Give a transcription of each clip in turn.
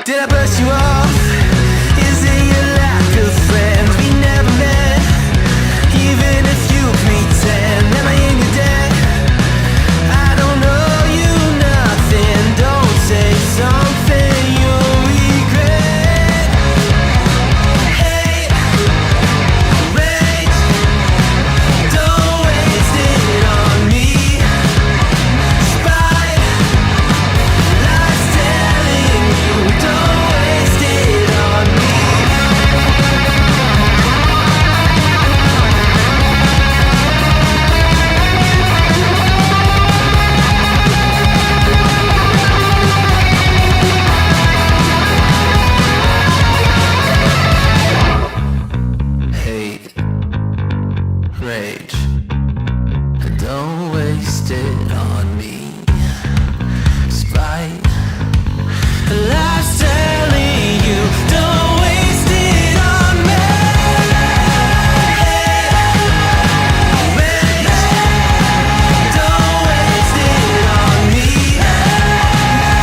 Did I brush you off? Is it your lack of friends? We never met. Even if you pretend, am I in your debt? I don't owe you nothing. Don't say something you'll regret. Hate, rage, don't waste it on me. Spite, lies telling you, don't waste it on me. Hate, rage, don't waste it on me. Spite, life's telling you, don't waste it on me. Rage, don't waste it on me.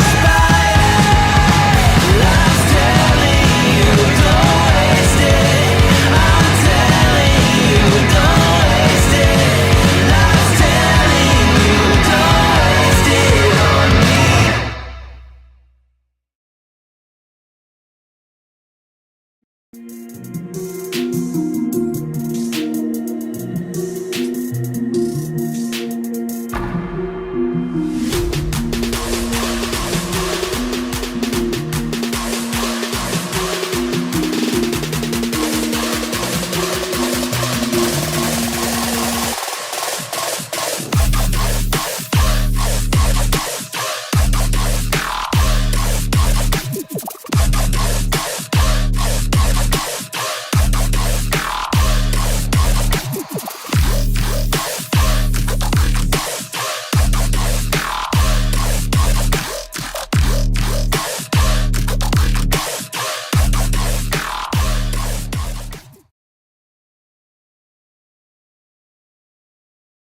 Spite, life's telling you, don't waste it. I'm telling you, don't waste it. Life's telling you, don't waste it on me.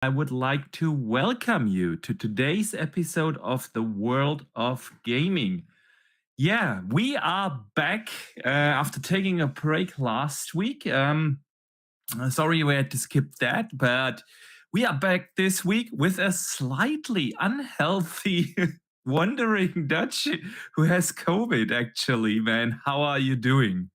I would like to welcome you to today's episode of the World of Gaming. Yeah, we are back after taking a break last week. Sorry we had to skip that, but we are back this week with a slightly unhealthy WandrinDutch who has COVID, actually, man. How are you doing?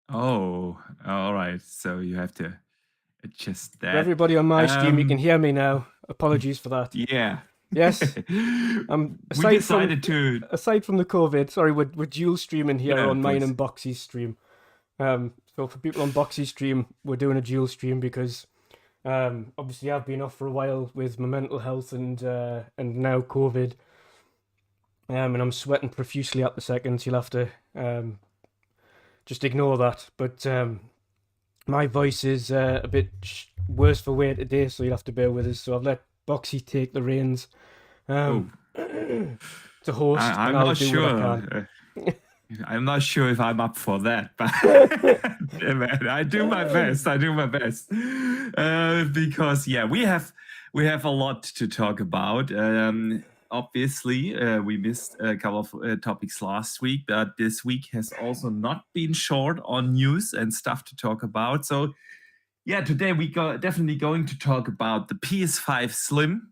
Oh, all right. So you have to adjust that. For everybody on my stream, you can hear me now. Apologies for that. Yeah. Yes. We Aside decided to. aside from the COVID, sorry, we're dual streaming here Yeah, on mine please. and Boxy's stream. So for people on Boxy's stream, we're doing a dual stream because obviously I've been off for a while with my mental health and now COVID. And I'm sweating profusely at the seconds. You'll have to just ignore that. But my voice is a bit worse for wear today, so you'll have to bear with us. So I've let Boxy take the reins to host. I'm and I'll not do sure. what I can. I'm not sure if I'm up for that, but yeah, man, I do my best. Because yeah, we have a lot to talk about. Obviously, we missed a couple of topics last week, but this week has also not been short on news and stuff to talk about. So yeah, today we definitely going to talk about the PS5 Slim,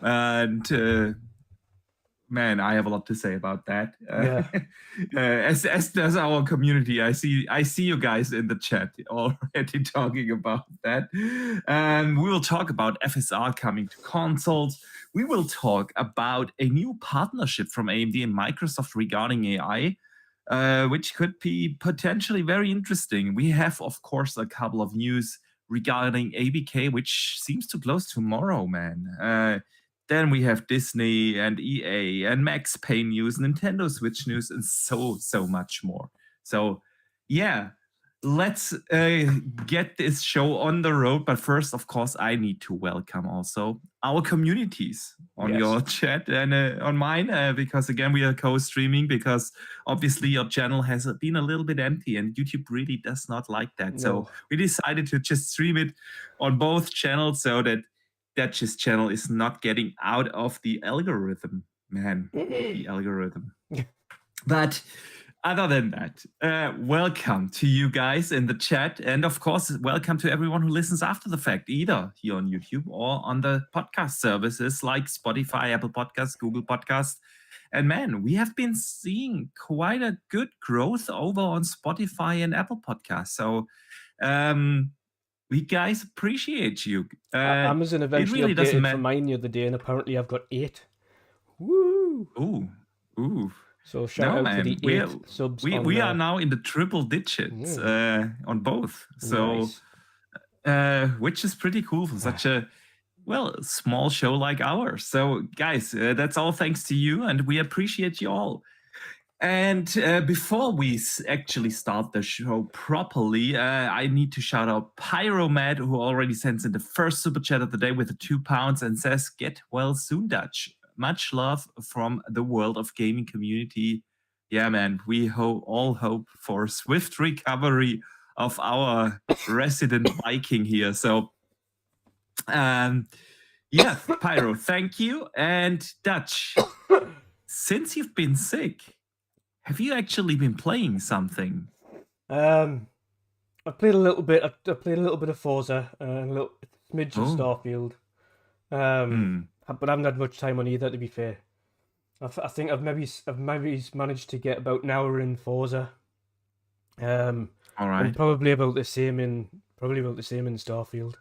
and man, I have a lot to say about that. Yeah. As does our community. I see you guys in the chat already talking about that. And we will talk about FSR coming to consoles. We will talk about a new partnership from AMD and Microsoft regarding AI, which could be potentially very interesting. We have, of course, a couple of news regarding ABK, which seems to close tomorrow, man. Then we have Disney and EA and Max Payne news, Nintendo Switch news, and so much more. So, yeah, let's get this show on the road. But first, of course, I need to welcome also our communities on your chat and on mine, because again, we are co-streaming because obviously your channel has been a little bit empty and YouTube really does not like that. So we decided to just stream it on both channels so that Dutch's channel is not getting out of the algorithm, man, the algorithm. But other than that, welcome to you guys in the chat. And of course, welcome to everyone who listens after the fact, either here on YouTube or on the podcast services like Spotify, Apple Podcasts, Google Podcasts. And man, we have been seeing quite a good growth over on Spotify and Apple Podcasts. So we guys appreciate you. Amazon eventually really updated for mine the other day, and apparently I've got 8. Woo! Ooh. So shout out to the 8 subs. We are now in the triple digits on both. So, which is pretty cool for such a small show like ours. So, guys, that's all thanks to you, and we appreciate you all. And before we actually start the show properly, I need to shout out Pyromat, who already sends in the first super chat of the day with the £2 and says, "Get well soon, Dutch. Much love from the world of gaming community." Yeah, man, we all hope for swift recovery of our resident Viking here. So, yeah, Pyro, thank you. And Dutch, since you've been sick, have you actually been playing something? I played a little bit. I played a little bit of Forza, a little smidge of Starfield. But I haven't had much time on either, to be fair. I think I've maybe managed to get about an hour in Forza. All right. And probably about the same in Starfield.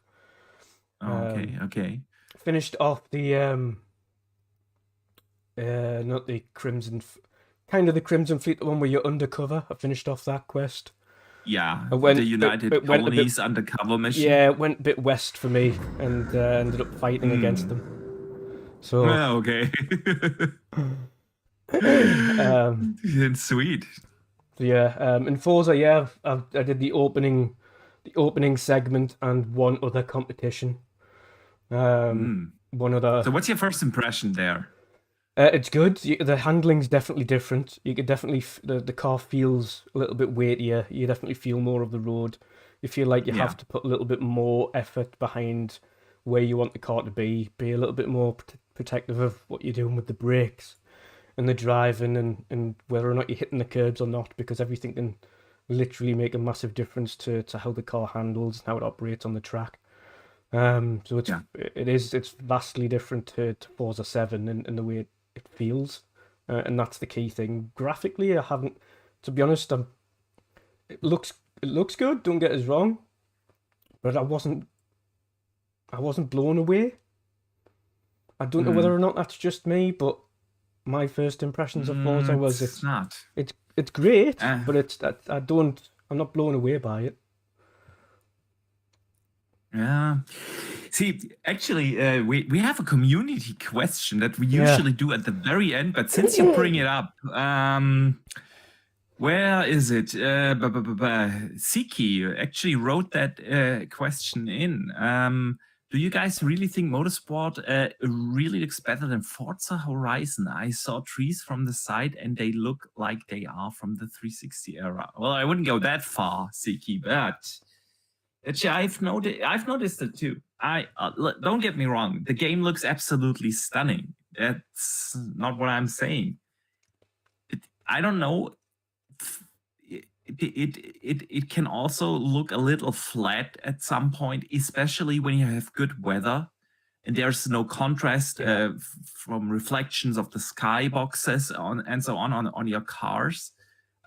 Okay. Finished off the not the Crimson, kind of the Crimson Fleet, the one where you're undercover. I finished off that quest. Yeah, the United Colonies undercover mission. Yeah, it went a bit west for me, and ended up fighting against them. So okay. Sweet. Yeah, in Forza, I did the opening segment and one other competition. One other. So, what's your first impression there? It's good. The handling's definitely different. You could definitely the car feels a little bit weightier. You definitely feel more of the road. You feel like you have to put a little bit more effort behind where you want the car to be a little bit more protective of what you're doing with the brakes and the driving and whether or not you're hitting the curbs or not, because everything can literally make a massive difference to how the car handles and how it operates on the track. So it's vastly different to Forza 7 in the way it feels, and that's the key thing. Graphically, I haven't, to be honest, it looks good, don't get us wrong, but I wasn't blown away. I don't know whether or not that's just me, but my first impressions of Forza was it's great, but I'm not blown away by it. Yeah. See, actually, we have a community question that we usually do at the very end, but since you bring it up, where is it? Siki actually wrote that question in. Do you guys really think Motorsport really looks better than Forza Horizon? I saw trees from the side and they look like they are from the 360 era. Well, I wouldn't go that far, Siki, but actually, I've noticed it too. Don't get me wrong, the game looks absolutely stunning. That's not what I'm saying. I don't know. It can also look a little flat at some point, especially when you have good weather and there's no contrast from reflections of the skyboxes and so on your cars.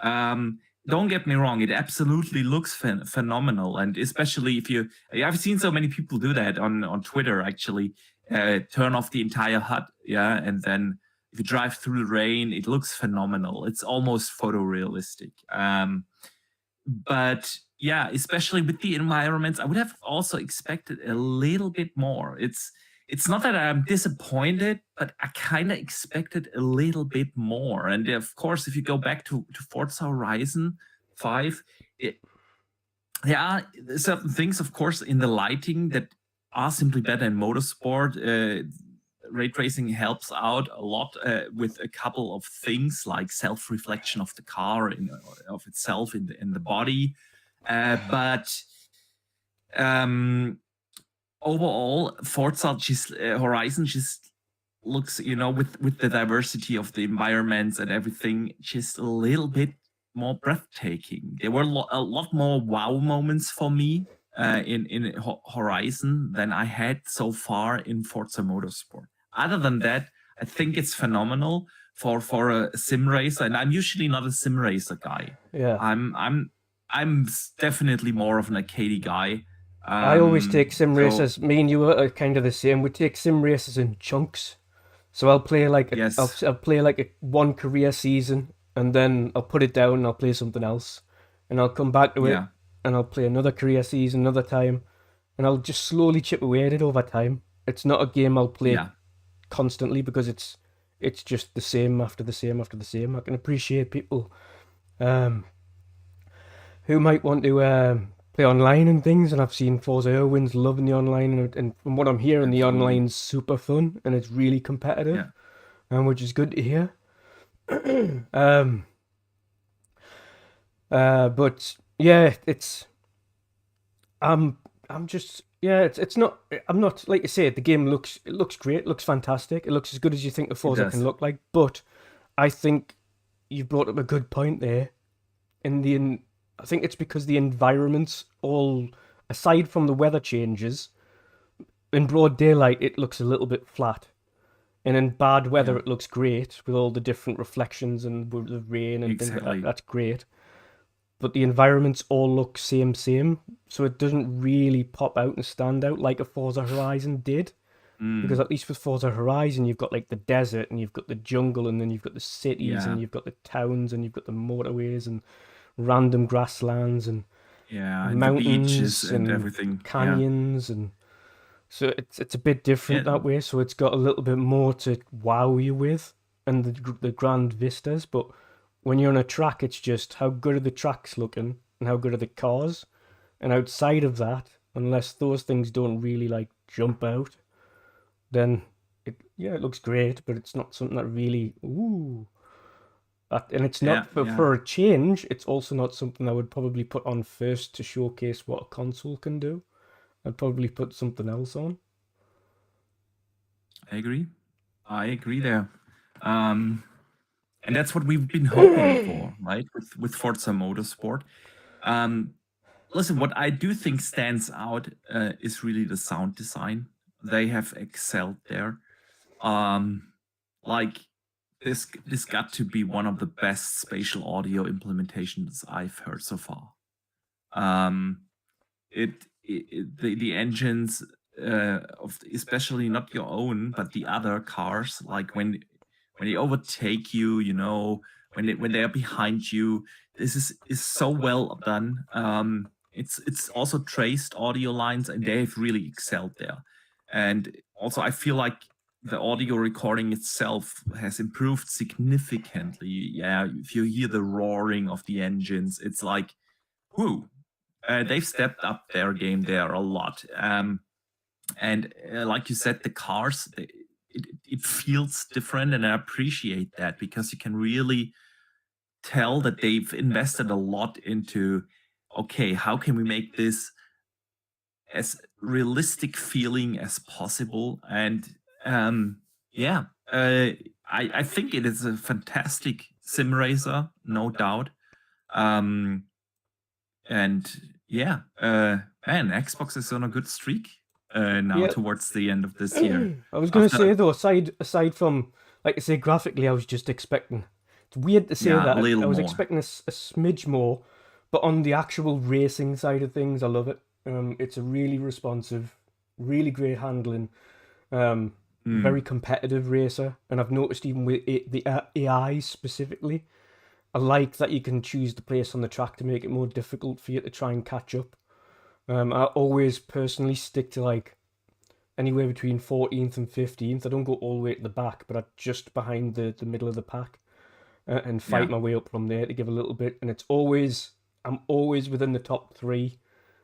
Don't get me wrong, it absolutely looks phenomenal, and especially I've seen so many people do that on Twitter, actually, turn off the entire HUD, and then if you drive through the rain, it looks phenomenal. It's almost photorealistic. But yeah, especially with the environments, I would have also expected a little bit more. It's not that I'm disappointed, but I kind of expected a little bit more. And of course, if you go back to Forza Horizon 5, there are certain things, of course, in the lighting that are simply better in motorsport. Ray tracing helps out a lot with a couple of things like self-reflection of the car of itself in the body, but overall, Forza Horizon just looks, with the diversity of the environments and everything, just a little bit more breathtaking. There were a lot more wow moments for me in Horizon than I had so far in Forza Motorsport. Other than that, I think it's phenomenal for a sim racer, and I'm usually not a sim racer guy. Yeah. I'm definitely more of an arcade guy. I always take sim So races. Me and you are kind of the same. We take sim races in chunks. So I'll play like yes, I'll play like a one career season, and then I'll put it down and I'll play something else, and I'll come back to it yeah, and I'll play another career season another time, and I'll just slowly chip away at it over time. It's not a game I'll play yeah, constantly because it's just the same after the same after the same. I can appreciate people um, who might want to play online and things, and I've seen Forza Irwin's loving the online, and from what I'm hearing, the absolutely, online's super fun and it's really competitive, yeah, which is good to hear. Um, but yeah, it's I'm I'm just yeah, it's not I'm not like you say the game looks great, it looks fantastic, it looks as good as you think the it Forza can does. look like, but I think you've brought up a good point there. I think it's because the environments all aside from the weather changes in broad daylight it looks a little bit flat. And in bad weather, Yeah, it looks great with all the different reflections and the rain and things like that. exactly. That's great. But the environments all look same, so it doesn't really pop out and stand out like a Forza Horizon did. Because Mm, at least with Forza Horizon, you've got like the desert and you've got the jungle and then you've got the cities and yeah, you've got the towns and you've got the motorways and random grasslands and yeah, and the beaches mountains and and everything. Yeah, canyons and so it's a bit different yeah, that way. So it's got a little bit more to wow you with, and the grand vistas. But when you're on a track, it's just how good are the tracks looking and how good are the cars. And outside of that, unless those things don't really like jump out, then it looks great, but it's not something that really ooh. And it's yeah, not yeah. for a change. It's also not something I would probably put on first to showcase what a console can do. I'd probably put something else on. I agree. I agree there. Um, and that's what we've been hoping for, right? With Forza Motorsport. Um, listen, what I do think stands out is really the sound design. They have excelled there. Um, like this got to be one of the best spatial audio implementations I've heard so far. Um, the engines of especially not your own but the other cars, like when they overtake you, when they are behind you, this is so well done. It's also traced audio lines and they've really excelled there. And also I feel like the audio recording itself has improved significantly. Yeah, if you hear the roaring of the engines, it's like, whoo, they've stepped up their game there a lot. And like you said, the cars, it feels different, and I appreciate that because you can really tell that they've invested a lot into, okay, how can we make this as realistic feeling as possible? And yeah, I think it is a fantastic sim racer, no doubt. Um, And yeah, man, Xbox is on a good streak now Yeah, towards the end of this year. I was gonna After, say though, aside from like I say graphically, I was just expecting. It's weird to say yeah, a that. I little was more. expecting a smidge more, but on the actual racing side of things, I love it. It's a really responsive, really great handling, very Mm, competitive racer, and I've noticed even with the AI specifically, I like that you can choose the place on the track to make it more difficult for you to try and catch up. I always personally stick to like anywhere between 14th and 15th. I don't go all the way to the back, but I'm just behind the middle of the pack and fight yeah, my way up from there to give a little bit. And I'm always within the top three.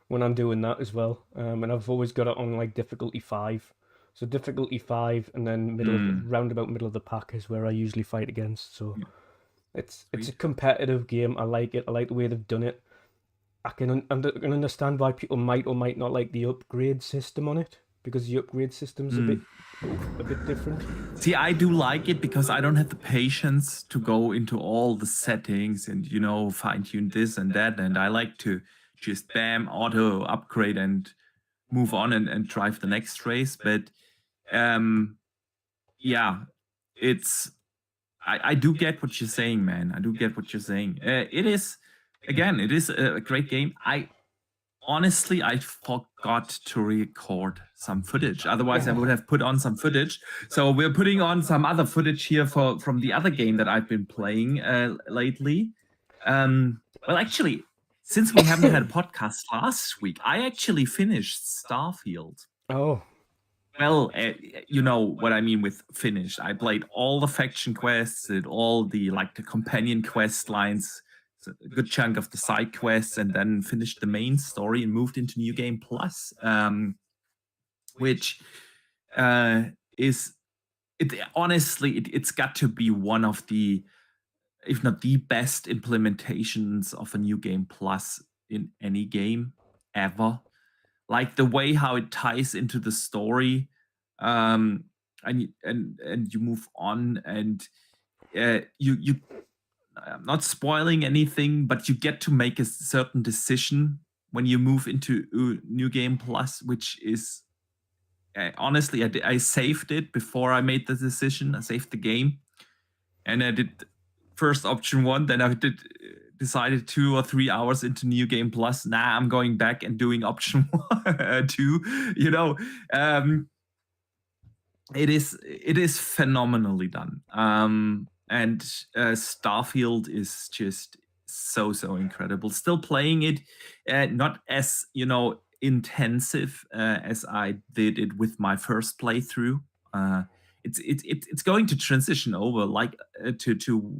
when I'm doing that as well. And I've always got it on like difficulty 5. So difficulty 5, and then roundabout middle of the pack is where I usually fight against. So Yeah. it's a Sweet. competitive game. I like it. I like the way they've done it. I can understand why people might or might not like the upgrade system on it, because the upgrade system's a bit different. See, I do like it because I don't have the patience to go into all the settings and, fine tune this and that. And I like to just bam, auto upgrade and move on and drive the next race. But yeah, I do get what you're saying, man. I do get what you're saying. It is a great game. Honestly, I forgot to record some footage. Otherwise, I would have put on some footage. So we're putting on some other footage here from the other game that I've been playing lately. Well, actually, since we haven't had a podcast last week, I actually finished Starfield. Oh, Well, you know what I mean with finished. I played all the faction quests, did all the companion quest lines, a good chunk of the side quests, and then finished the main story and moved into New Game Plus, which is honestly it's got to be one of the, if not the best implementations of a New Game Plus in any game ever. Like the way how it ties into the story, and you move on, and you I'm not spoiling anything, but you get to make a certain decision when you move into New Game Plus, which is honestly, I saved it before I made the decision. I saved the game, and I did first option 1. Then I decided 2 or 3 hours into New Game Plus. Now I'm going back and doing option 2. It is phenomenally done. And Starfield is just so incredible. Still playing it, not as intensive as I did it with my first playthrough. It's going to transition over to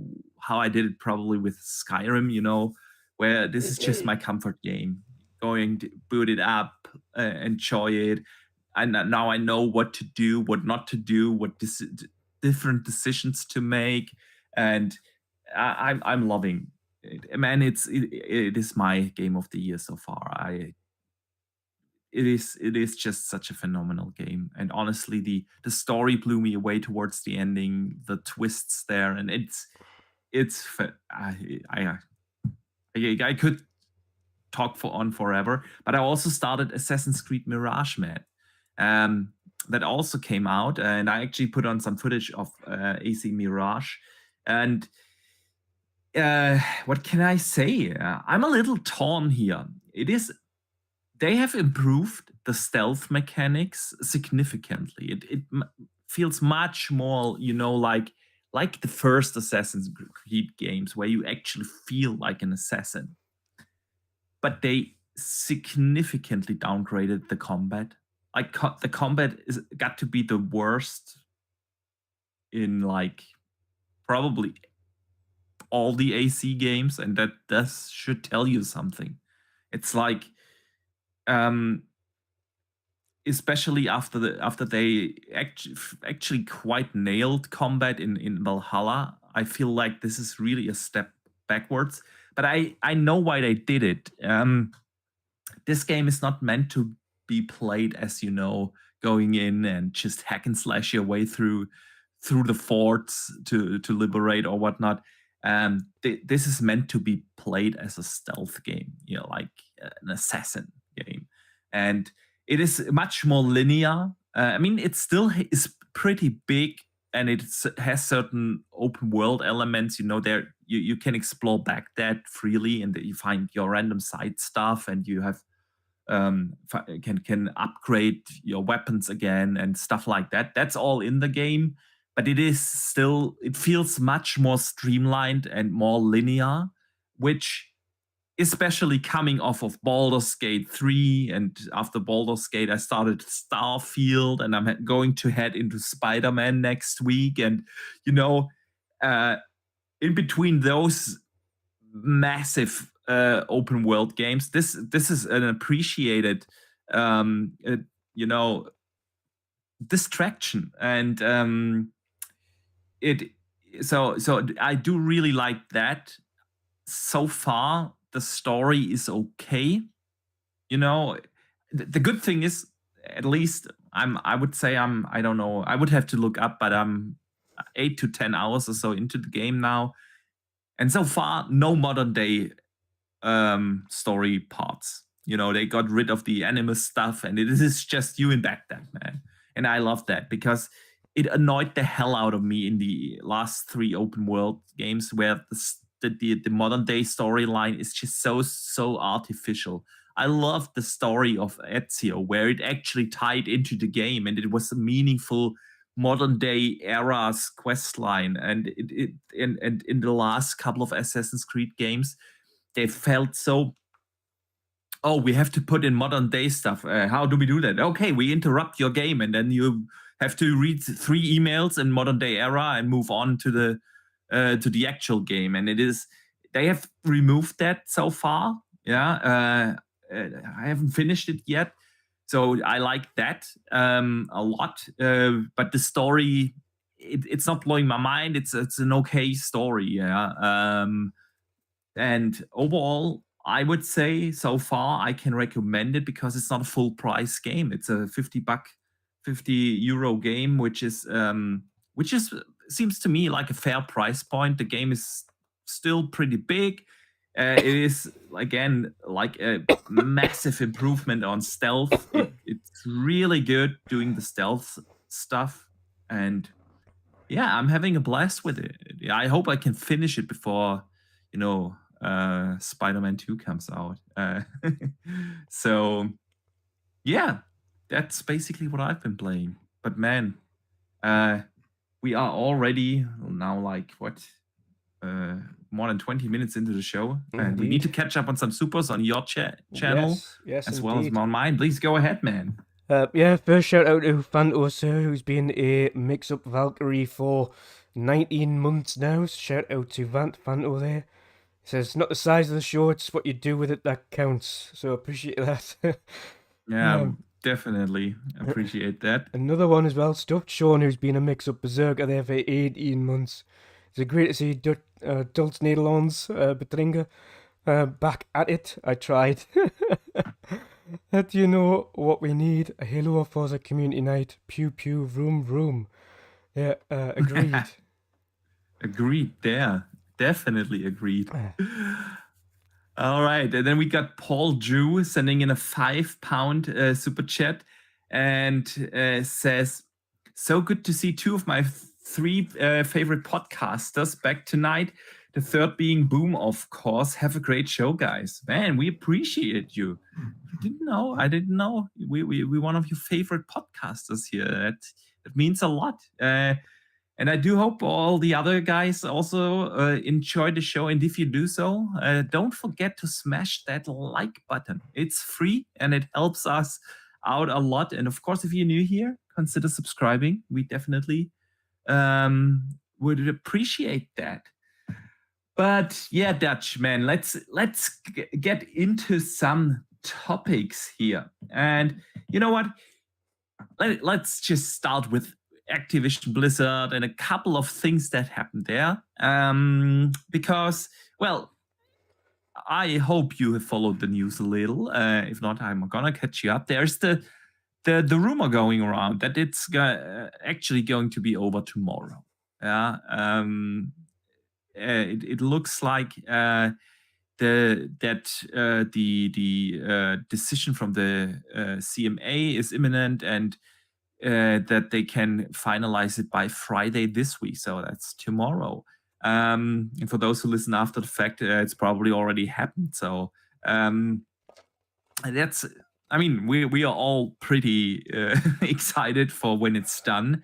how I did it probably with Skyrim, where this is just my comfort game. Going to boot it up, enjoy it, and now I know what to do, what not to do, what different decisions to make, and I'm loving it. Man, it is my game of the year so far. It is just such a phenomenal game, and honestly, the story blew me away towards the ending. The twists there, and I could talk on forever. But I also started Assassin's Creed Mirage, man. That also came out, and I actually put on some footage of AC Mirage. And what can I say? I'm a little torn here. They have improved the stealth mechanics significantly. It feels much more, like the first Assassin's Creed games, where you actually feel like an assassin. But they significantly downgraded the combat. Like the combat got to be the worst in probably all the AC games, and that should tell you something. It's like, especially after they actually quite nailed combat in Valhalla, I feel like this is really a step backwards. But I know why they did it. This game is not meant to be played as going in and just hack and slash your way through the forts to liberate or whatnot. This is meant to be played as a stealth game, like an assassin game, and it is much more linear. I mean, it still is pretty big, and it has certain open world elements. There you can explore Baghdad freely, and you find your random side stuff, and you have can upgrade your weapons again and stuff like that. That's all in the game, but it feels much more streamlined and more linear, which, especially coming off of Baldur's Gate 3, and after Baldur's Gate, I started Starfield, and I'm going to head into Spider-Man next week. And, in between those massive open world games. This is an appreciated, you know, distraction, and it. So I do really like that. So far, the story is okay. You know, the good thing is, at least I would say I don't know. I would have to look up, but I'm 8 to 10 hours or so into the game now, and so far no modern day story parts. You know, they got rid of the animus stuff, and it is just you in Baghdad, man. And I love that because it annoyed the hell out of me in the last 3 open world games where the modern day storyline is just so artificial. I love the story of Ezio, where it actually tied into the game and it was a meaningful modern day era's quest line. And and in the last couple of Assassin's Creed games, they felt so, oh, we have to put in modern day stuff. How do we do that? Okay, we interrupt your game, and then you have to read 3 emails in modern day era and move on to the actual game. And they have removed that so far. Yeah, I haven't finished it yet, so I like that a lot. But the story, it's not blowing my mind. It's an okay story. Yeah. And overall, I would say so far I can recommend it because it's not a full price game. It's a 50 euro game, which is seems to me like a fair price point. The game is still pretty big. It is again like a massive improvement on stealth. It's really good doing the stealth stuff, and yeah, I'm having a blast with it. I hope I can finish it before, you know, Spider-Man 2 comes out. So yeah, that's basically what I've been playing. But man, we are already now like what, more than 20 minutes into the show, and we need to catch up on some supers on your channel, yes, as indeed. well as on mine. Please go ahead, man. Yeah, first shout out to Phantos, who's been a mix-up Valkyrie for 19 months now. Shout out to Phanto there. He says, not the size of the show, it's what you do with it that counts. So appreciate that. Yeah, definitely appreciate that. Another one as well, Stuffed Sean, who's been a mix-up berserker there for 18 months. It's great to see Dulce Nederlands, Betringa, back at it. I tried. Do you know what we need? A Halo or Forza community night. Pew pew, vroom vroom. Yeah, agreed. Agreed there. Definitely agreed. All right. And then we got Paul Drew sending in a £5 super chat and says, so good to see 2 of my 3 favorite podcasters back tonight. The third being Boom, of course. Have a great show, guys. Man, we appreciate you. I didn't know. We one of your favorite podcasters here. That means a lot. And I do hope all the other guys also enjoy the show. And if you do so, don't forget to smash that like button. It's free and it helps us out a lot. And of course, if you're new here, consider subscribing. We definitely would appreciate that. But yeah, Dutch, man, let's get into some topics here. And you know what? Let's just start with Activision Blizzard and a couple of things that happened there. Because, well, I hope you have followed the news a little. If not, I'm gonna catch you up. There's the rumor going around that it's actually going to be over tomorrow. Yeah. It looks like the decision from the CMA is imminent, and that they can finalize it by Friday this week. So that's tomorrow. And for those who listen after the fact, it's probably already happened. So that's, I mean, we are all pretty excited for when it's done.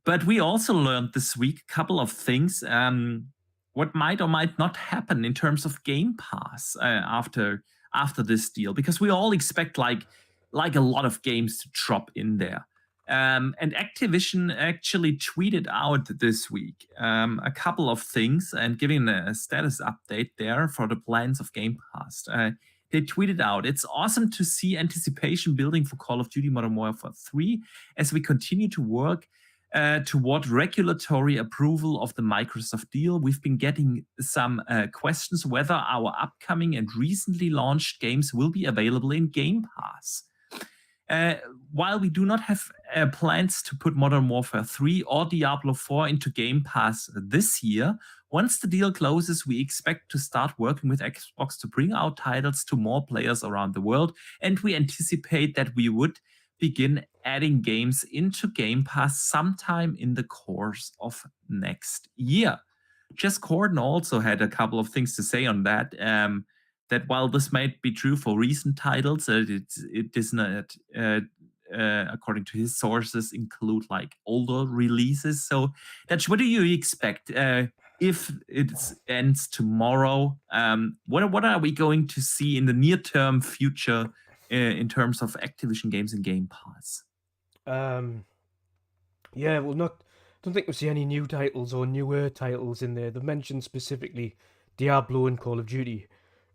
But we also learned this week a couple of things. What might or might not happen in terms of Game Pass after this deal, because we all expect like a lot of games to drop in there. And Activision actually tweeted out this week a couple of things and giving a status update there for the plans of Game Pass. They tweeted out, "It's awesome to see anticipation building for Call of Duty Modern Warfare 3 as we continue to work toward regulatory approval of the Microsoft deal. We've been getting some questions whether our upcoming and recently launched games will be available in Game Pass. While we do not have plans to put Modern Warfare 3 or Diablo 4 into Game Pass this year, once the deal closes, we expect to start working with Xbox to bring our titles to more players around the world, and we anticipate that we would begin adding games into Game Pass sometime in the course of next year." Jess Corden also had a couple of things to say on that. That while this might be true for recent titles, it does not, according to his sources, include like older releases. So, Dutch, what do you expect if it ends tomorrow? What are we going to see in the near-term future in terms of Activision games and Game Pass? Yeah, well, don't think we'll see any new titles or newer titles in there. They've mentioned specifically Diablo and Call of Duty.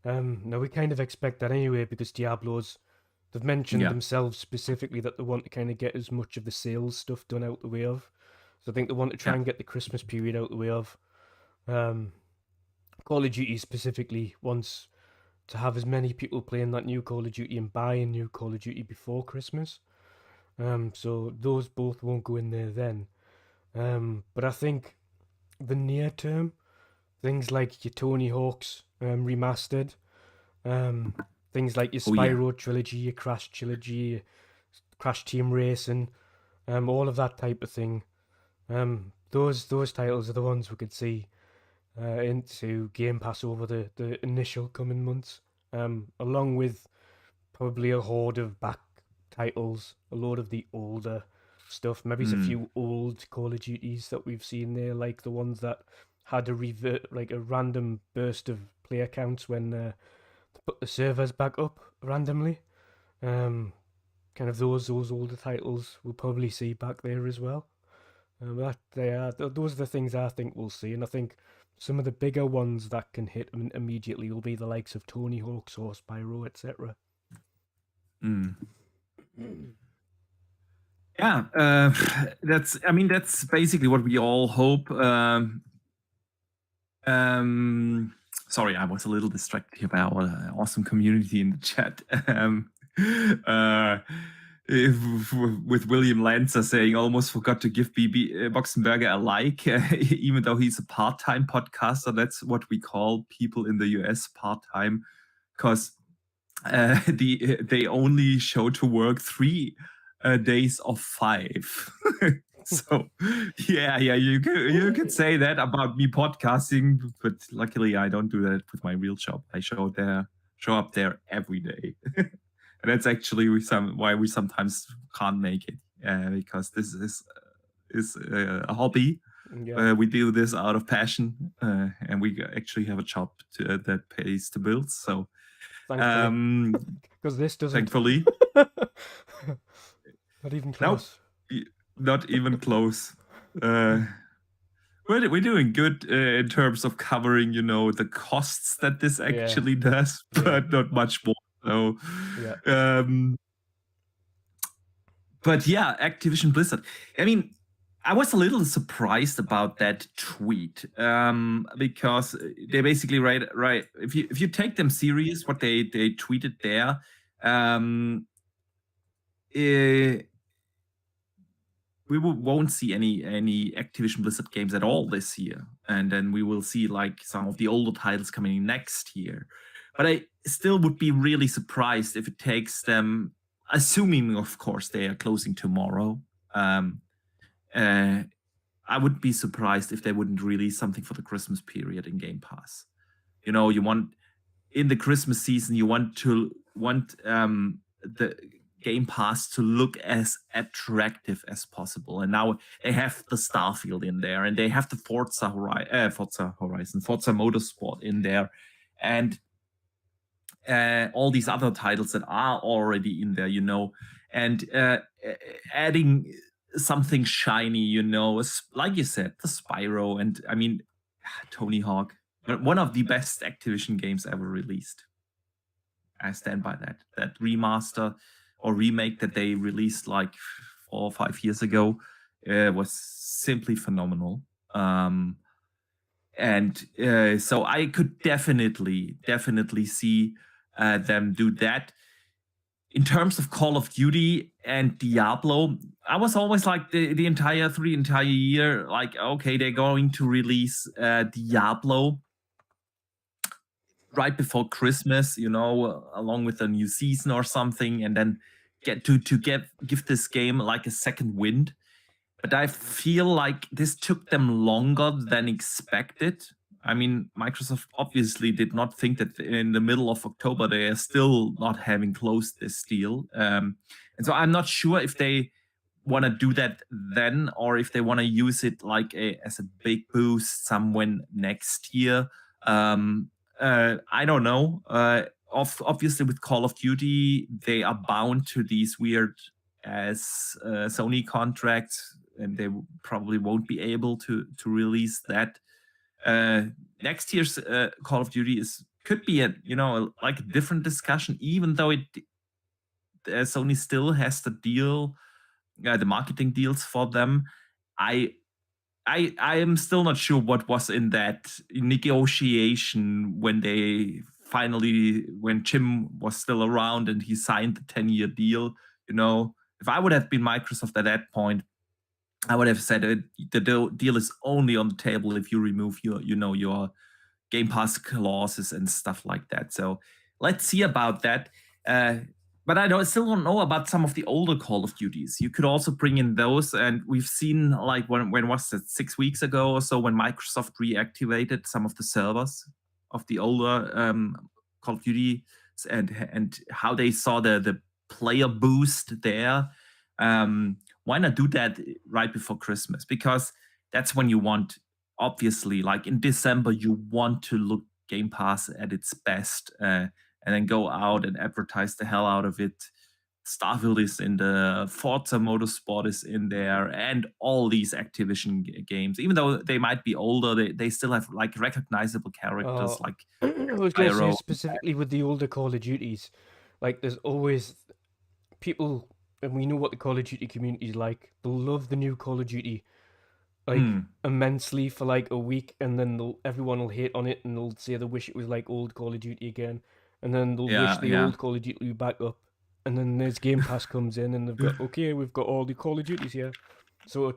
Now we kind of expect that anyway because they've mentioned themselves specifically that they want to kind of get as much of the sales stuff done out the way of. So I think they want to try and get the Christmas period out the way of. Call of Duty specifically wants to have as many people playing that new Call of Duty and buying new Call of Duty before Christmas. So those both won't go in there then. But I think the near term, things like your Tony Hawk's remastered, things like your Spyro trilogy, your Crash trilogy, your Crash Team Racing, all of that type of thing. Those titles are the ones we could see into Game Pass over the initial coming months, along with probably a horde of back titles, a lot of the older stuff. Maybe it's a few old Call of Duties that we've seen there, like the ones that had a random burst of player counts when they put the servers back up randomly. Kind of those older titles we'll probably see back there as well. Those are the things I think we'll see, and I think some of the bigger ones that can hit immediately will be the likes of Tony Hawk's or Spyro, etc. Yeah, that's basically what we all hope. Sorry, I was a little distracted here by our awesome community in the chat. With William Lancer saying, "Almost forgot to give BB Boxenberger a like," even though he's a part-time podcaster. That's what we call people in the US part-time, because they only show to work 3 days of 5. So yeah, you could say that about me podcasting, but luckily I don't do that with my real job. I show up there every day. And that's actually why we sometimes can't make it, because this is a hobby. We do this out of passion, and we actually have a job that pays the bills. So, because this doesn't. Thankfully, not even close. Nope, not even close. We're doing good in terms of covering, the costs that this actually does, but not much more. So, but yeah, Activision Blizzard. I mean, I was a little surprised about that tweet, because they basically write if you take them serious, what they tweeted there, we won't see any Activision Blizzard games at all this year, and then we will see like some of the older titles coming in next year. But I still would be really surprised if it takes them, assuming of course they are closing tomorrow. I would be surprised if they wouldn't release something for the Christmas period in Game Pass. You want in the Christmas season, you want the Game Pass to look as attractive as possible. And now they have the Starfield in there, and they have the Forza Motorsport in there. And all these other titles that are already in there, and adding something shiny, like you said, the Spyro, and I mean, Tony Hawk, one of the best Activision games ever released. I stand by that. That remaster or remake that they released like 4 or 5 years ago was simply phenomenal. So I could definitely see them do that. In terms of Call of Duty and Diablo, I was always like the entire year, like, okay, they're going to release Diablo right before Christmas, along with a new season or something, and then give this game like a second wind. But I feel like this took them longer than expected. I mean, Microsoft obviously did not think that in the middle of October they are still not having closed this deal. And so I'm not sure if they want to do that then, or if they want to use it like as a big boost somewhere next year. I don't know. Obviously, with Call of Duty, they are bound to these weird as Sony contracts, and they probably won't be able to release that. Next year's Call of Duty could be like a different discussion, even though Sony still has the deal, the marketing deals for them. I am still not sure what was in that negotiation when Jim was still around and he signed the 10-year deal. If I would have been Microsoft at that point, I would have said the deal is only on the table if you remove your Game Pass clauses and stuff like that. So let's see about that. But I still don't know about some of the older Call of Duties. You could also bring in those, and we've seen, like, when was it, 6 weeks ago or so, when Microsoft reactivated some of the servers of the older Call of Duty, and how they saw the player boost there. Why not do that right before Christmas? Because that's when you want, obviously, like in December, you want to look Game Pass at its best. And then go out and advertise the hell out of it. Starfield is in the Forza Motorsport is in there, and all these Activision games. Even though they might be older, they still have like recognizable characters like I was going to say Spyro. specifically with the older Call of Duties, like there's always people, and we know what the Call of Duty community is like. They'll love the new Call of Duty like immensely for like a week, and then everyone will hate on it, and they'll say they wish it was like old Call of Duty again. And then they'll wish the old Call of Duty back up. And then there's Game Pass comes in, and they've got, okay, we've got all the Call of Duties here. So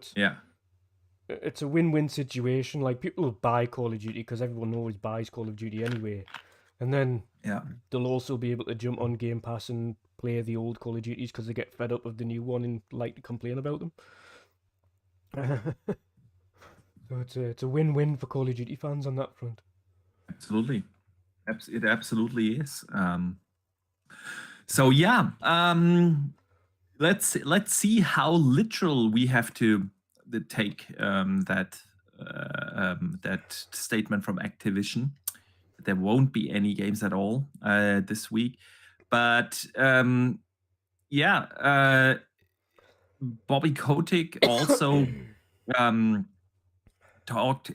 it's a win-win situation. Like, people will buy Call of Duty because everyone always buys Call of Duty anyway. And then they'll also be able to jump on Game Pass and play the old Call of Duties because they get fed up of the new one and like to complain about them. So it's a win-win for Call of Duty fans on that front. Absolutely. It absolutely is. So yeah, let's see how literal we have to take that statement from Activision. There won't be any games at all this week, but Bobby Kotick also talked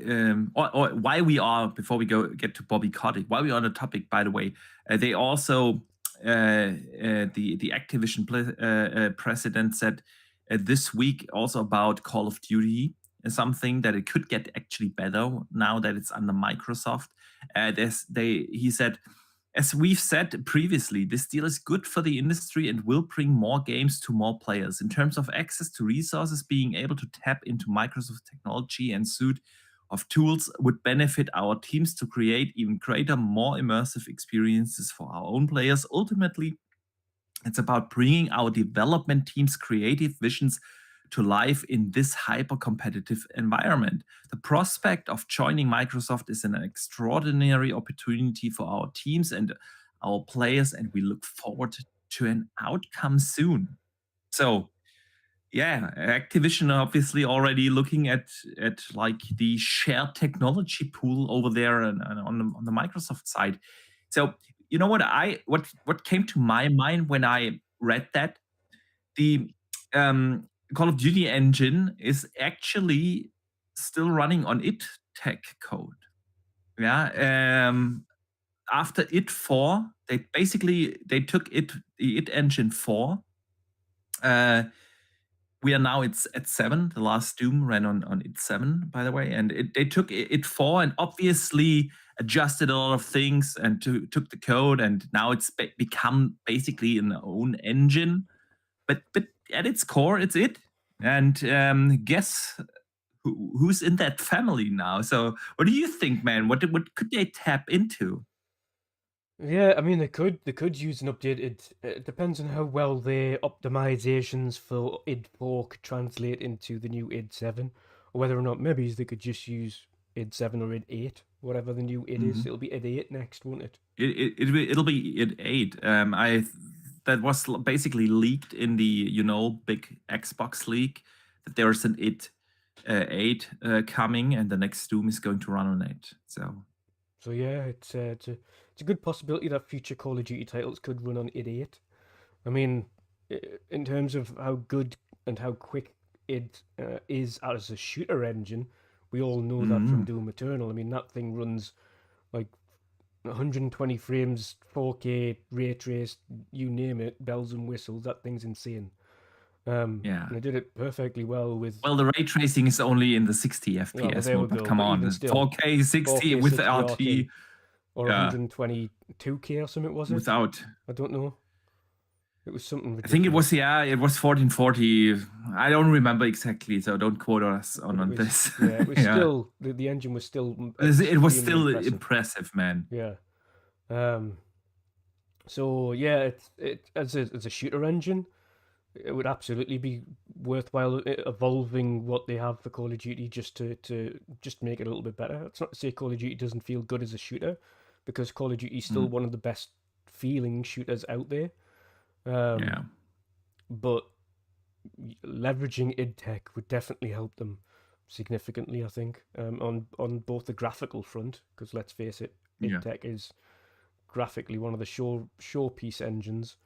or why we are, before we get to Bobby Kotick, while we're on the topic, by the way, they also the Activision president said this week also about Call of Duty, something that it could get actually better now that it's under Microsoft. He said, as we've said previously, this deal is good for the industry and will bring more games to more players. In terms of access to resources, being able to tap into Microsoft technology and suite of tools would benefit our teams to create even greater, more immersive experiences for our own players. Ultimately, it's about bringing our development teams' creative visions to life in this hyper-competitive environment. The prospect of joining Microsoft is an extraordinary opportunity for our teams and our players, and we look forward to an outcome soon. So, yeah, Activision obviously already looking at like the shared technology pool over there and on the Microsoft side. So you know what came to my mind when I read that the Call of Duty engine is actually still running on id Tech code. Yeah. After id 4, they took the id engine 4. We are now at 7. The last Doom ran on id 7, by the way, and they took id 4 and obviously adjusted a lot of things and took the code, and now it's become basically an own engine. But at its core, it's it. And guess who's in that family now? So what do you think, man? What could they tap into? Yeah, I mean they could use an updated. It depends on how well their optimizations for id 4 could translate into the new id 7, or whether or not maybe they could just use id 7 or id 8, whatever the new id is. It'll be id 8 next, won't it? It'll be id 8. That was basically leaked in the big Xbox leak that there's an id 8 coming, and the next Doom is going to run on 8. So yeah, it's a good possibility that future Call of Duty titles could run on id 8. I mean, in terms of how good and how quick id is as a shooter engine, we all know that from Doom Eternal. I mean, that thing runs like 120 frames, 4K, ray traced, you name it, bells and whistles. That thing's insane. Yeah. And they did it perfectly well with. Well, the ray tracing is only in the 60 well, FPS there we mode, but go, come but on, even still, 4K 60 with 60 RT. or Yeah. 122K or something, was it? Without. I don't know. It was something ridiculous. I think it was 1440. I don't remember exactly, so don't quote us on this. Yeah, it was still the engine was still. It was extremely still impressive, man. Yeah. So yeah, it as a shooter engine, it would absolutely be worthwhile evolving what they have for Call of Duty just to just make it a little bit better. It's not to say Call of Duty doesn't feel good as a shooter, because Call of Duty is still one of the best feeling shooters out there. Yeah. But leveraging id Tech would definitely help them significantly, I think, on both the graphical front, because let's face it, id Tech is graphically one of the showpiece engines,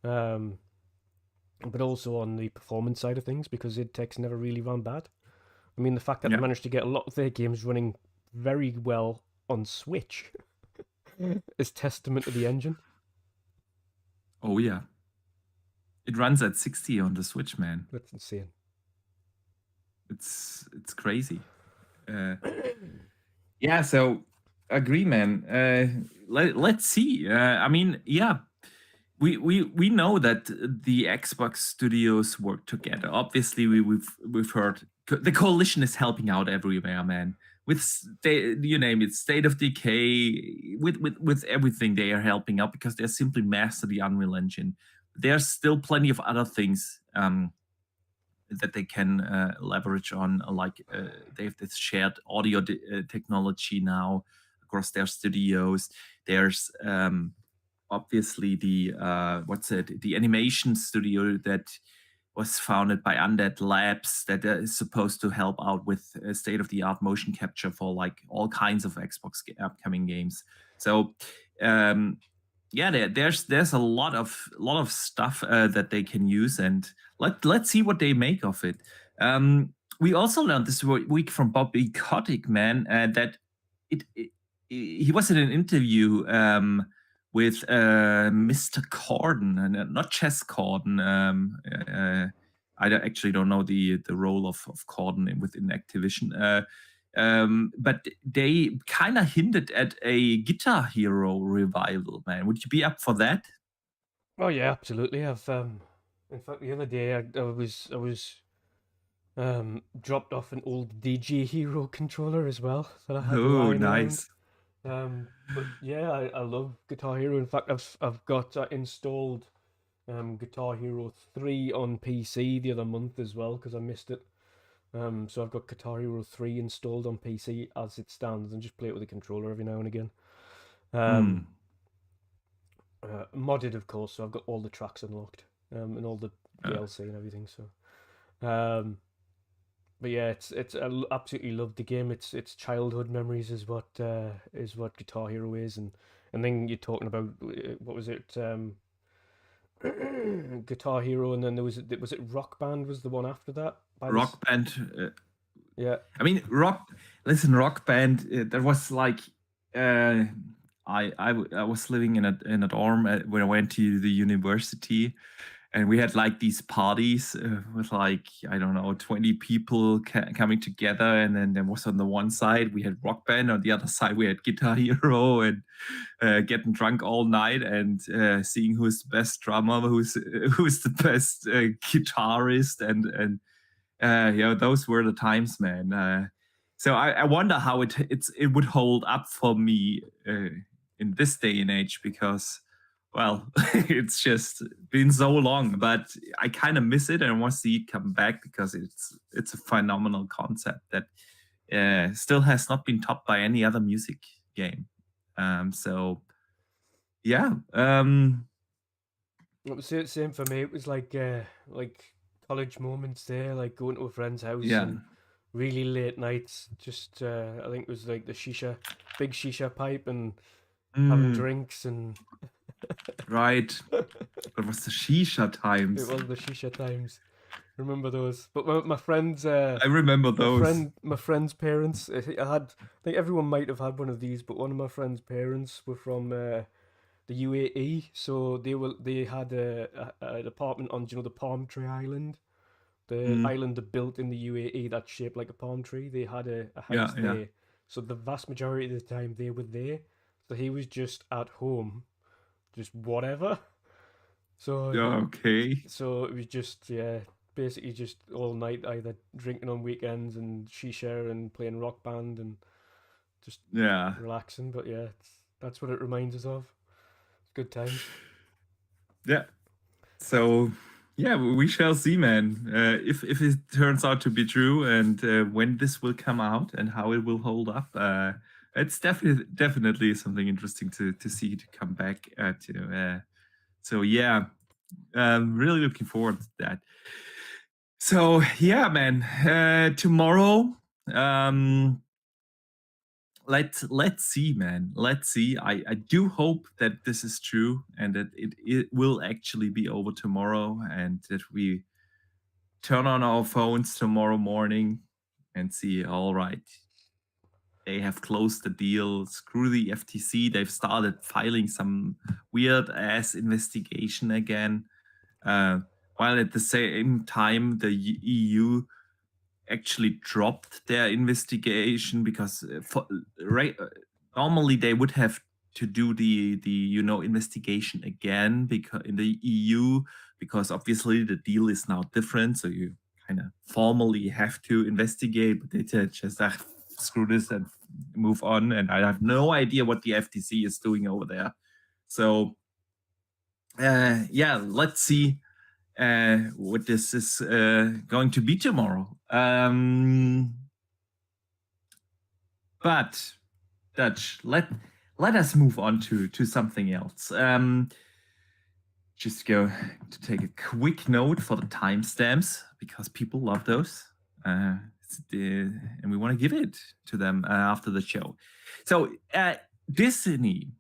but also on the performance side of things, because id Tech's never really run bad. I mean, the fact that they managed to get a lot of their games running very well on Switch is testament to the engine. Oh yeah. It runs at 60 on the Switch, man. That's insane. It's crazy. Yeah, so agree, man. Let's see. I mean, yeah, we know that the Xbox studios work together. Obviously, we've heard the coalition is helping out everywhere, man. With you name it, State of Decay, with everything, they are helping out because they're simply master the Unreal Engine. There's still plenty of other things that they can leverage on, like they have this shared audio technology now across their studios. There's obviously the the animation studio that was founded by Undead Labs that is supposed to help out with state-of-the-art motion capture for like all kinds of Xbox upcoming games. So yeah, there's a lot of stuff that they can use, and let's see what they make of it. We also learned this week from Bobby Kotick, man, that he was in an interview with Mr. Corden, and not Chess Corden. I actually don't know the role of Corden within Activision. But they kind of hinted at a Guitar Hero revival, man. Would you be up for that? Oh yeah, absolutely. I've in fact the other day I was dropped off an old DJ Hero controller as well that I had lying nice. around. But yeah, I love Guitar Hero. In fact, I've got installed Guitar Hero 3 on PC the other month as well, because I missed it. So I've got Guitar Hero 3 installed on PC as it stands, and just play it with a controller every now and again. Modded, of course, so I've got all the tracks unlocked, and all the DLC and everything. So, but yeah, I absolutely love the game. It's childhood memories is what Guitar Hero is, and And then you're talking about what was it? Guitar Hero, and then was it Rock Band was the one after that? Rock Band. Yeah. I mean, Rock Band. There was like, I was living in a dorm when I went to the university, and we had like these parties with like, I don't know, 20 people coming together, and then there was on the one side we had Rock Band, on the other side we had Guitar Hero, and getting drunk all night and seeing who's the best drummer, who's the best guitarist, and those were the times, man. So I wonder how it would hold up for me in this day and age, because, well, it's just been so long. But I kind of miss it, and I want to see it come back, because it's a phenomenal concept that still has not been topped by any other music game. So yeah. It was the same for me. It was like college moments there, like going to a friend's house Yeah. and really late nights. Just I think it was like the big shisha pipe, and having drinks, and Right. It was the shisha times. it was the shisha times. Remember those? But my friends, I remember those. my friend's parents. I think everyone might have had one of these, but one of my friend's parents were from the UAE, so they had an apartment on, the Palm Tree Island, the island they built in the UAE that's shaped like a palm tree. They had a house Yeah. there, so the vast majority of the time they were there. So he was just at home, just whatever. So Yeah, okay. so it was just basically just all night, either drinking on weekends and shisha and playing Rock Band and just Yeah. relaxing. But yeah, that's what it reminds us of. Good times. Yeah. So yeah, we shall see, man. If it turns out to be true, and when this will come out and how it will hold up. It's definitely something interesting to see, to come back to. So yeah, really looking forward to that. So yeah, man. Tomorrow, let's see, man. Let's see. I do hope that this is true, and that it will actually be over tomorrow, and that we turn on our phones tomorrow morning and see, all right, they have closed the deal. Screw the FTC. They've started filing some weird ass investigation again. While at the same time, the EU actually dropped their investigation, because normally they would have to do the investigation again, because in the EU, because obviously the deal is now different, so you kind of formally have to investigate, but they just screw this and move on, and I have no idea what the FTC is doing over there. So yeah, let's see what this is going to be tomorrow. But Dutch, let us move on to something else. Just go to take a quick note for the timestamps, because people love those, and we want to give it to them after the show. So Disney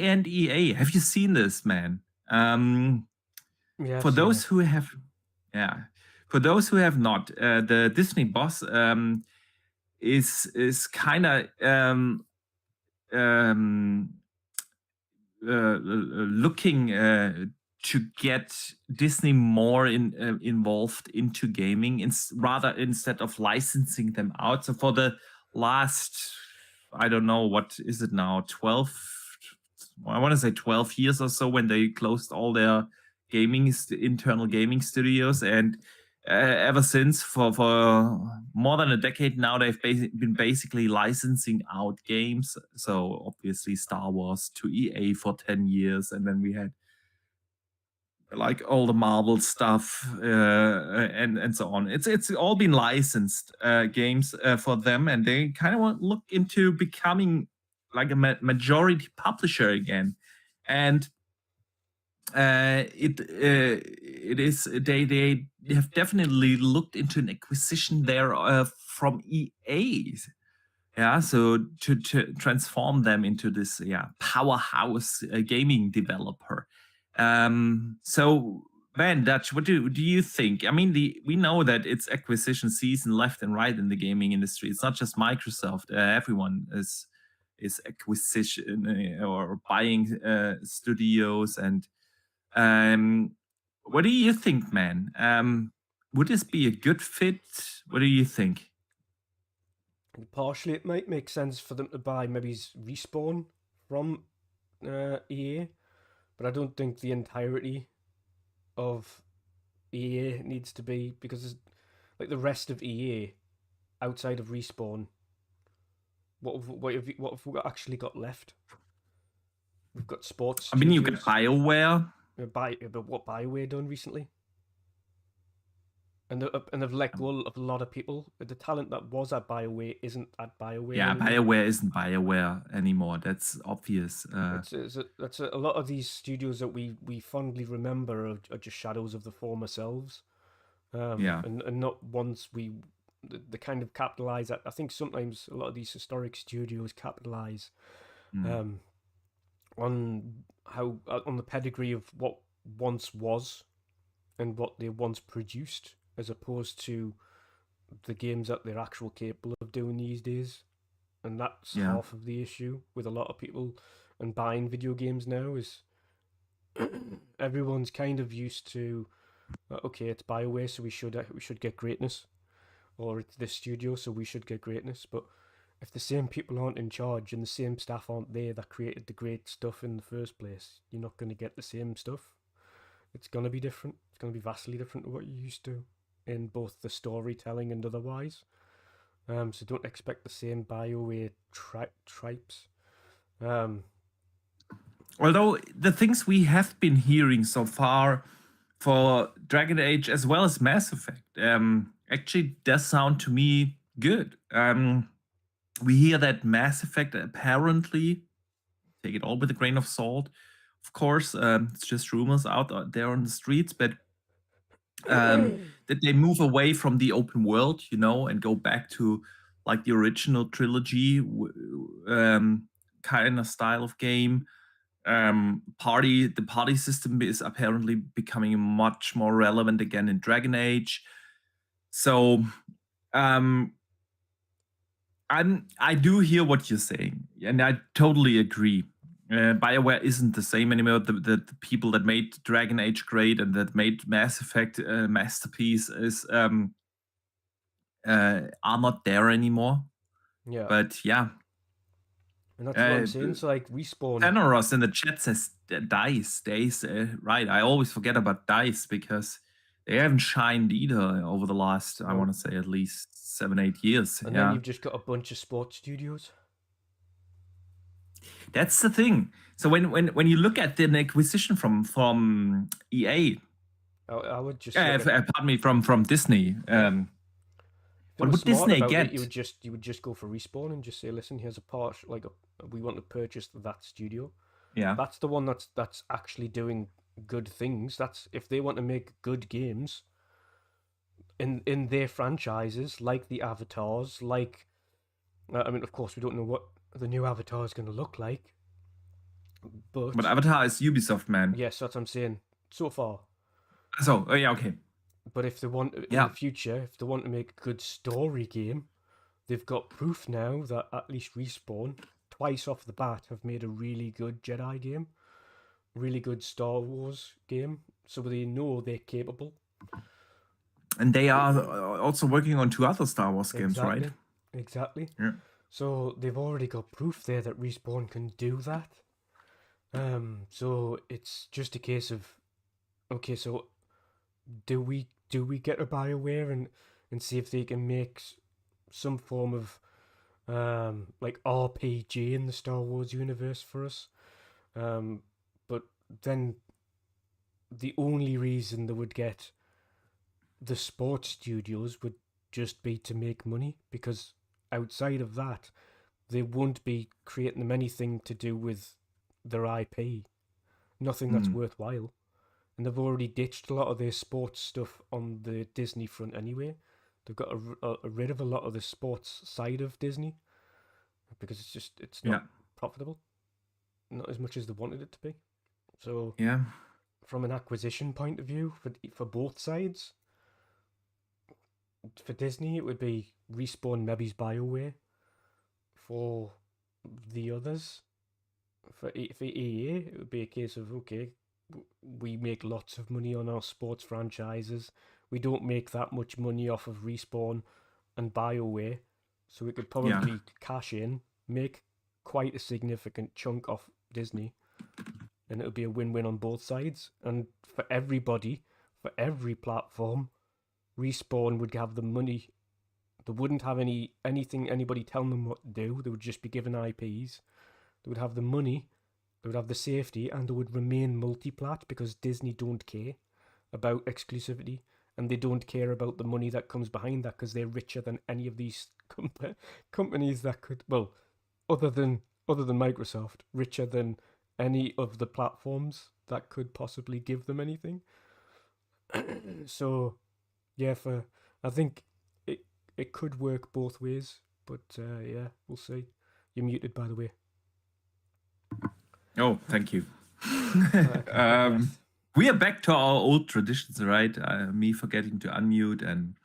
and EA, have you seen this, man? Yeah. For those who have, for those who have not, the Disney boss is kind of looking to get Disney more involved into gaming, instead of licensing them out. So for the last, I don't know, what is it now, 12? I want to say 12 years or so, when they closed all their internal gaming studios, and ever since, for more than a decade now, they've been basically licensing out games. So obviously Star Wars to EA for 10 years, and then we had like all the Marvel stuff and so on. It's all been licensed games for them, and they kind of want to look into becoming like a majority publisher again. And it is they have definitely looked into an acquisition there from EA, Yeah, so to transform them into this powerhouse gaming developer. So WandrinDutch, what do you think? I mean, we know that it's acquisition season left and right in the gaming industry. It's not just Microsoft. Everyone is acquisition or buying studios. And what do you think, man? Would this be a good fit? What do you think? Partially, it might make sense for them to buy maybe Respawn from EA, but I don't think the entirety of EA needs to be, because like the rest of EA outside of Respawn, what have we actually got left? We've got sports. I mean, you Studios. got BioWare. But what BioWare done recently? And they've let go of a lot of people. The talent that was at BioWare isn't at BioWare. Yeah, anymore. BioWare isn't BioWare anymore. That's obvious. That's a lot of these studios that we fondly remember are just shadows of the former selves. Yeah. And not once the kind of capitalize. I think sometimes a lot of these historic studios capitalize Mm. on on the pedigree of what once was and what they once produced, as opposed to the games that they're actually capable of doing these days. And that's Yeah. half of the issue with a lot of people and buying video games now is everyone's kind of used to okay, it's BioWare, so we should get greatness, or it's this studio, so we should get greatness. But if the same people aren't in charge and the same staff aren't there that created the great stuff in the first place, you're not going to get the same stuff. It's going to be different. It's going to be vastly different to what you used to in both the storytelling and otherwise. So don't expect the same BioWare tripes. Although the things we have been hearing so far for Dragon Age as well as Mass Effect actually does sound to me good. We hear that Mass Effect apparently, take it all with a grain of salt, of course, it's just rumors out there on the streets, but that they move away from the open world, and go back to like the original trilogy kind of style of game. The party system is apparently becoming much more relevant again in Dragon Age. So I do hear what you're saying, and I totally agree. BioWare isn't the same anymore. The people that made Dragon Age great and that made Mass Effect a masterpiece are not there anymore. Yeah. But yeah. And that's what I'm saying. So like Respawn. Tenoros in the chat says DICE. Right. I always forget about DICE because they haven't shined either over the last, I want to say, at least 7-8 years. And then you've just got a bunch of sports studios. That's the thing. So when you look at the acquisition from EA, I would just pardon me, from Disney. What would Disney get? You would just go for Respawn and just say, listen, here's a part, we want to purchase that studio. Yeah, that's the one that's actually doing good things. That's if they want to make good games in their franchises, like the Avatars, like I mean, of course, we don't know what the new Avatar is going to look like, but Avatar is Ubisoft, man. Yes, that's what I'm saying so far. So yeah, okay. But if they want in the future, if they want to make a good story game, they've got proof now that at least Respawn, twice off the bat, have made a really good Jedi game, really good Star Wars game. So they know they're capable. And they are also working on 2 other Star Wars games, right? Exactly. Yeah. So they've already got proof there that Respawn can do that. So it's just a case of, okay, so do we get a BioWare and see if they can make some form of like RPG in the Star Wars universe for us? But then the only reason they would get the sports studios would just be to make money, because outside of that, they won't be creating them anything to do with their IP. Nothing that's worthwhile. And they've already ditched a lot of their sports stuff on the Disney front anyway. They've got rid of a lot of the sports side of Disney. because it's not Yeah. profitable, not as much as they wanted it to be. So Yeah. from an acquisition point of view, for both sides, for Disney it would be Respawn, maybe's BioWare. For the others, for EA, it would be a case of, okay, we make lots of money on our sports franchises. We don't make that much money off of Respawn and BioWare, so we could probably cash in, make quite a significant chunk off Disney, and it would be a win-win on both sides. And for everybody, for every platform, Respawn would have the money. They wouldn't have anything anybody telling them what to do. They would just be given IPs. They would have the money, they would have the safety, and they would remain multi-plat because Disney don't care about exclusivity, and they don't care about the money that comes behind that because they're richer than any of these companies that could, well, other than Microsoft, richer than any of the platforms that could possibly give them anything. So, yeah, I think it could work both ways, but yeah, we'll see. You're muted, by the way. Oh, thank you. We are back to our old traditions, right? Me forgetting to unmute, and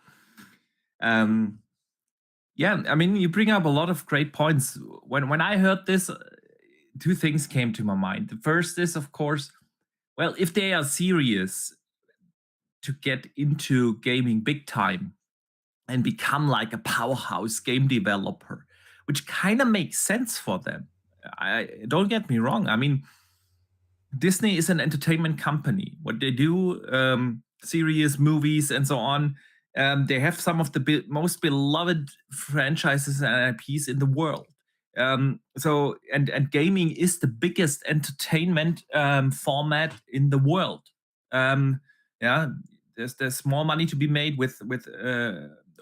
yeah, I mean, you bring up a lot of great points. When I heard this, two things came to my mind. The first is, of course, well, if they are serious to get into gaming big time and become like a powerhouse game developer, which kind of makes sense for them. Don't get me wrong. I mean, Disney is an entertainment company. What they do, series, movies, and so on, they have some of the most beloved franchises and IPs in the world. So gaming is the biggest entertainment format in the world. Yeah, there's more money to be made with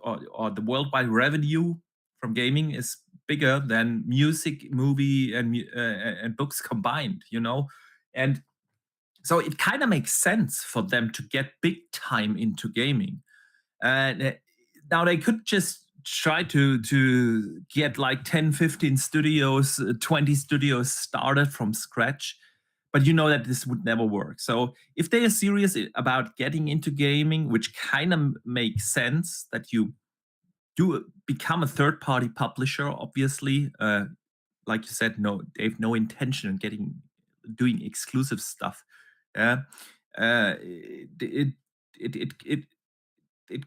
or the worldwide revenue from gaming is bigger than music, movie, and books combined. And so it kind of makes sense for them to get big time into gaming. And now they could just try to get like 10, 15 studios, 20 studios started from scratch. But you know that this would never work. So if they are serious about getting into gaming, which kind of makes sense that you do become a third-party publisher, obviously, like you said, no, they have no intention of doing exclusive stuff. Yeah, it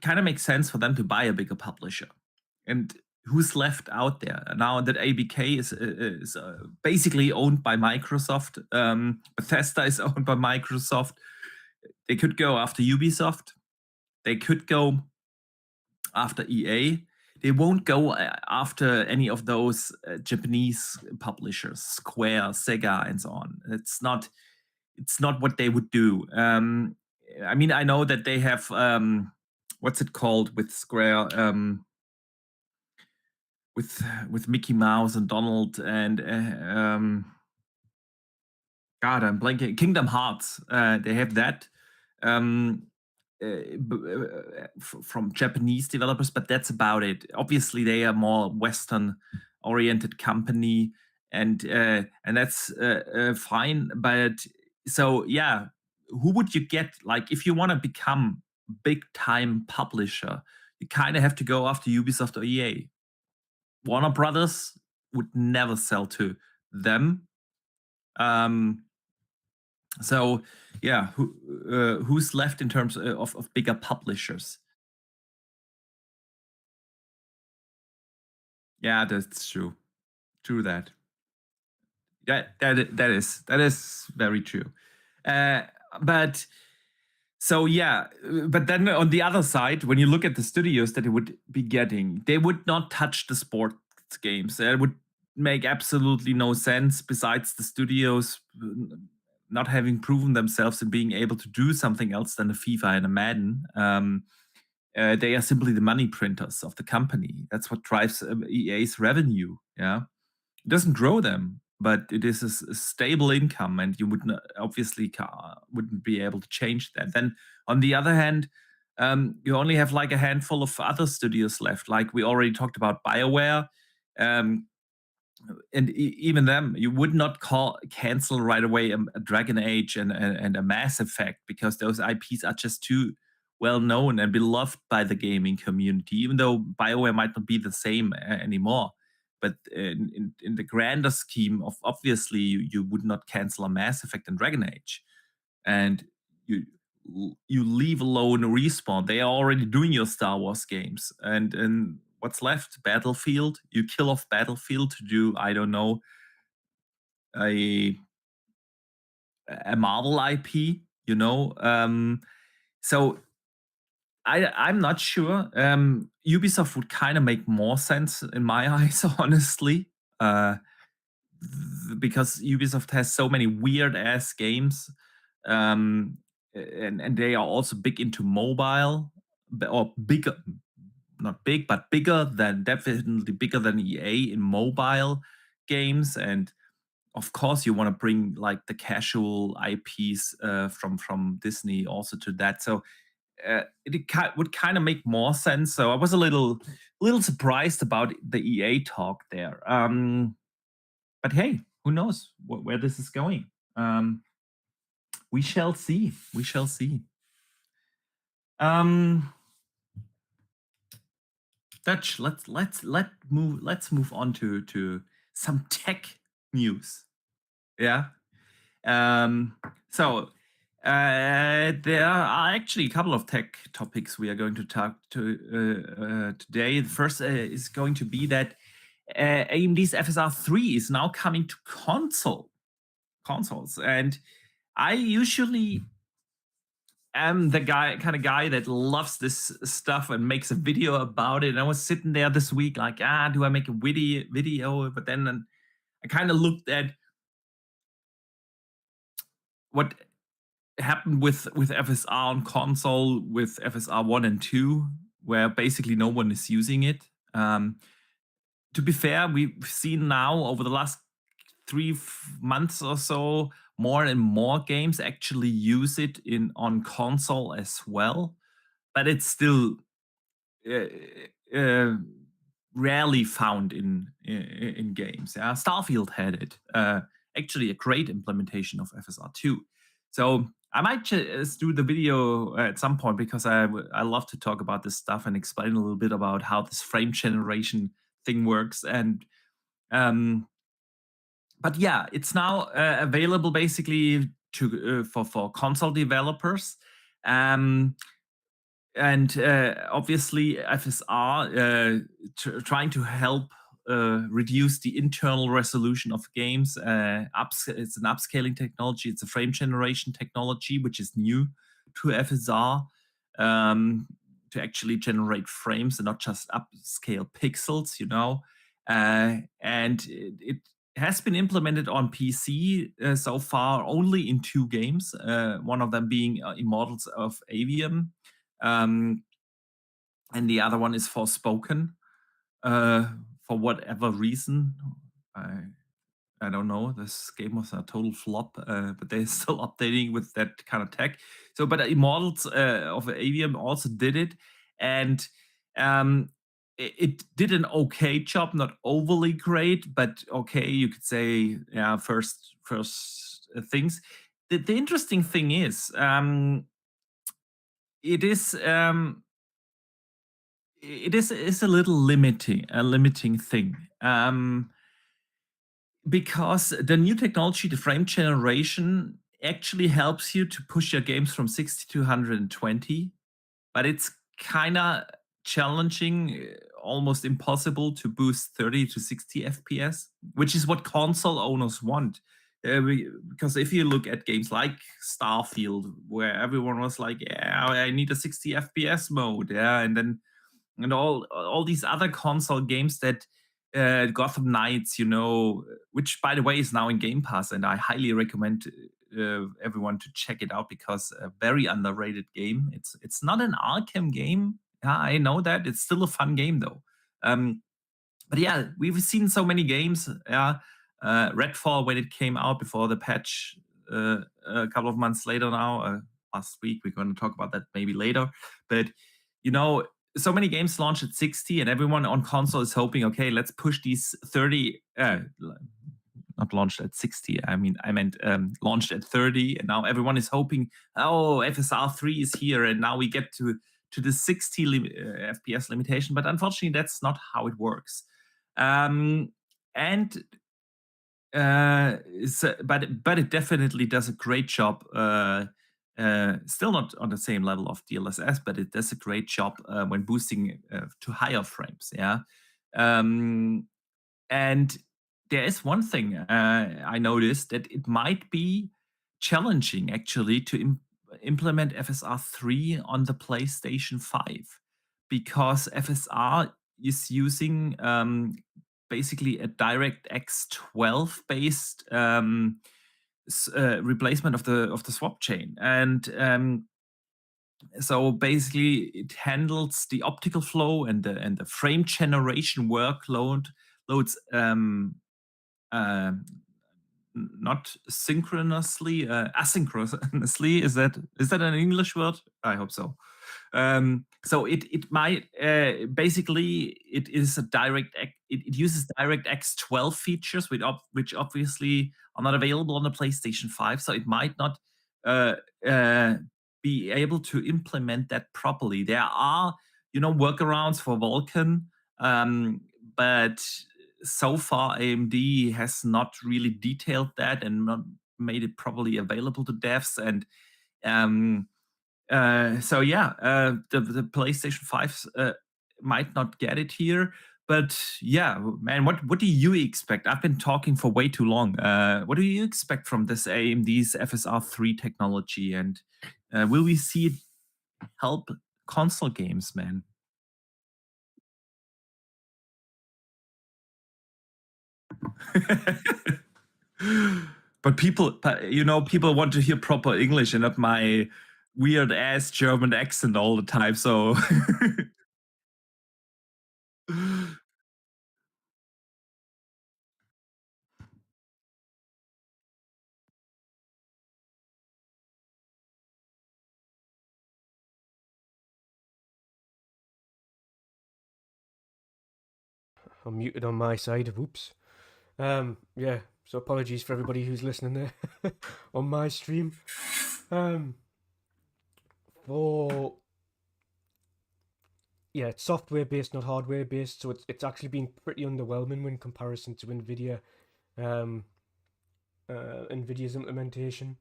kind of makes sense for them to buy a bigger publisher. And who's left out there now that ABK is basically owned by Microsoft? Bethesda is owned by Microsoft. They could go after Ubisoft. They could go after EA. They won't go after any of those Japanese publishers, Square, Sega, and so on. It's not what they would do. I mean, I know that they have what's it called with Square, with Mickey Mouse and Donald and God, I'm blanking. Kingdom Hearts. They have that. From Japanese developers, but that's about it. Obviously, they are more Western-oriented company, and that's fine. But so yeah, who would you get? Like, if you want to become big-time publisher, you kind of have to go after Ubisoft or EA. Warner Brothers would never sell to them. So yeah, who's left in terms of bigger publishers? Yeah, that's true. True that. Yeah, that is very true. But so yeah, but then on the other side, when you look at the studios that they would be getting, they would not touch the sports games. It would make absolutely no sense. Besides the studios not having proven themselves and being able to do something else than a FIFA and a Madden, they are simply the money printers of the company. That's what drives EA's revenue. Yeah, it doesn't grow them, but it is a stable income, and you would obviously wouldn't be able to change that. Then, on the other hand, you only have like a handful of other studios left. Like we already talked about BioWare. and even them, you would not cancel right away a Dragon Age and a Mass Effect, because those IPs are just too well known and beloved by the gaming community, even though BioWare might not be the same anymore. But in the grander scheme of, obviously, you would not cancel a Mass Effect and Dragon Age. And you leave alone Respawn. They are already doing your Star Wars games. And what's left? Battlefield. You kill off Battlefield to do, I don't know, a Marvel IP, you know? So I'm not sure. Ubisoft would kind of make more sense in my eyes, honestly. Because Ubisoft has so many weird ass games, and they are also big into mobile, or bigger, not big, but definitely bigger than EA in mobile games. And of course, you want to bring like the casual IPs from Disney also to that. So it would kind of make more sense. So I was a little surprised about the EA talk there. But hey, who knows where this is going? We shall see. We shall see. Dutch, let's move on to some tech news. Yeah. So there are actually a couple of tech topics we are going to talk to today. The first is going to be that AMD's FSR3 is now coming to consoles, and I usually am the kind of guy that loves this stuff and makes a video about it. And I was sitting there this week like, do I make a video? But then I kind of looked at what happened with FSR on console with FSR 1 and 2, where basically no one is using it. To be fair, we've seen now over the last 3 months or so, more and more games actually use it on console as well, but it's still rarely found in games. Yeah, Starfield had it. Actually, a great implementation of FSR2. So I might just do the video at some point, because I love to talk about this stuff and explain a little bit about how this frame generation thing works. And but yeah, it's now available basically to for console developers, and obviously FSR trying to help reduce the internal resolution of games. It's an upscaling technology. It's a frame generation technology, which is new to FSR, to actually generate frames and not just upscale pixels, you know. And it has been implemented on PC so far only in 2 games, one of them being Immortals of Avium, and the other one is Forspoken. For whatever reason, I don't know. This game was a total flop, but they're still updating with that kind of tech. So, but Immortals of Avium also did it, and it did an okay job, not overly great, but okay, you could say, yeah, first things. The interesting thing is, it is a little limiting thing, because the new technology, the frame generation, actually helps you to push your games from 60 to 120, but it's kind of challenging, almost impossible to boost 30 to 60 FPS, which is what console owners want. Because if you look at games like Starfield, where everyone was like, yeah, I need a 60 FPS mode, yeah, and all these other console games that Gotham Knights, you know, which by the way is now in Game Pass, and I highly recommend everyone to check it out, because a very underrated game. It's not an Arkham game. Yeah, I know that. It's still a fun game though. But yeah, we've seen so many games. Yeah, Redfall, when it came out before the patch, a couple of months later now, last week. We're going to talk about that maybe later. But you know, so many games launch at 60, and everyone on console is hoping, okay, let's push these 30. Not launched at 60. I meant launched at 30, and now everyone is hoping, oh, FSR3 is here, and now we get to the 60 FPS limitation. But unfortunately, that's not how it works. But it definitely does a great job. Still not on the same level of DLSS, but it does a great job when boosting to higher frames. Yeah, and there is one thing I noticed, that it might be challenging actually to implement FSR3 on the PlayStation 5, because FSR is using basically a DirectX 12 based replacement of the swap chain, and so basically it handles the optical flow and the frame generation workloads not synchronously, asynchronously. Is that an English word? I hope so. So it might basically it is a it uses DirectX 12 features, which obviously are not available on the PlayStation 5. So it might not be able to implement that properly. There are workarounds for Vulkan, but so far AMD has not really detailed that and not made it properly available to devs. And so yeah, the PlayStation 5 might not get it here. But yeah, man, what do you expect? I've been talking for way too long. What do you expect from this AMD's FSR3 technology, and will we see it help console games, man? But people want to hear proper English and not my weird ass German accent all the time. So I'm muted on my side. Whoops. Yeah. So apologies for everybody who's listening there on my stream. It's software based, not hardware based. So it's actually been pretty underwhelming in comparison to NVIDIA. NVIDIA's implementation.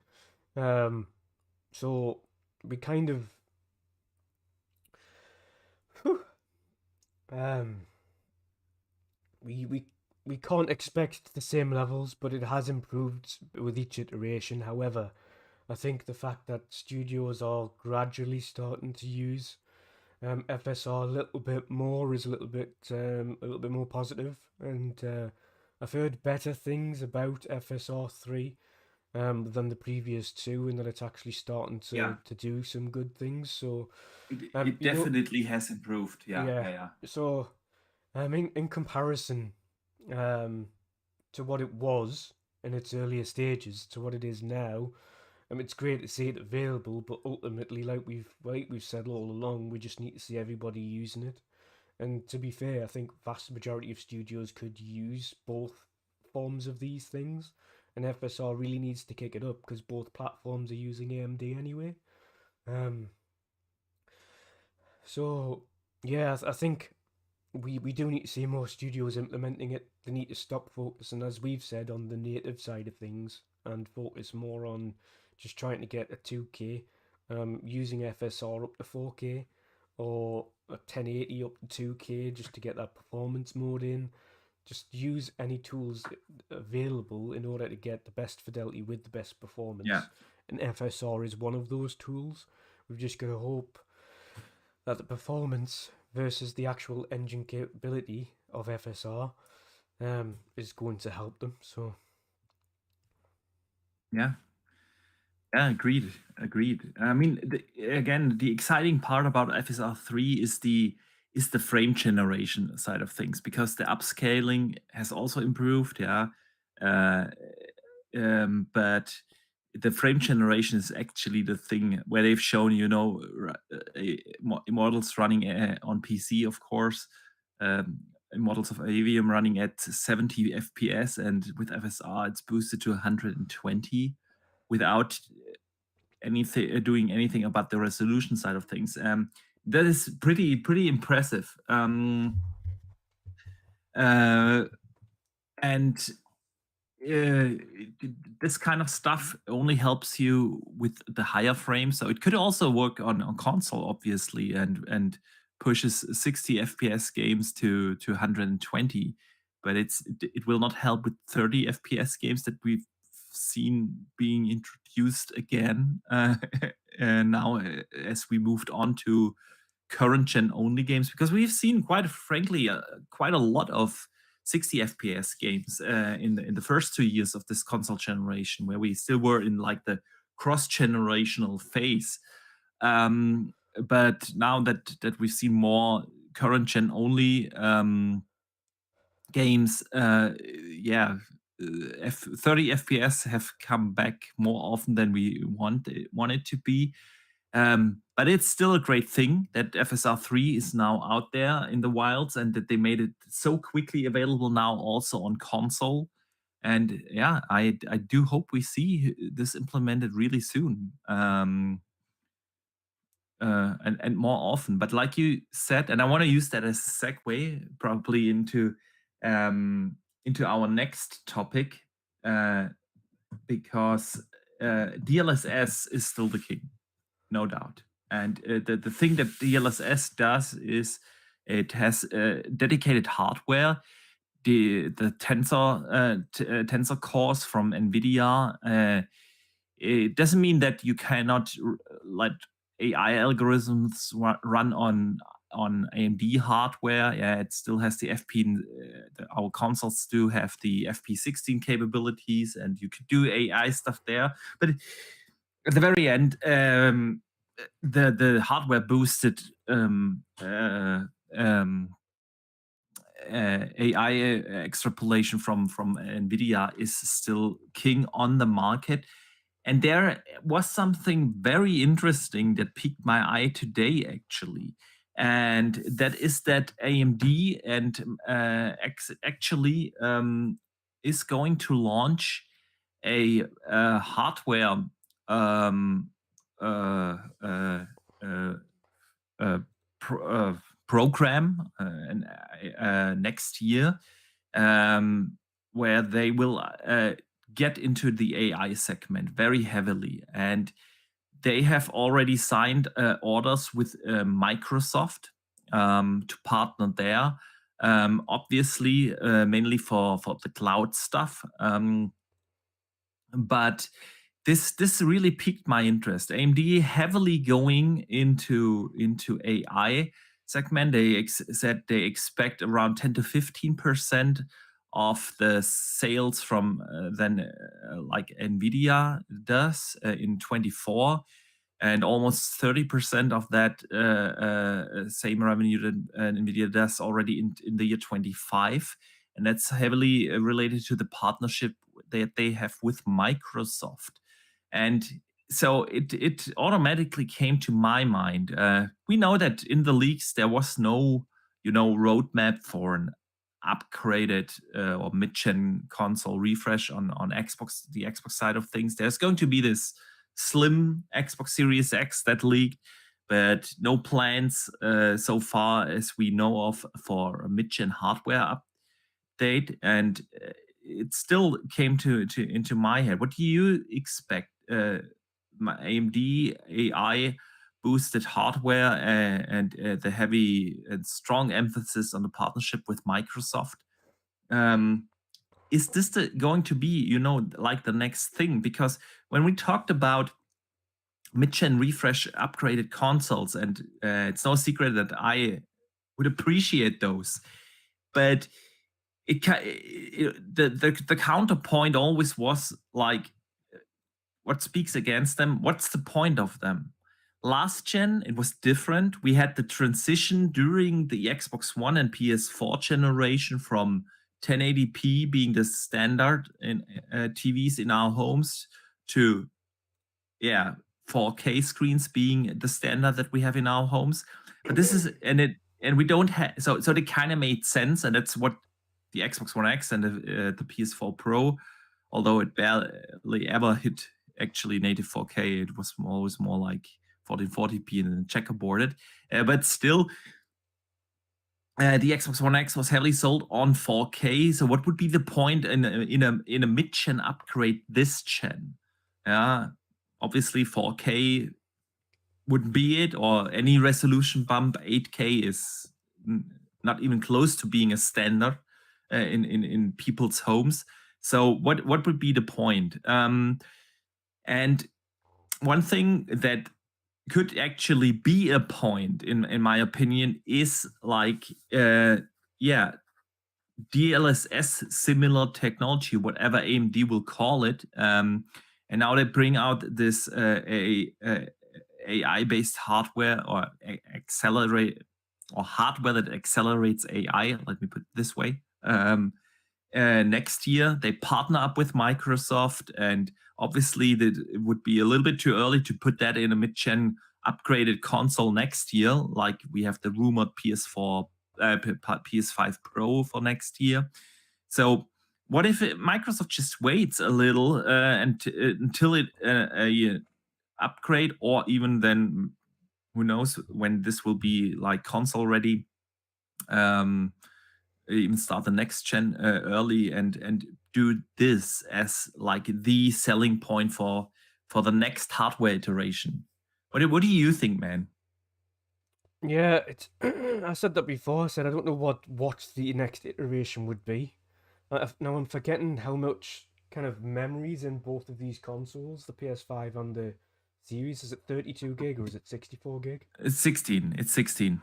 So we kind of we can't expect the same levels, but it has improved with each iteration. However, I think the fact that studios are gradually starting to use FSR a little bit more is a little bit more positive, and I've heard better things about FSR3 than the previous two, and that it's actually starting to do some good things. So it definitely has improved. Yeah. So in comparison to what it was in its earlier stages to what it is now, it's great to see it available, but ultimately, like we've said all along, we just need to see everybody using it. And to be fair, I think vast majority of studios could use both forms of these things, and FSR really needs to kick it up because both platforms are using AMD anyway. So yeah, I think we do need to see more studios implementing it. They need to stop focusing, as we've said, on the native side of things and focus more on just trying to get a 2K, using FSR up to 4K or a 1080 up to 2K just to get that performance mode in. Just use any tools available in order to get the best fidelity with the best performance. Yeah. And FSR is one of those tools. We've just got to hope that the performance versus the actual engine capability of FSR is going to help them. So Yeah, agreed. I mean, again, the exciting part about FSR3 is the frame generation side of things, because the upscaling has also improved. Yeah, but the frame generation is actually the thing where they've shown, models running on PC, of course, models of AVM running at 70 FPS, and with FSR it's boosted to 120 without doing anything about the resolution side of things. That is pretty impressive. And this kind of stuff only helps you with the higher frames. So it could also work on console, obviously, and pushes 60 FPS games to 120. But it will not help with 30 FPS games that we've seen being introduced again now as we moved on to current gen only games, because we've seen quite a lot of 60 FPS games in the first 2 years of this console generation, where we still were in like the cross-generational phase. But now that we've seen more current gen only games, 30 FPS have come back more often than we want it to be. But it's still a great thing that FSR3 is now out there in the wilds, and that they made it so quickly available now also on console. And yeah, I do hope we see this implemented really soon, and more often. But like you said, and I want to use that as a segue probably into our next topic, because DLSS is still the king, no doubt. And the thing that DLSS does is it has dedicated hardware. The tensor cores from NVIDIA. It doesn't mean that you cannot let AI algorithms run on AMD hardware. Yeah, it still has the FP. Our consoles do have the FP16 capabilities, and you could do AI stuff there. But at the very end, the hardware boosted AI extrapolation from NVIDIA is still king on the market. And there was something very interesting that piqued my eye today, actually. And that is that AMD and actually is going to launch a hardware program next year, where they will get into the AI segment very heavily. And they have already signed orders with Microsoft to partner there, obviously mainly for the cloud stuff. But this really piqued my interest. AMD heavily going into AI segment. They said they expect around 10 to 15% of the sales from like NVIDIA does in 24, and almost 30% of that same revenue that NVIDIA does already in the year 25. And that's heavily related to the partnership that they have with Microsoft. And so it automatically came to my mind. We know that in the leaks there was no, roadmap for an upgraded or mid-gen console refresh on Xbox, the Xbox side of things. There's going to be this slim Xbox Series X that leaked, but no plans so far as we know of for a mid-gen hardware update. And it still came into my head. What do you expect? AMD AI boosted hardware and the heavy and strong emphasis on the partnership with Microsoft. Is this going to be, like the next thing? Because when we talked about mid-gen refresh upgraded consoles, and it's no secret that I would appreciate those, but the counterpoint always was like, what speaks against them? What's the point of them? Last gen, it was different. We had the transition during the Xbox One and PS4 generation from 1080p being the standard in TVs in our homes to yeah, 4K screens being the standard that we have in our homes. But this is and we don't have so they kind of made sense, and that's what the Xbox One X and the PS4 Pro, although it barely ever hit actually native 4K, it was always more like 1440p and checkerboarded. But still, the Xbox One X was heavily sold on 4K. So what would be the point in a mid-gen upgrade this gen? Yeah, obviously 4K wouldn't be it, or any resolution bump. 8K is not even close to being a standard in people's homes. So what would be the point? And one thing that could actually be a point, in my opinion, is like DLSS similar technology, whatever AMD will call it. And now they bring out this AI-based hardware or accelerate or hardware that accelerates AI. Let me put it this way. Next year, they partner up with Microsoft, and obviously that it would be a little bit too early to put that in a mid-gen upgraded console next year, like we have the rumored PS5 Pro for next year. So what if Microsoft just waits a little until it upgrade, or even then, who knows when this will be like console ready, even start the next gen early and do this as like the selling point for the next hardware iteration. What do you think, man? Yeah, it's. I said that before. I said I don't know what the next iteration would be. Now I'm forgetting how much kind of memories in both of these consoles, the PS5 and the Series. Is it 32 gig or is it 64 gig? It's 16. It's 16.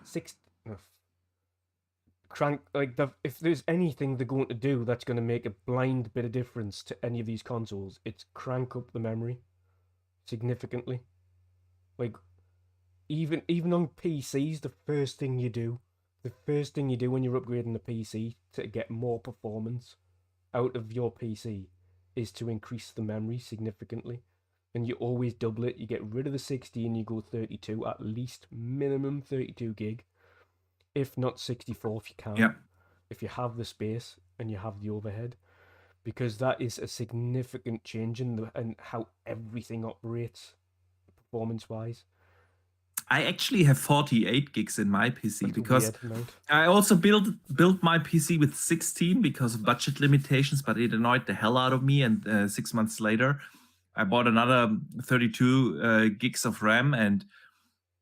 Crank like if there's anything they're going to do that's going to make a blind bit of difference to any of these consoles, it's crank up the memory significantly. Like even on PCs, the first thing you do when you're upgrading the PC to get more performance out of your PC is to increase the memory significantly. And you always double it. You get rid of the 16, you go 32, at least minimum 32 gig, if not 64 if you can. Yeah. If you have the space and you have the overhead, because that is a significant change in how everything operates performance wise. I actually have 48 gigs in my PC. That's because a weird amount. I also built my PC with 16 because of budget limitations, but it annoyed the hell out of me. And 6 months later, I bought another 32 gigs of RAM, and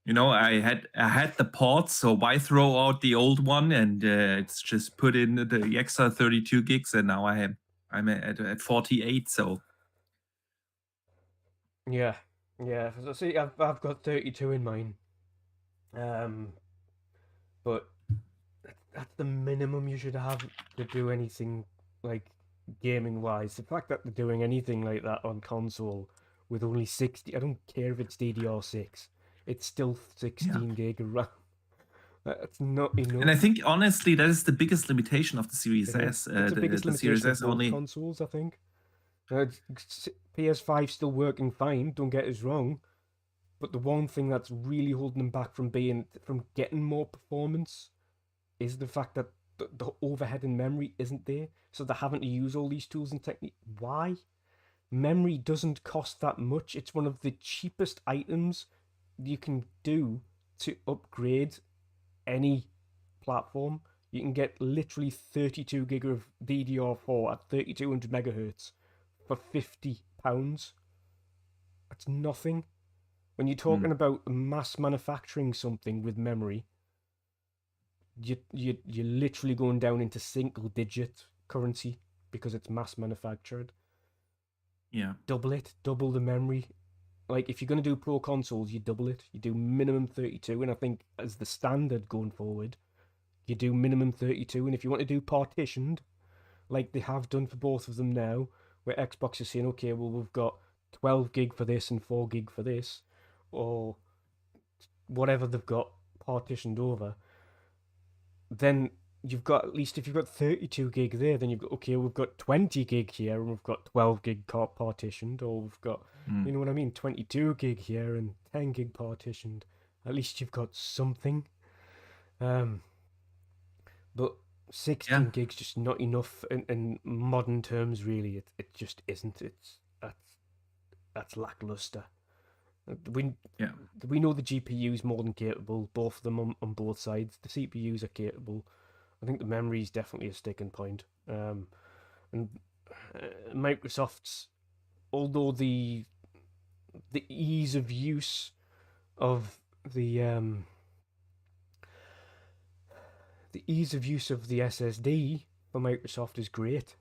I had the ports, so why throw out the old one? And it's just put in the extra 32 gigs, and now I'm at 48. So Yeah. So see, I've got 32 in mine. But that's the minimum you should have to do anything like gaming wise. The fact that they're doing anything like that on console with only 60, I don't care if it's DDR6, it's still 16 gig of RAM. That's not enough. And I think honestly that is the biggest limitation of the Series S. It's the biggest Series limitation S of both only consoles, I think. PS5 still working fine, don't get us wrong, but the one thing that's really holding them back from getting more performance is the fact that the overhead in memory isn't there, so they're having to use all these tools and technique. Why? Memory doesn't cost that much. It's one of the cheapest items you can do to upgrade any platform. You can get literally 32 gig of DDR4 at 3200 megahertz for £50. That's nothing. When you're talking about mass manufacturing something with memory, you're literally going down into single digit currency because it's mass manufactured. Yeah. Double the memory. Like if you're going to do pro consoles, you double it. You do minimum 32, and I think as the standard going forward, you do minimum 32. And if you want to do partitioned, like they have done for both of them now, where Xbox is saying, okay, well, we've got 12 gig for this and 4 gig for this, or whatever they've got partitioned over, then you've got, at least if you've got 32 gig there, then you've got, okay, we've got 20 gig here and we've got 12 gig partitioned, or we've got, you know what I mean, 22 gig here and 10 gig partitioned. At least you've got something. But 16 gigs just not enough in modern terms, really. It just isn't. That's lackluster. We know the GPU is more than capable, both of them on both sides. The CPUs are capable. I think the memory is definitely a sticking point. And Microsoft's, although the ease of use of the SSD for Microsoft is great.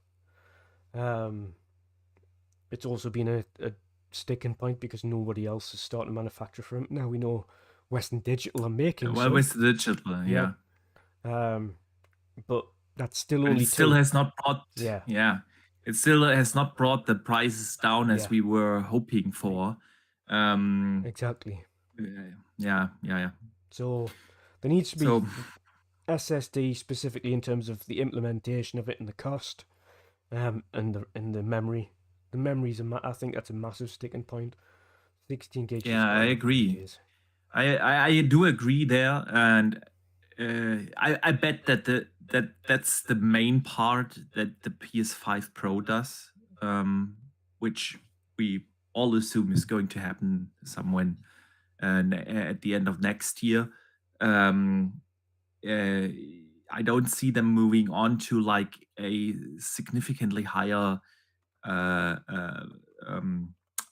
It's also been a sticking point because nobody else is starting to manufacture for it. Now we know Western Digital are making Well, some. Western Digital, yeah. But that's still But only it still two. has not brought. Yeah. It still has not brought the prices down as we were hoping for. Exactly. Yeah. So there needs to be SSD specifically in terms of the implementation of it and the cost, and the memory. The memory's I think that's a massive sticking point. 16 gigs. Yeah, I agree. I do agree there, and I bet that that's the main part that the PS5 Pro does, which we all assume is going to happen somewhere at the end of next year. I don't see them moving on to like a significantly higher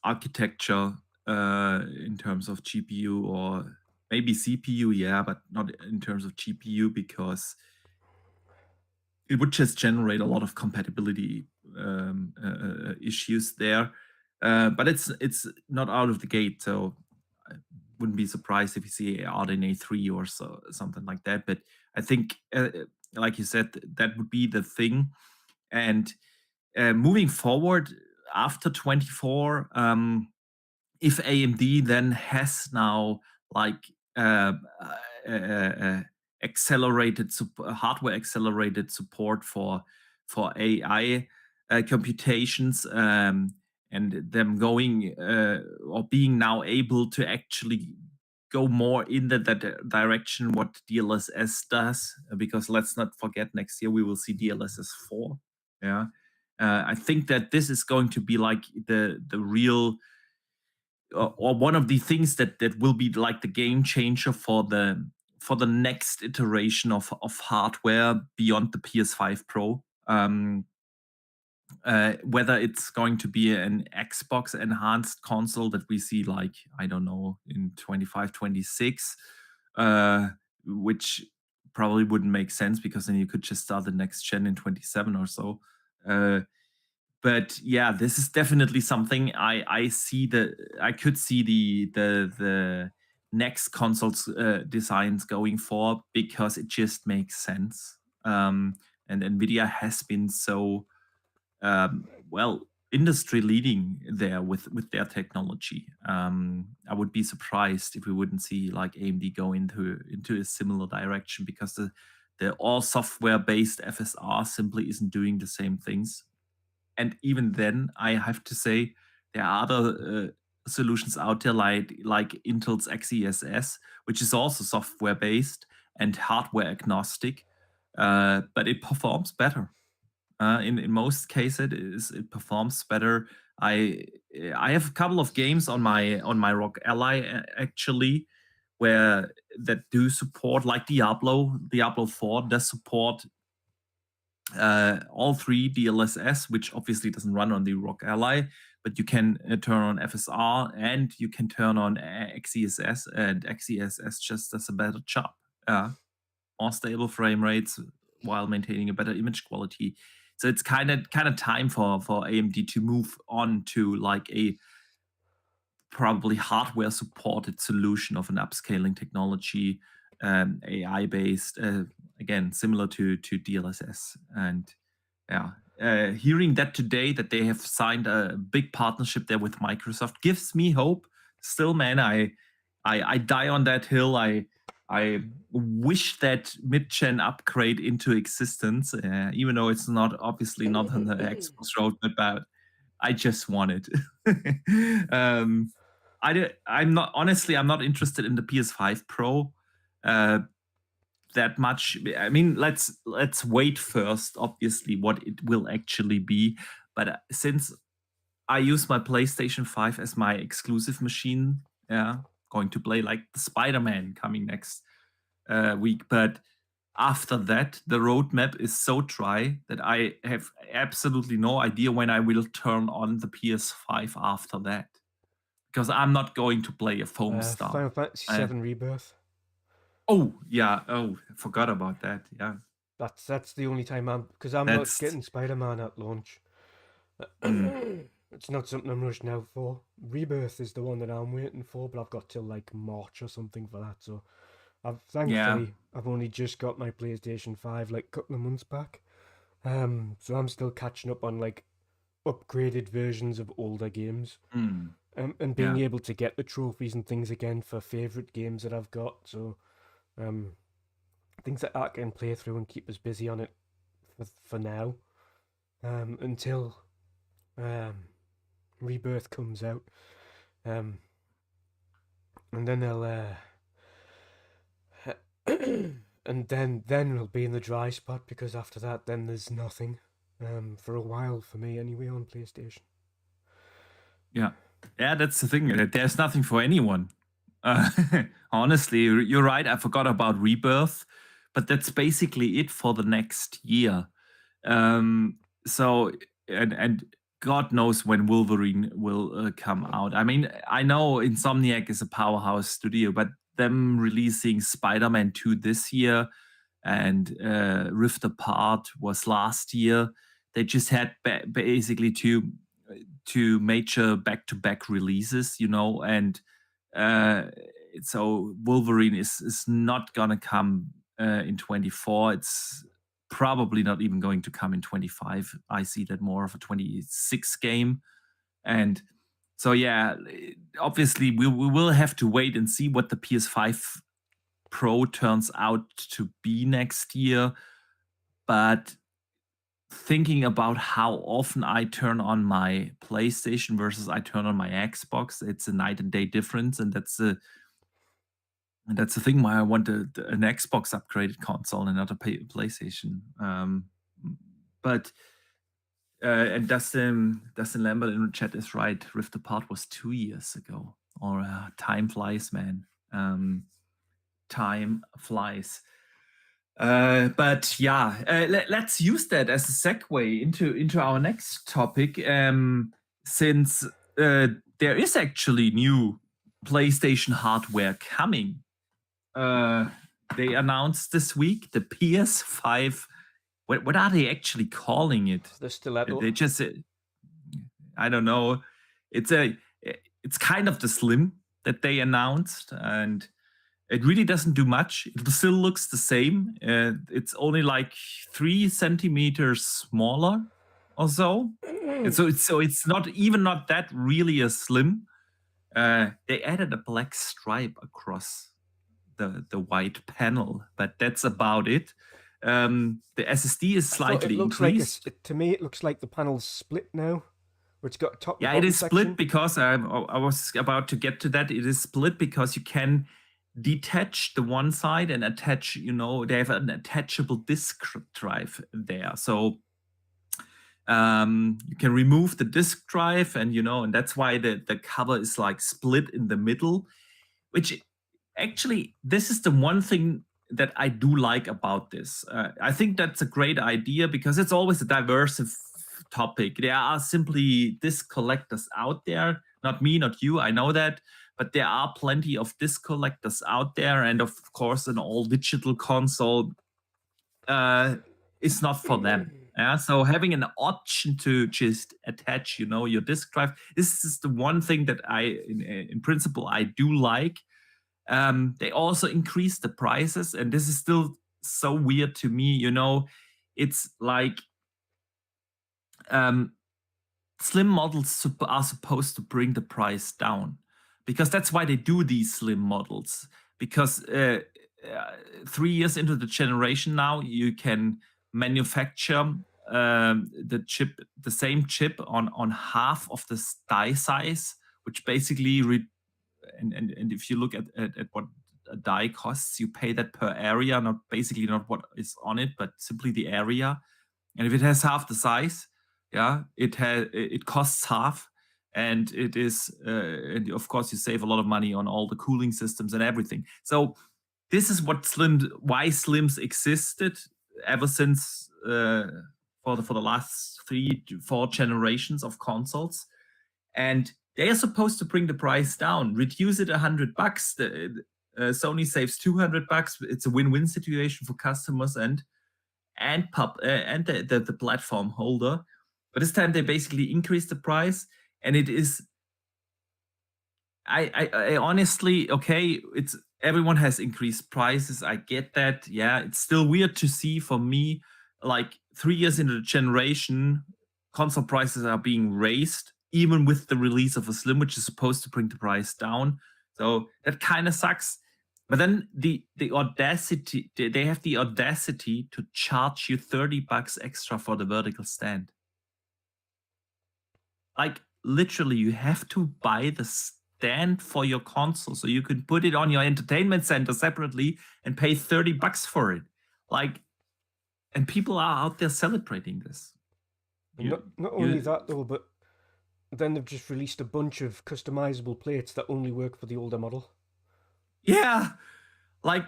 architecture in terms of GPU or maybe CPU, but not in terms of GPU, because it would just generate a lot of compatibility issues there. But it's not out of the gate, so I wouldn't be surprised if you see RDNA 3 or something like that. But I think, like you said, that would be the thing. And moving forward after 24, if AMD then has now like accelerated hardware accelerated support for AI computations, and them going or being now able to actually go more in that direction what DLSS does, because let's not forget next year we will see DLSS 4. I think that this is going to be like the real or one of the things that will be like the game changer for the next iteration of hardware beyond the PS5 Pro. Whether it's going to be an Xbox enhanced console that we see like, I don't know, in 25, 26, which probably wouldn't make sense because then you could just start the next gen in 27 or so. But yeah, this is definitely something I could see the next consoles designs going for, because it just makes sense. And Nvidia has been so industry leading there with their technology. I would be surprised if we wouldn't see like AMD go into a similar direction, because the all software based FSR simply isn't doing the same things. And even then, I have to say there are other solutions out there like Intel's XESS, which is also software based and hardware agnostic, but it performs better. In most cases, it performs better. I have a couple of games on my ROG Ally actually, where that do support, like Diablo 4 does support all three DLSS, which obviously doesn't run on the ROG Ally, but you can turn on FSR and you can turn on XESS, and XESS just does a better job. More stable frame rates while maintaining a better image quality. So it's kind of time for AMD to move on to like a probably hardware supported solution of an upscaling technology, AI based, again similar to DLSS. And hearing that today that they have signed a big partnership there with Microsoft gives me hope. Still, man, I die on that hill. I I wish that mid-gen upgrade into existence, even though it's not obviously not on the Xbox roadmap, but I just want it. I'm not honestly. I'm not interested in the PS5 Pro that much. I mean, let's wait first. Obviously, what it will actually be. But since I use my PlayStation 5 as my exclusive machine, going to play like the Spider-Man coming next week. But after that, the roadmap is so dry that I have absolutely no idea when I will turn on the PS5 after that. Because I'm not going to play a foam star. Final Fantasy VII Rebirth. Oh, yeah. Oh, I forgot about that. Yeah. That's the only time because I'm not getting Spider-Man at launch. It's not something I'm rushing out for. Rebirth is the one that I'm waiting for, but I've got till like March or something for that. So thankfully I've only just got my PlayStation 5 like a couple of months back. So I'm still catching up on like upgraded versions of older games. And being able to get the trophies and things again for favorite games that I've got. So things that I can play through and keep us busy on it for now. Until Rebirth comes out, and then they'll and then we'll be in the dry spot, because after that then there's nothing for a while for me anyway on PlayStation. Yeah, that's the thing. There's nothing for anyone. Honestly, you're right. I forgot about Rebirth, but that's basically it for the next year. So and God knows when Wolverine will come out. I mean, I know Insomniac is a powerhouse studio, but them releasing Spider-Man 2 this year and Rift Apart was last year. They just had basically two major back-to-back releases, and so Wolverine is not gonna come in 24. It's probably not even going to come in 25. I see that more of a 26 game. And so, yeah, obviously we will have to wait and see what the PS5 Pro turns out to be next year. But thinking about how often I turn on my PlayStation versus I turn on my Xbox, it's a night and day difference. And that's the thing why I want an Xbox upgraded console and not a PlayStation. And Dustin Lambert in the chat is right. Rift Apart was 2 years ago. Or time flies, man. Time flies. But yeah, let's use that as a segue into our next topic. Since there is actually new PlayStation hardware coming. They announced this week the PS5. What are they actually calling it? The stiletto. They just, I don't know. It's kind of the Slim that they announced, and it really doesn't do much. It still looks the same. It's only like 3 centimeters smaller or so. And so it's not that really a Slim. They added a black stripe across the white panel, but that's about it. The SSD is slightly increased. To me, it looks like the panel's split now. Where it's got a top. Yeah, it is split because I was about to get to that. It is split because you can detach the one side and attach. They have an attachable disk drive there, so you can remove the disk drive, and that's why the cover is like split in the middle. Which actually, this is the one thing that I do like about this. I think that's a great idea because it's always a diverse topic. There are simply disc collectors out there, not me, not you, I know that, but there are plenty of disc collectors out there, and of course an all digital console is not for them. So having an option to just attach, your disk drive, this is the one thing that in principle, I do like. They also increased the prices, and this is still so weird to me. It's like slim models are supposed to bring the price down, because that's why they do these slim models. Because 3 years into the generation now, you can manufacture the same chip on half of the die size, which basically and if you look at what a die costs, you pay that per area, not what is on it, but simply the area. And if it has half the size, it costs half, and it is and of course you save a lot of money on all the cooling systems and everything. So this is why slims existed ever since for the last 3 to 4 generations of consoles, and they are supposed to bring the price down, reduce it $100. Sony saves $200. It's a win-win situation for customers and the platform holder. But this time they basically increased the price, and it is. I honestly, okay, it's everyone has increased prices. I get that. Yeah, it's still weird to see for me, like 3 years into the generation, console prices are being raised, even with the release of a Slim, which is supposed to bring the price down. So that kind of sucks. But then the audacity, they have the audacity to charge you $30 extra for the vertical stand. Like literally, you have to buy the stand for your console so you can put it on your entertainment center separately and pay $30 for it. Like, and people are out there celebrating this. Not only that though, but then they've just released a bunch of customizable plates that only work for the older model. Yeah, like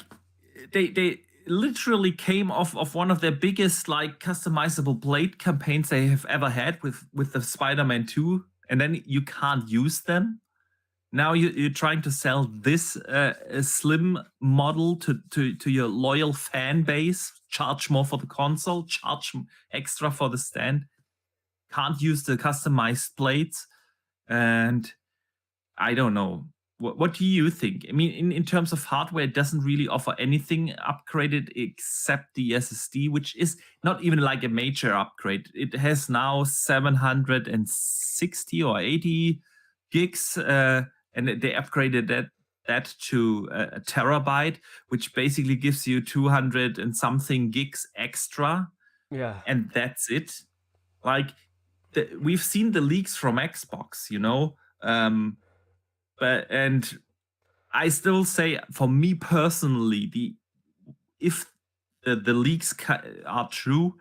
they literally came off of one of their biggest like customizable plate campaigns they have ever had with the Spider-Man 2, and then you can't use them. Now you're trying to sell this Slim model to your loyal fan base, charge more for the console, charge extra for the stand, can't use the customized plates, and I don't know. What do you think? I mean, in terms of hardware, it doesn't really offer anything upgraded except the SSD, which is not even like a major upgrade. It has now 760 or 80 gigs, and they upgraded that to a terabyte, which basically gives you 200 and something gigs extra. Yeah. And that's it. Like, we've seen the leaks from Xbox, you know? And I still say, for me personally, if the leaks are true,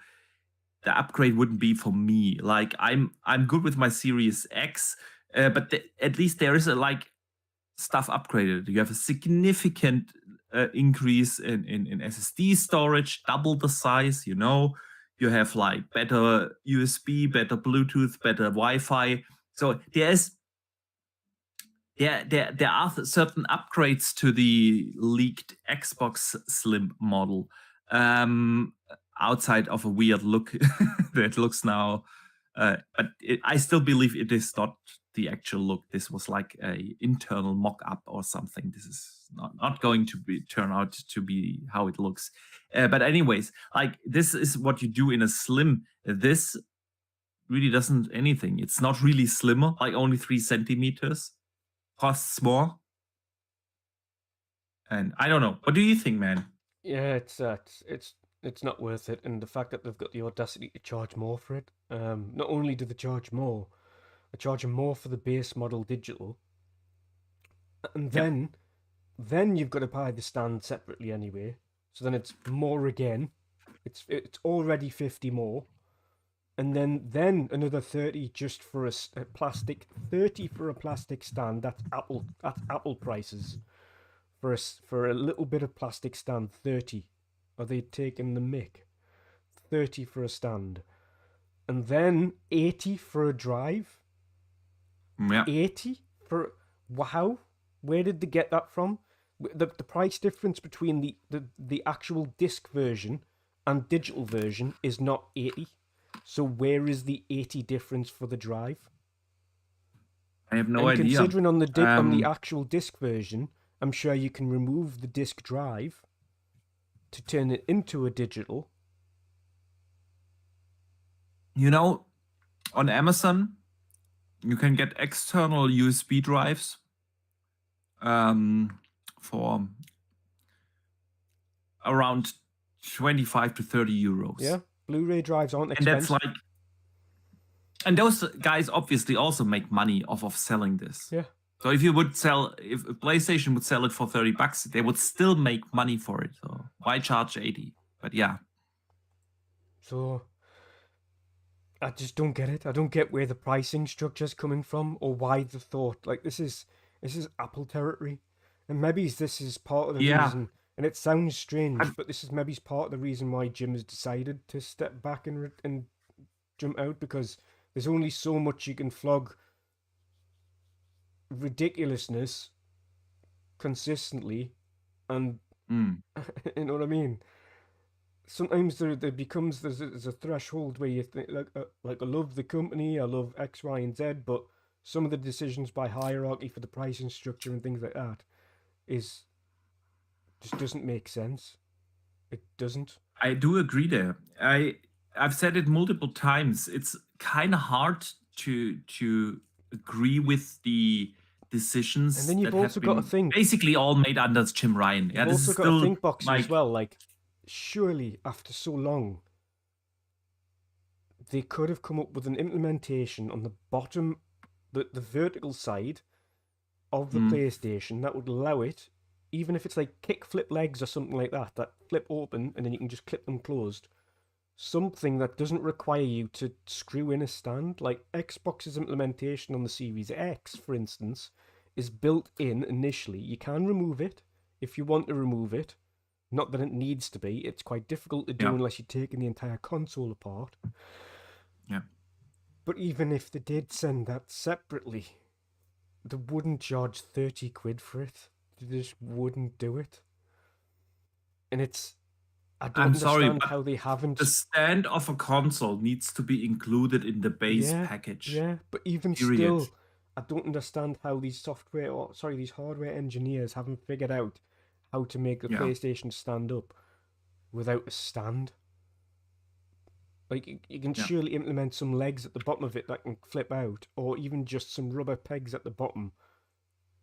the upgrade wouldn't be for me. Like I'm good with my Series X, but at least there is stuff upgraded. You have a significant increase in SSD storage, double the size. You know, you have like better USB, better Bluetooth, better Wi-Fi. So there are certain upgrades to the leaked Xbox Slim model, outside of a weird look that looks now. But I still believe it is not the actual look. This was like a internal mock-up or something. This is not going to turn out to be how it looks. But anyways, like this is what you do in a Slim. This really doesn't anything. It's not really slimmer, like only 3 centimeters. Costs more, and I don't know. What do you think, man? Yeah, it's not worth it, and the fact that they've got the audacity to charge more for it. Not only do they charge more, they're charging more for the base model digital, and then you've got to buy the stand separately anyway. So then it's more again. It's already 50 more. And then another 30 just for a plastic, 30 for a plastic stand. That's Apple prices. For a little bit of plastic stand, 30. Are they taking the mick? 30 for a stand. And then 80 for a drive. Yeah. 80 for, wow. Where did they get that from? The price difference between the actual disc version and digital version is not 80. So where is the 80 difference for the drive? I have no idea. Considering on the actual disc version, I'm sure you can remove the disc drive to turn it into a digital. You know, on Amazon, you can get external USB drives for around 25 to 30 euros. Yeah, Blu-ray drives aren't And that's expensive. like, and those guys obviously also make money off of selling this. Yeah. So if PlayStation would sell it for $30, they would still make money for it. So why charge 80? But yeah. So I just don't get it. I don't get where the pricing structure's coming from, or why the thought. Like, this is Apple territory, and maybe this is part of the Yeah. reason. And it sounds strange, but this is maybe part of the reason why Jim has decided to step back and jump out, because there's only so much you can flog ridiculousness consistently, and Mm. you know what I mean. Sometimes there's a threshold where you think like I love the company, I love X, Y, and Z, but some of the decisions by hierarchy for the pricing structure and things like that just doesn't make sense. It doesn't. I do agree there. I've said it multiple times. It's kind of hard to agree with the decisions. And then you've that have also got to been think. basically all made under Jim Ryan. Yeah, You've this also is got to still think, Boxy, like, as well. Like, surely after so long, they could have come up with an implementation on the bottom, the vertical side of the PlayStation that would allow it, even if it's like kick flip legs or something like that, that flip open and then you can just clip them closed. Something that doesn't require you to screw in a stand. Like Xbox's implementation on the Series X, for instance, is built in initially. You can remove it if you want to remove it. Not that it needs to be. It's quite difficult to do unless you're taking the entire console apart. Yeah. But even if they did send that separately, they wouldn't charge 30 quid for it. They just wouldn't do it. And it's... I don't understand how they haven't... The stand of a console needs to be included in the base package. Yeah, but even still, I don't understand how these these hardware engineers haven't figured out how to make the PlayStation stand up without a stand. Like, you can surely implement some legs at the bottom of it that can flip out, or even just some rubber pegs at the bottom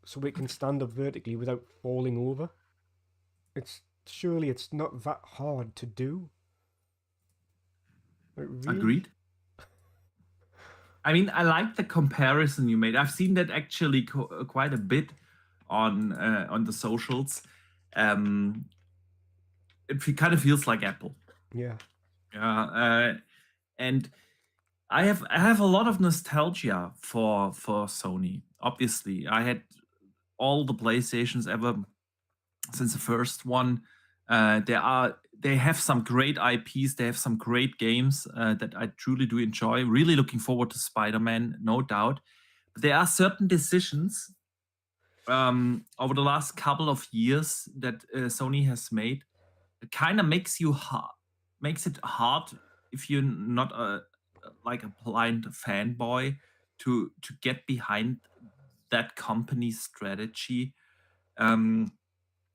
so it can stand up vertically without falling over. Surely it's not that hard to do. Really? Agreed. I mean, I like the comparison you made. I've seen that actually quite a bit on the socials. It kind of feels like Apple. Yeah. And I have a lot of nostalgia for Sony. Obviously, I had all the PlayStations ever since the first one. They have some great IPs. They have some great games that I truly do enjoy. Really looking forward to Spider-Man, no doubt. But there are certain decisions over the last couple of years that Sony has made. It kind of makes it hard if you're not like a blind fanboy to get behind that company's strategy.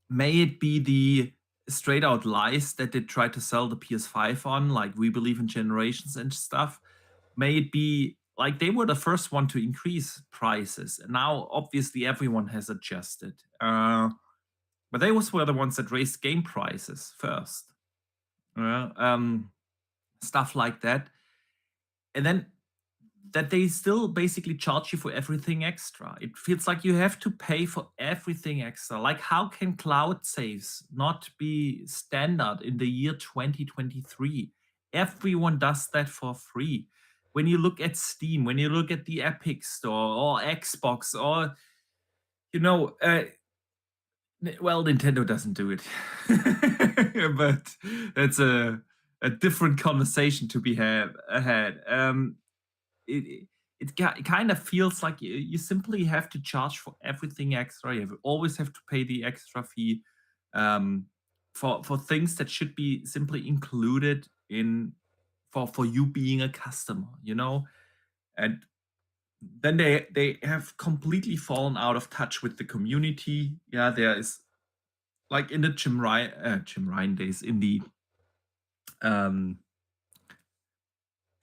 May it be the straight out lies that they try to sell the PS5 on, like we believe in generations and stuff. May it be like they were the first one to increase prices. And now obviously everyone has adjusted. But they were the ones that raised game prices first. Stuff like that. And then that they still basically charge you for everything extra. It feels like you have to pay for everything extra. Like, how can cloud saves not be standard in the year 2023? Everyone does that for free. When you look at Steam, when you look at the Epic Store or Xbox, or, well, Nintendo doesn't do it. But that's a different conversation to be had. It kind of feels like you simply have to charge for everything extra. You always have to pay the extra fee for things that should be simply included in for you being a customer, And then they have completely fallen out of touch with the community. Yeah, there is, like, in the Jim Ryan days, in the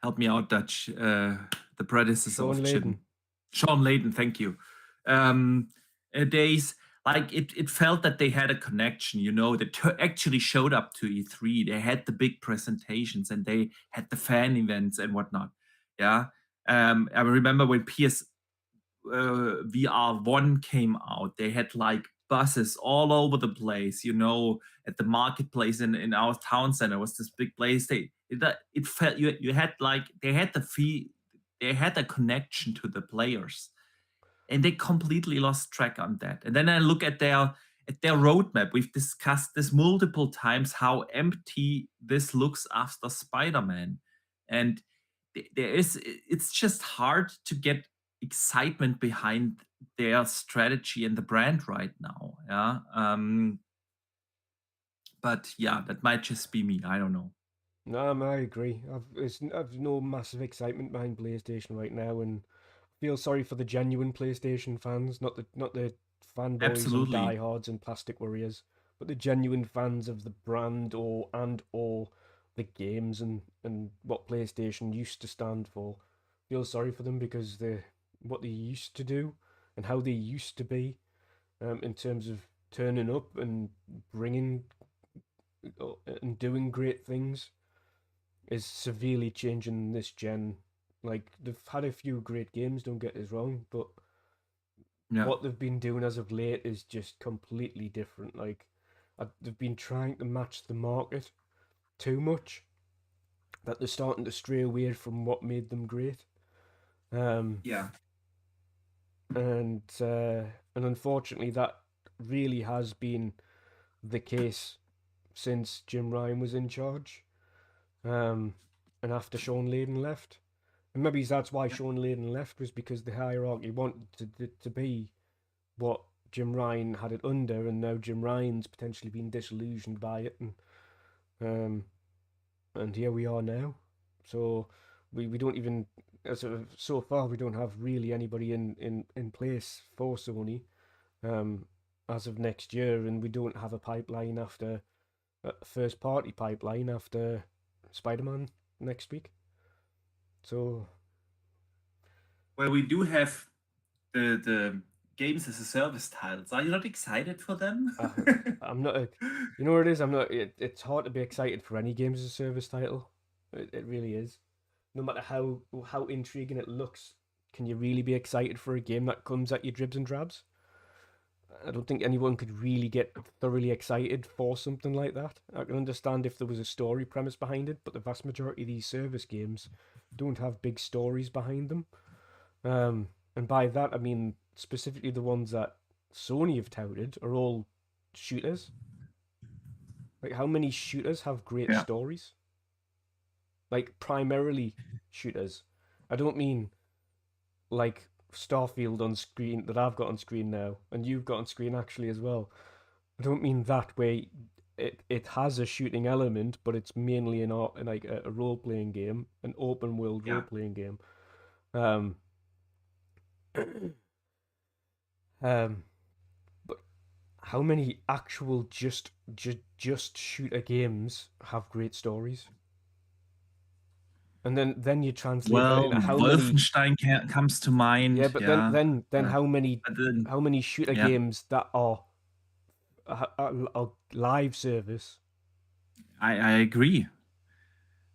help me out, Dutch. The predecessor of Jim. Sean Layden, thank you. Days, like it felt that they had a connection, that actually showed up to E3. They had the big presentations and they had the fan events and whatnot. Yeah. I remember when PS VR1 came out, they had like buses all over the place, at the marketplace in our town center was this big place. It felt you had like they had a connection to the players, and they completely lost track on that. And then I look at their roadmap. We've discussed this multiple times how empty this looks after Spider-Man, and it's just hard to get excitement behind their strategy and the brand right now. Yeah. But yeah, that might just be me. I don't know. No, I agree. I've no massive excitement behind PlayStation right now, and feel sorry for the genuine PlayStation fans, not the fanboys and Absolutely. diehards and plastic warriors, but the genuine fans of the brand or the games and what PlayStation used to stand for. Feel sorry for them because what they used to do and how they used to be, in terms of turning up and bringing and doing great things, is severely changing this gen. Like, they've had a few great games, don't get us wrong, but Yeah. what they've been doing as of late is just completely different. Like, they've been trying to match the market too much, that they're starting to stray away from what made them great. Yeah. And unfortunately, that really has been the case since Jim Ryan was in charge. And after Sean Layden left, and maybe that's why Sean Layden left, was because the hierarchy wanted to be what Jim Ryan had it under, and now Jim Ryan's potentially been disillusioned by it, and here we are now. So we don't even, so far we don't have really anybody in place for Sony, as of next year, and we don't have a pipeline after a first party pipeline after Spider-Man next week. So Well, we do have the games as a service titles. Are you not excited for them? I'm not you know what it is, it's hard to be excited for any games as a service title. It really is. No matter how intriguing it looks, can you really be excited for a game that comes at you dribs and drabs? I don't think anyone could really get thoroughly excited for something like that. I can understand if there was a story premise behind it, but the vast majority of these service games don't have big stories behind them. And by that I mean specifically the ones that Sony have touted are all shooters. Like, how many shooters have great Yeah. stories? Like, primarily shooters. I don't mean like Starfield on screen that I've got on screen now, and you've got on screen actually as well. I don't mean that way. It has a shooting element, but it's mainly like a role playing game, an open world role Yeah. playing game. Um, um, but how many actual just shooter games have great stories? And then you translate that Well, into how many. Wolfenstein comes to Yeah, mind. but then Yeah. then then Uh, but then, how many shooter yeah, games that are live service? I agree.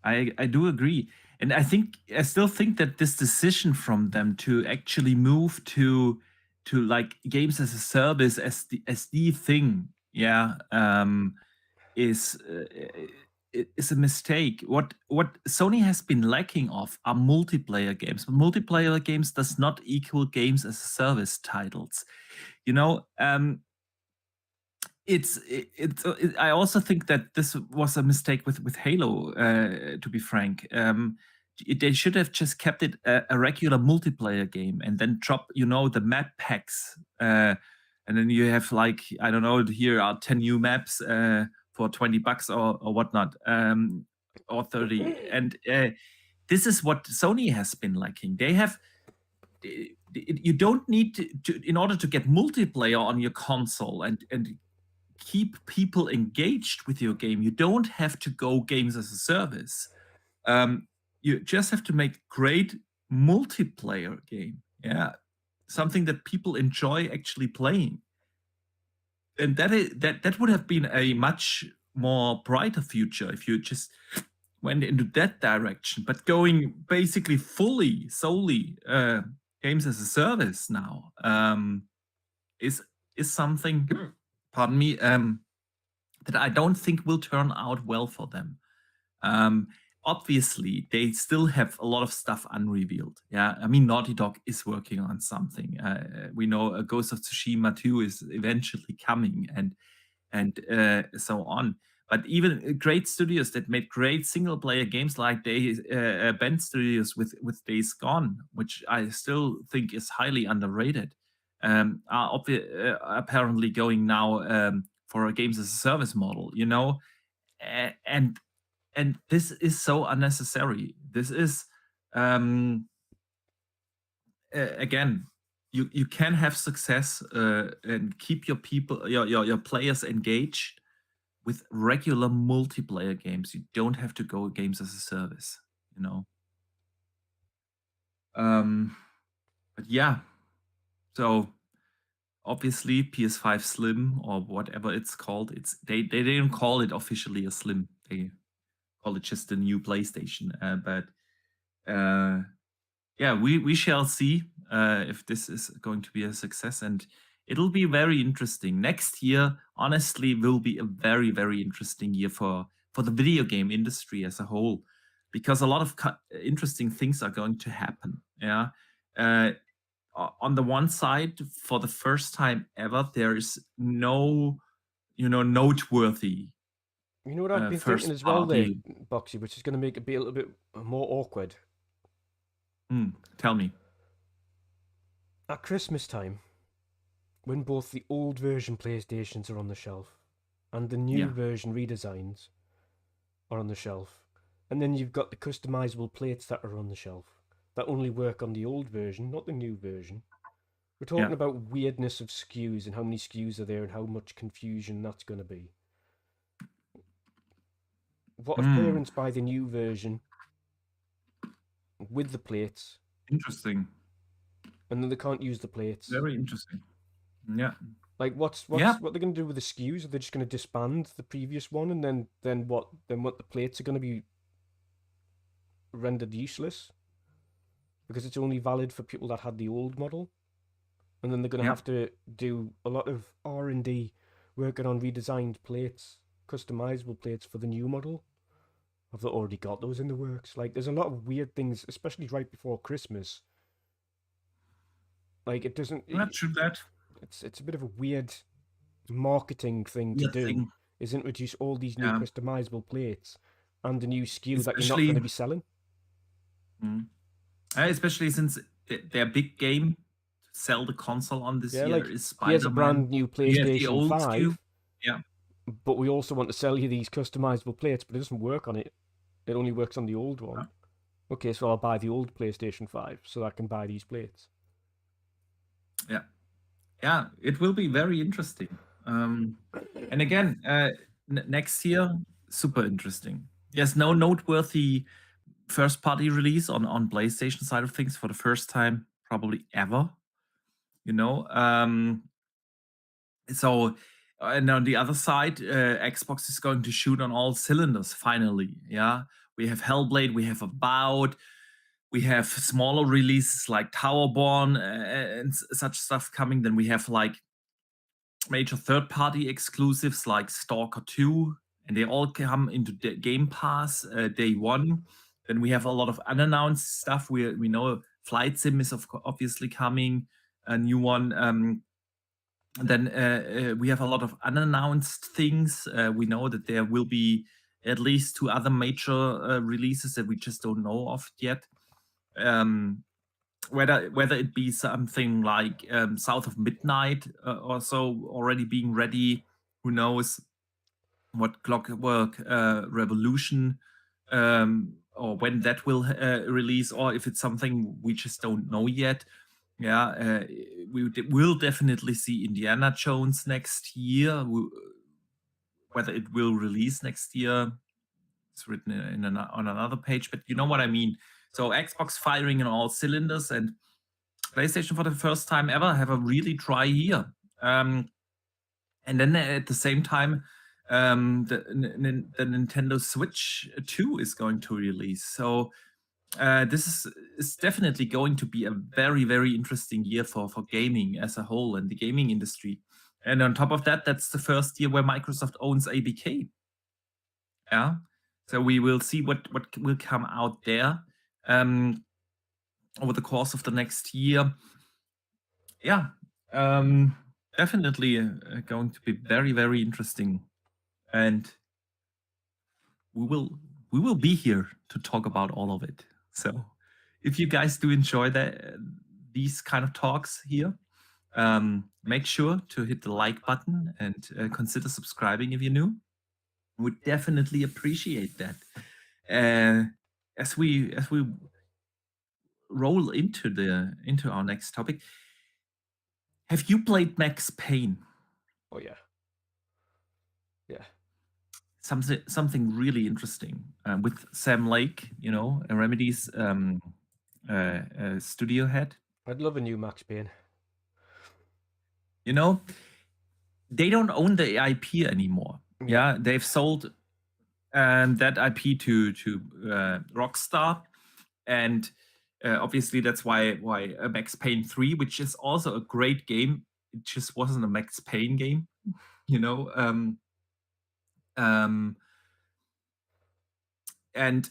I do agree. And I still think that this decision from them to actually move to like games as a service as the thing, yeah, is is a mistake. What Sony has been lacking of are multiplayer games. But multiplayer games does not equal games as a service titles. You know, I also think that this was a mistake with Halo. To be frank, they should have just kept it a regular multiplayer game and then drop the map packs, and then you have, like, I don't know, here are 10 new maps for $20 or whatnot, or 30. And this is what Sony has been lacking. They have you don't need in order to get multiplayer on your console and keep people engaged with your game, you don't have to go games as a service. You just have to make great multiplayer game. Yeah, something that people enjoy actually playing. and that would have been a much more brighter future if you just went into that direction. But going basically solely games as a service now is something, pardon me, that I don't think will turn out well for them. Obviously, they still have a lot of stuff unrevealed. Yeah, I mean, Naughty Dog is working on something. We know Ghost of Tsushima 2 is eventually coming, and so on. But even great studios that made great single-player games, like Bend Studios with Days Gone, which I still think is highly underrated, are apparently going now for a games as a service model. You know, and this is so unnecessary. This is again, you can have success and keep your people, your players engaged with regular multiplayer games. You don't have to go games as a service, you know. But yeah, so obviously PS5 Slim or whatever it's called, they didn't call it officially a Slim. They call it just a new PlayStation. But yeah, we shall see if this is going to be a success, and it'll be very interesting. Next year, honestly, will be a very, very interesting year for the video game industry as a whole, because a lot of interesting things are going to happen. Yeah. On the one side, for the first time ever, there is no, noteworthy. You know what I've been thinking as well there, Boxy, which is going to make it be a little bit more awkward? Tell me. At Christmas time, when both the old version PlayStations are on the shelf and the new version redesigns are on the shelf, and then you've got the customizable plates that are on the shelf that only work on the old version, not the new version. We're talking about weirdness of SKUs and how many SKUs are there and how much confusion that's going to be. What if parents buy the new version with the plates? Interesting. And then they can't use the plates. Very interesting. Yeah. Like what they're going to do with the SKUs? Are they just going to disband the previous one, and then what the plates are going to be rendered useless because it's only valid for people that had the old model, and then they're going to have to do a lot of R&D working on redesigned plates, customizable plates for the new model. Have they already got those in the works? Like, there's a lot of weird things, especially right before Christmas. Like, it doesn't. Not true that. It's a bit of a weird marketing thing to do. Is introduce all these new customizable plates and a new SKU that you're not going to be selling. Especially since their big game to sell the console on this year is Spider-Man. Here's a brand new PlayStation 5. SKU. Yeah. But we also want to sell you these customizable plates, but it doesn't work on it. It only works on the old one. Okay, so I'll buy the old PlayStation 5 so I can buy these plates. Yeah. Yeah, it will be very interesting. And again, next year, super interesting. There's no noteworthy first-party release on PlayStation side of things for the first time probably ever. You know, so and on the other side, Xbox is going to shoot on all cylinders finally. Yeah, we have Hellblade, we have About, we have smaller releases like Towerborn and such stuff coming. Then we have like major third-party exclusives like Stalker 2, and they all come into the Game Pass day one. Then we have a lot of unannounced stuff. We know Flight Sim is obviously coming, a new one. Then we have a lot of unannounced things. We know that there will be at least 2 other major releases that we just don't know of yet. Whether it be something like South of Midnight or so already being ready, who knows? What Clockwork Revolution or when that will release, or if it's something we just don't know yet. Yeah, we will definitely see Indiana Jones next year. Whether it will release next year, it's written on another page, but you know what I mean. So Xbox firing on all cylinders, and PlayStation for the first time ever have a really dry year. And And then at the same time, the Nintendo Switch 2 is going to release. So this is definitely going to be a very, very interesting year for gaming as a whole and the gaming industry. And on top of that, that's the first year where Microsoft owns ABK. Yeah. So we will see what will come out there over the course of the next year. Yeah. Definitely going to be very, very interesting. And we will be here to talk about all of it. So if you guys do enjoy these kind of talks here, make sure to hit the like button and consider subscribing if you're new. Would definitely appreciate that. As we roll into our next topic, have you played Max Payne? Oh yeah. Yeah. Something really interesting with Sam Lake, Remedy's studio head. I'd love a new Max Payne. They don't own the IP anymore. Yeah, they've sold that IP to Rockstar, and obviously that's why Max Payne 3, which is also a great game, it just wasn't a Max Payne game, and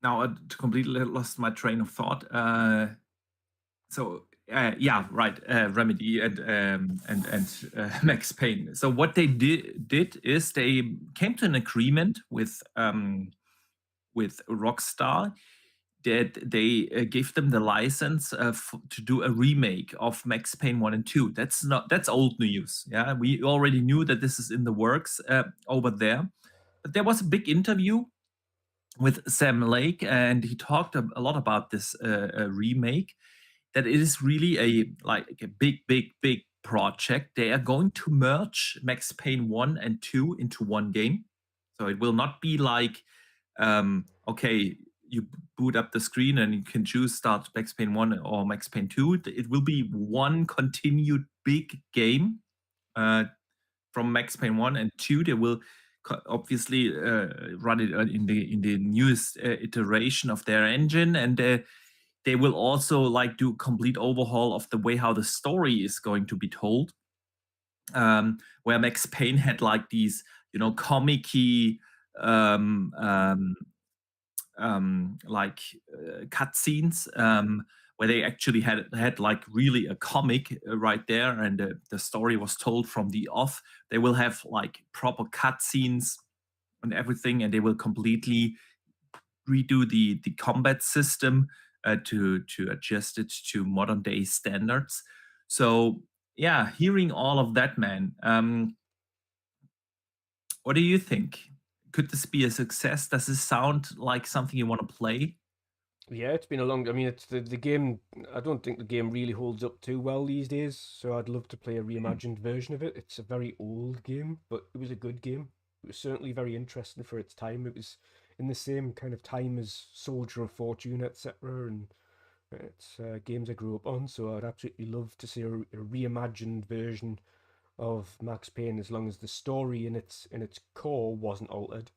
now I completely lost my train of thought. Remedy and Max Payne. So what they did is they came to an agreement with Rockstar that they gave them the license to do a remake of Max Payne 1 and 2. That's old news. Yeah, we already knew that this is in the works over there. But there was a big interview with Sam Lake, and he talked a lot about this remake. That it is really a big project. They are going to merge Max Payne 1 and 2 into one game. So it will not be like, okay, you boot up the screen and you can choose start Max Payne 1 or Max Payne 2. It will be one continued big game from Max Payne 1 and 2. They will obviously run it in the newest iteration of their engine, and they will also do a complete overhaul of the way how the story is going to be told. Where Max Payne had these, comic-y cutscenes where they actually had really a comic right there, and the story was told from the off. They will have proper cutscenes and everything, and they will completely redo the combat system to adjust it to modern day standards. So yeah, hearing all of that, man, what do you think? Could this be a success? Does this sound like something you want to play? Yeah, it's been a long. I mean, it's the game. I don't think the game really holds up too well these days. So I'd love to play a reimagined version of it. It's a very old game, but it was a good game. It was certainly very interesting for its time. It was in the same kind of time as Soldier of Fortune, etc. And it's games I grew up on. So I'd absolutely love to see a reimagined version of Max Payne, as long as the story in its core wasn't altered.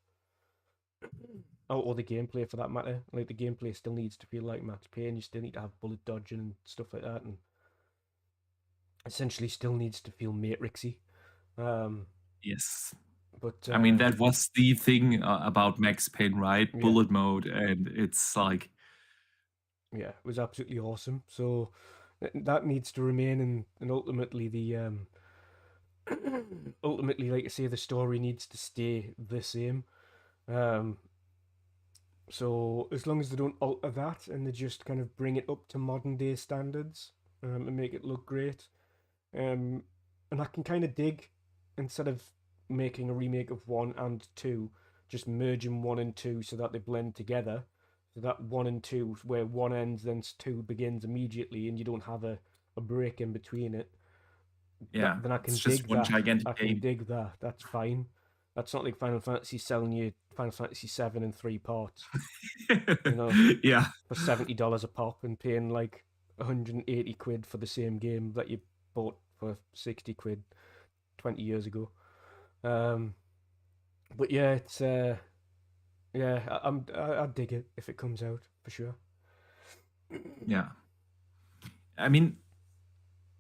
Or the gameplay for that matter. Like, the gameplay still needs to feel like Max Payne. You still need to have bullet dodging and stuff like that, and essentially still needs to feel Matrixy. Yes. But I mean, that was the thing about Max Payne, right? Yeah. Bullet mode, and it's like, yeah, it was absolutely awesome. So that needs to remain, and ultimately the ultimately, like I say, the story needs to stay the same. So as long as they don't alter that and they just kind of bring it up to modern day standards and make it look great, and I can kind of dig, instead of making a remake of 1 and 2, just merging 1 and 2 so that they blend together, so that 1 and 2, where 1 ends then 2 begins immediately, and you don't have a break in between it. yeah, Then I can it's just dig one that. gigantic I can game. dig that. That's fine. That's not like Final Fantasy selling you Final Fantasy 7 in 3 parts, Yeah. for $70 a pop, and paying like 180 quid for the same game that you bought for 60 quid 20 years ago. But yeah, it's I dig it if it comes out for sure. Yeah. I mean,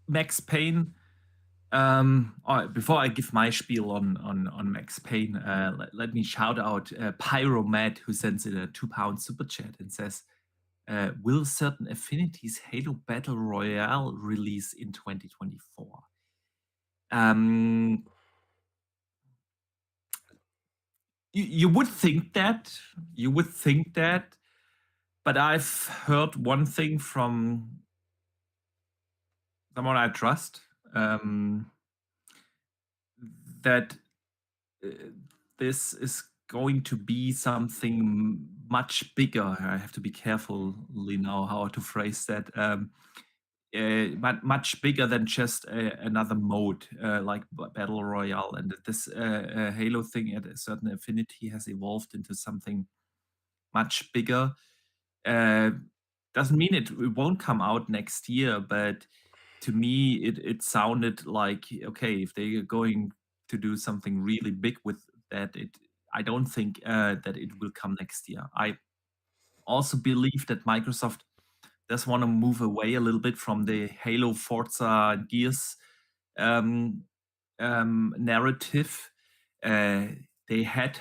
Max Payne. Before I give my spiel on Max Payne, let me shout out Pyromat, who sends in a £2 super chat and says, "Will certain Affinity's Halo Battle Royale release in 2024?" You would think that. But I've heard one thing from someone I trust, that this is going to be something much bigger. I have to be carefully now how to phrase that. But much bigger than just another mode like Battle Royale. And this Halo thing at a certain Affinity has evolved into something much bigger. Doesn't mean it won't come out next year, but to me, it sounded like, okay, if they are going to do something really big with that, I don't think that it will come next year. I also believe that Microsoft does want to move away a little bit from the Halo, Forza, Gears narrative. They had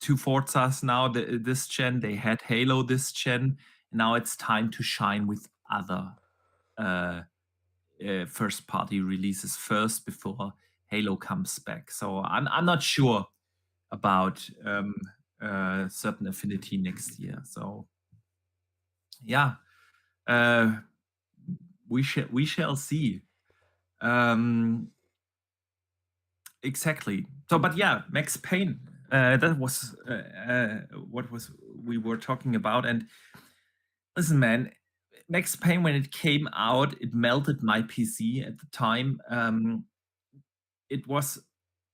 2 Forzas now this gen. They had Halo this gen. Now it's time to shine with other first-party releases first before Halo comes back. So I'm not sure about certain Affinity next year. So yeah, we shall see. Exactly. So, but yeah, Max Payne. That was what we were talking about. And listen, man, Max Payne, when it came out, it melted my PC at the time. It was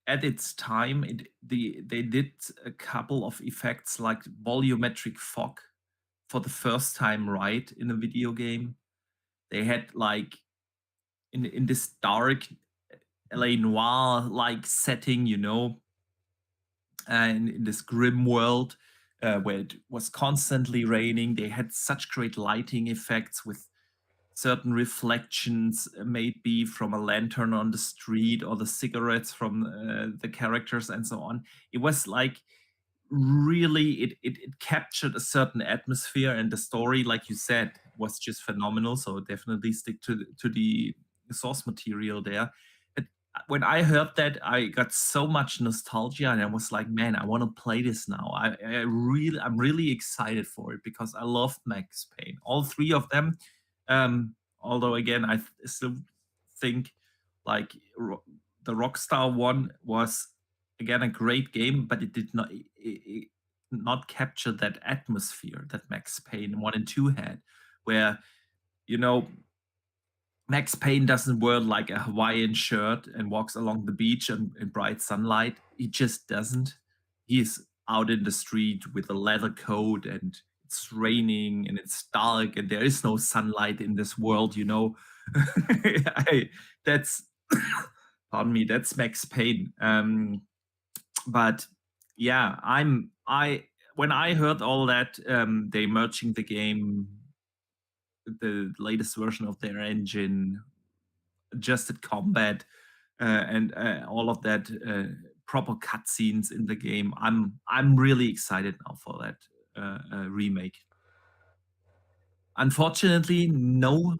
at its time. They did a couple of effects like volumetric fog for the first time right in a video game. They had like in this dark LA Noir like setting, you know, and in this grim world where it was constantly raining. They had such great lighting effects with certain reflections, maybe from a lantern on the street or the cigarettes from the characters and so on. It was like really, it captured a certain atmosphere, and the story, like you said, was just phenomenal. So definitely stick to the source material there. But when I heard that, I got so much nostalgia, and I was like, man, I want to play this now. I'm really excited for it because I love Max Payne, all 3 of them. Although again, I still think like the Rockstar one was again a great game, but it did not capture that atmosphere that Max Payne 1 and 2 had, where, you know, Max Payne doesn't wear like a Hawaiian shirt and walks along the beach in bright sunlight. He just doesn't. He's out in the street with a leather coat, and it's raining and it's dark and there is no sunlight in this world, you know. That's pardon me, that's Max Payne. But yeah, when I heard all that, they merging the game, the latest version of their engine, adjusted combat, and all of that, proper cutscenes in the game. I'm really excited now for that remake. Unfortunately, no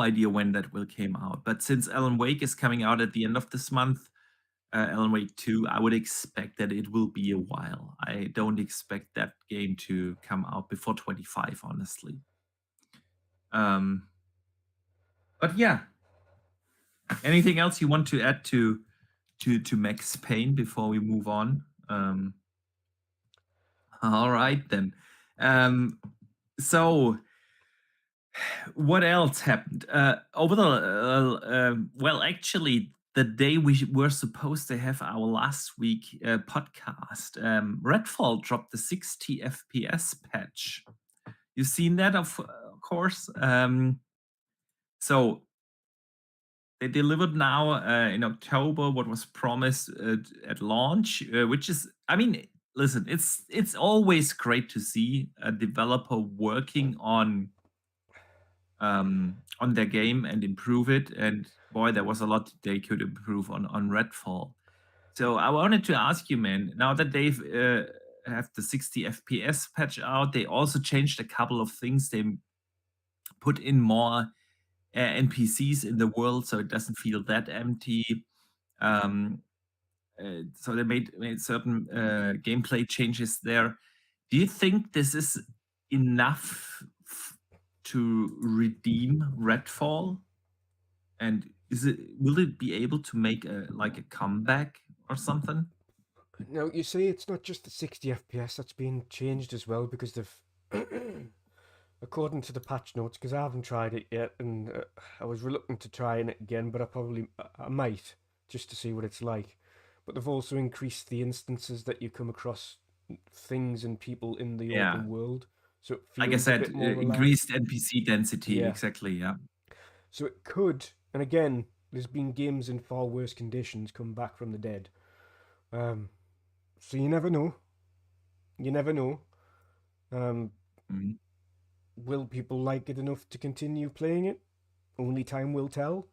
idea when that will come out. But since Alan Wake is coming out at the end of this month, Alan Wake 2, I would expect that it will be a while. I don't expect that game to come out before 25, honestly. But yeah. Anything else you want to add to Max Payne before we move on? All right then. So what else happened over the well, actually, the day we were supposed to have our last week podcast, Redfall dropped the 60 FPS patch. You've seen that, of course. So they delivered now in October what was promised at launch, which is, I mean, listen, it's always great to see a developer working on their game and improve it. And boy, there was a lot they could improve on Redfall. So I wanted to ask you, man, now that they've have the 60 FPS patch out, they also changed a couple of things. They put in more NPCs in the world, so it doesn't feel that empty. So they made certain gameplay changes there. Do you think this is enough to redeem Redfall? And will it be able to make a comeback or something? Now, you see, it's not just the 60 FPS that's been changed as well, because they've, according to the patch notes, because I haven't tried it yet, and I was reluctant to try it again, but I might, just to see what it's like. But they've also increased the instances that you come across things and people in the Yeah. open world. So it Like I feels a said, bit more relaxed. increased NPC density, Yeah. exactly, yeah. So it could, and again, there's been games in far worse conditions come back from the dead. So you never know. You never know. Mhm. Will people like it enough to continue playing it? Only time will tell.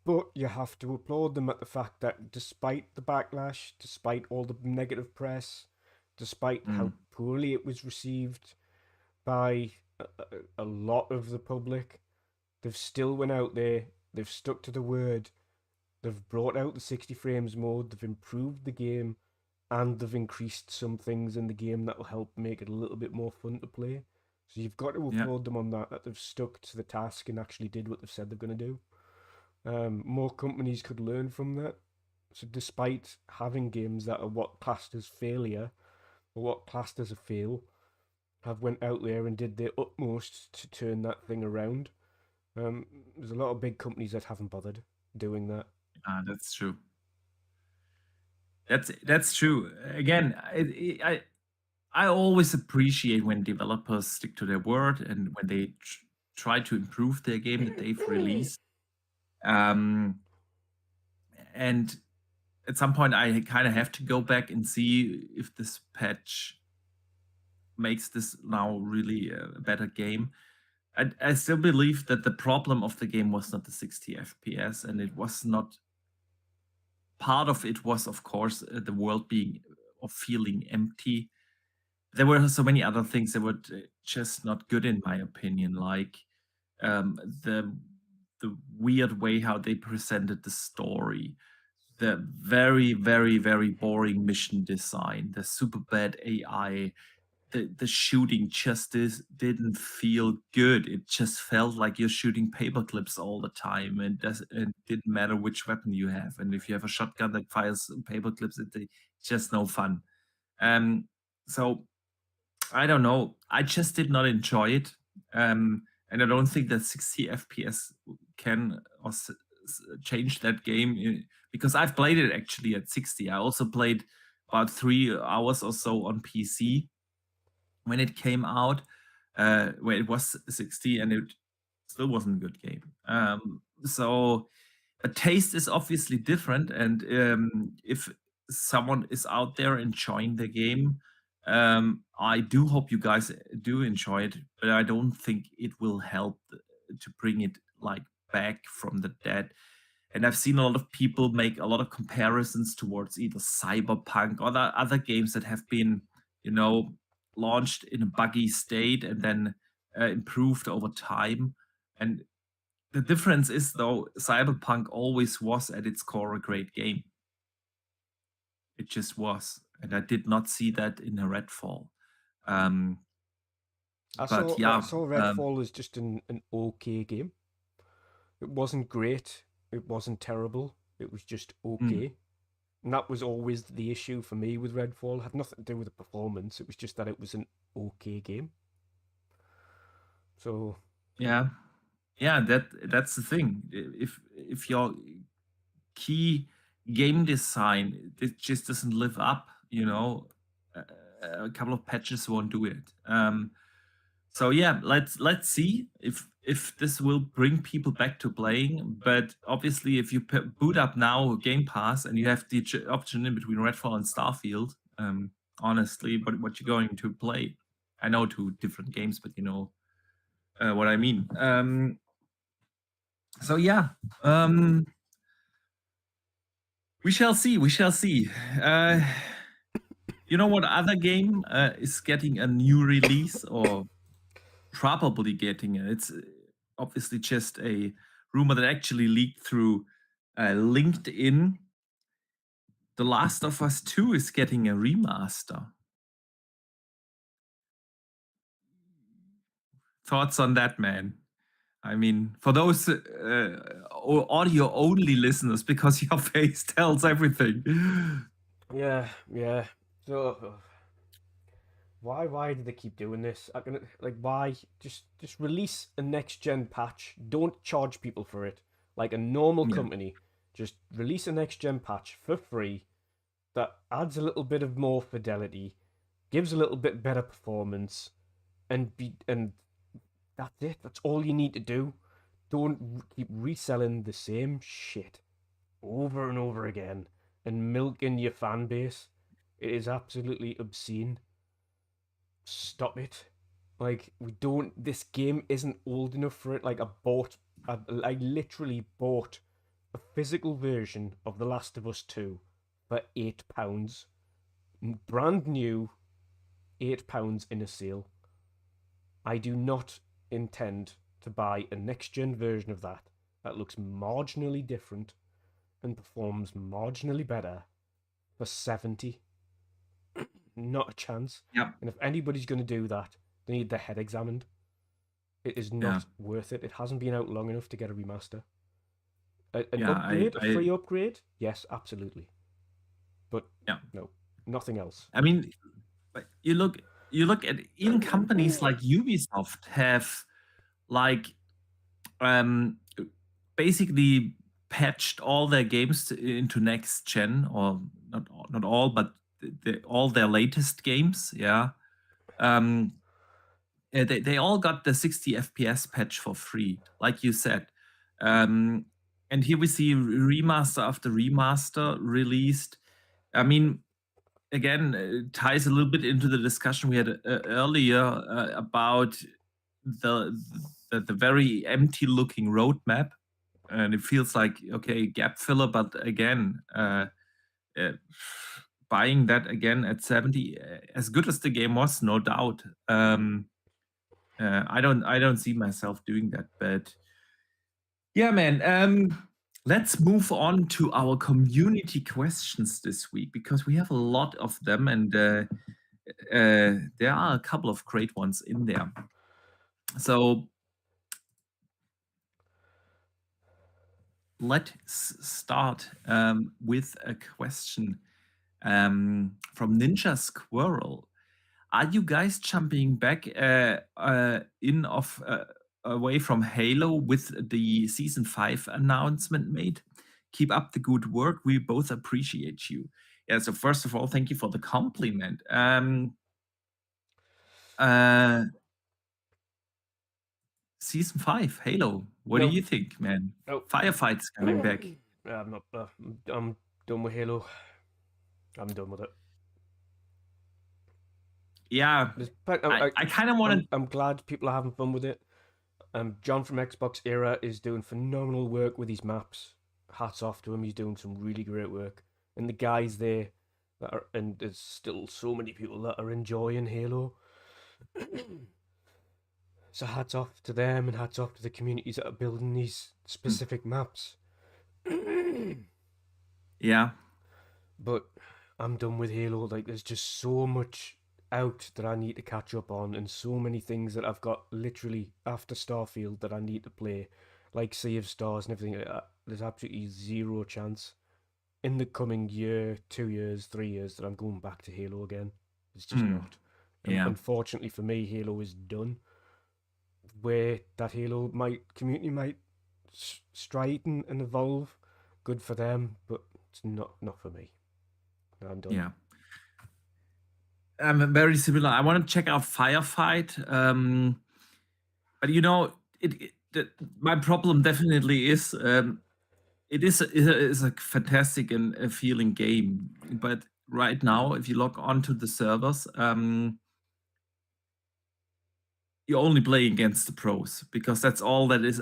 But you have to applaud them at the fact that despite the backlash, despite all the negative press, despite how poorly it was received by a lot of the public, they've still went out there, they've stuck to the word, they've brought out the 60 frames mode, they've improved the game, and they've increased some things in the game that will help make it a little bit more fun to play. So you've got to Yeah. applaud them on that they've stuck to the task and actually did what they've said they're going to do. More companies could learn from that. So despite having games that are what classed as failure or what classed as a fail, have went out there and did their utmost to turn that thing around. There's a lot of big companies that haven't bothered doing that. That's true. That's true. Again, I always appreciate when developers stick to their word and when they try to improve their game that they've released. And at some point, I kind of have to go back and see if this patch makes this now really a better game. I still believe that the problem of the game was not the 60 FPS, and it was not. Part of it was, of course, the world being or feeling empty. There were so many other things that were just not good, in my opinion, like the weird way how they presented the story, the very, very, very boring mission design, the super bad AI, the shooting just didn't feel good. It just felt like you're shooting paper clips all the time, and it didn't matter which weapon you have. And if you have a shotgun that fires paper clips, it's just no fun. So I don't know. I just did not enjoy it. And I don't think that 60 FPS can change that game because I've played it actually at 60. I also played about 3 hours or so on PC when it came out, where it was 60, and it still wasn't a good game. So a taste is obviously different, and if someone is out there enjoying the game, I do hope you guys do enjoy it, but I don't think it will help to bring it like back from the dead. And I've seen a lot of people make a lot of comparisons towards either Cyberpunk or other games that have been, launched in a buggy state and then improved over time. And the difference is, though, Cyberpunk always was at its core a great game. It just was. And I did not see that in a Redfall. I saw Redfall as just an okay game. It wasn't great. It wasn't terrible. It was just okay. And that was always the issue for me with Redfall. It had nothing to do with the performance. It was just that it was an okay game. So yeah, that's the thing. If your key game design it just doesn't live up, a couple of patches won't do it. So yeah, let's see if this will bring people back to playing. But obviously, if you boot up now Game Pass and you have the option in between Redfall and Starfield, honestly, what you're going to play? I know two different games, but you know what I mean. So yeah, we shall see. We shall see. You know what other game is getting a new release or probably getting it? It's obviously just a rumor that actually leaked through LinkedIn. The Last of Us 2 is getting a remaster. Thoughts on that, man? I mean, for those audio only listeners, because your face tells everything. Yeah. So why do they keep doing this? I can, like, why just release a next gen patch? Don't charge people for it. Like a normal Yeah. company, just release a next gen patch for free that adds a little bit of more fidelity, gives a little bit better performance, and that's it. That's all you need to do. Don't keep reselling the same shit over and over again and milking your fan base. It is absolutely obscene. Stop it. Like, we don't. This game isn't old enough for it. Like, I literally bought a physical version of The Last of Us 2 for £8. Brand new, £8 in a sale. I do not intend to buy a next gen version of that looks marginally different and performs marginally better for 70. Not a chance. Yeah. And if anybody's going to do that, they need their head examined. It is not worth it. It hasn't been out long enough to get a remaster. An upgrade, a free upgrade? Yes, absolutely. But no, nothing else. I mean, you look at even companies like Ubisoft have like basically patched all their games into next gen, or not all, but all their latest games. Yeah. They all got the 60 FPS patch for free, like you said. And here we see remaster after remaster released. I mean, again, it ties a little bit into the discussion we had earlier about the very empty looking roadmap, and it feels like, okay, gap filler, but again, buying that again at 70, as good as the game was, no doubt. I don't see myself doing that, but yeah, man. Let's move on to our community questions this week, because we have a lot of them, and there are a couple of great ones in there. So let's start with a question from Ninja Squirrel. Are you guys jumping back away from Halo with the Season 5 announcement made? Keep up the good work. We both appreciate you. Yeah, so first of all, thank you for the compliment. Season 5, Halo. What do you think, man? Firefights coming back. I'm not. I'm done with Halo. I'm done with it. Yeah, I kind of want to. I'm glad people are having fun with it. John from Xbox Era is doing phenomenal work with his maps. Hats off to him. He's doing some really great work. And the guys there and there's still so many people that are enjoying Halo. So hats off to them, and hats off to the communities that are building these specific maps. Yeah. But I'm done with Halo. Like, there's just so much out that I need to catch up on, and so many things that I've got literally after Starfield that I need to play, like Sea of Stars and everything like that. There's absolutely zero chance in the coming year, 2 years, 3 years that I'm going back to Halo again. It's just not. And unfortunately for me, Halo is done. Where that Halo community might stride and evolve, good for them, but it's not for me. I'm done. Yeah. I'm very similar. I want to check out Firefight, but my problem definitely is it is a fantastic and a feeling game. But right now, if you log onto the servers, you're only playing against the pros because that's all that is.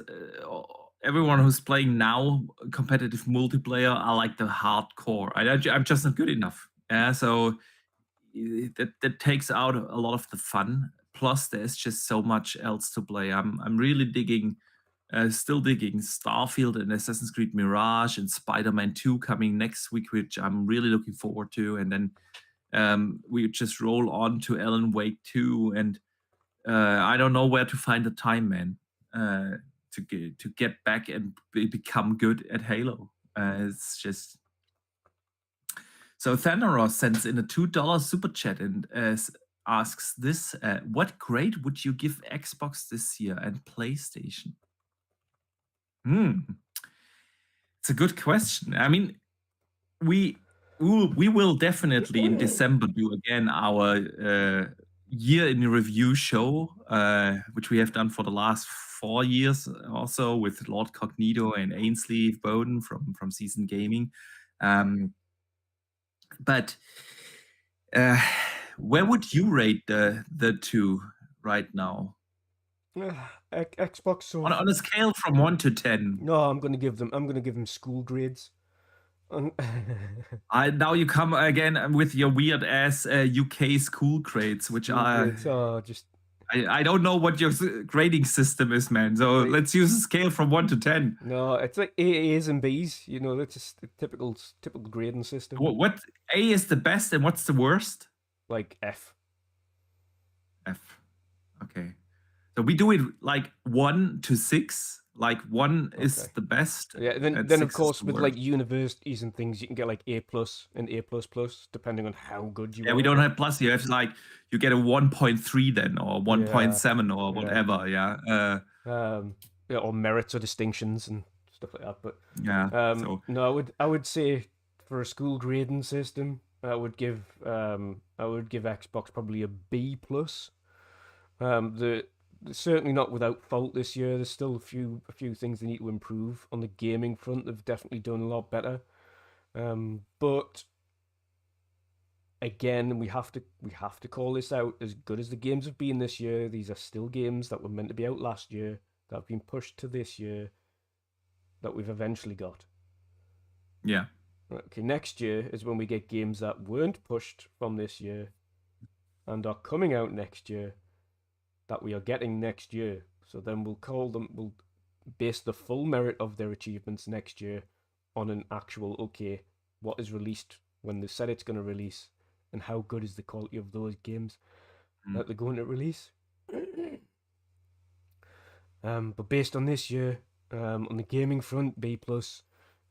Everyone who's playing now competitive multiplayer are like the hardcore. I'm just not good enough. Yeah, so that takes out a lot of the fun. Plus, there's just so much else to play. I'm really digging, still digging Starfield and Assassin's Creed Mirage and Spider-Man 2 coming next week, which I'm really looking forward to. And then we just roll on to Alan Wake 2, and I don't know where to find the time, man, to get back and become good at Halo. It's just. So Thanaros sends in a $2 super chat and asks this: what grade would you give Xbox this year and PlayStation? It's a good question. I mean, we will definitely in December do again our year in review show, which we have done for the last 4 years, also with Lord Cognito and Ainsley Bowden from Season Gaming. But where would you rate the two right now Xbox. So on a scale from 1 to 10? no, I'm gonna give them school grades. Now you come again with your weird ass UK school grades, which School are grades are just I don't know what your grading system is, man. So Right. let's use a scale from 1 to 10. no. It's like A's and B's. You know, that's just a typical grading system. What A is the best and what's the worst? Like F. F. Okay. So we do it like 1 to 6. Like 1 is Okay. the best. Yeah. and Then 6 of is course the with like worst. universities and things, you can get like A+ and A++, depending on how good you are. Yeah, we don't have plus. You have like you get a 1.3 then, or 1.7 or whatever. Yeah. Yeah, or merits or distinctions and stuff like that. But Yeah. So no, I would say for a school grading system, I would give Xbox probably a B+. Certainly not without fault this year. There's still a few things they need to improve on the gaming front. They've definitely done a lot better. But again, we have to call this out. As good as the games have been this year, these are still games that were meant to be out last year that have been pushed to this year that we've eventually got. yeah. Okay, next year is when we get games that weren't pushed from this year and are coming out next year that we are getting next year. So then we'll base the full merit of their achievements next year on an actual, okay, what is released when they said it's going to release, and how good is the quality of those games that they're going to release. But based on this year, on the gaming front, B+.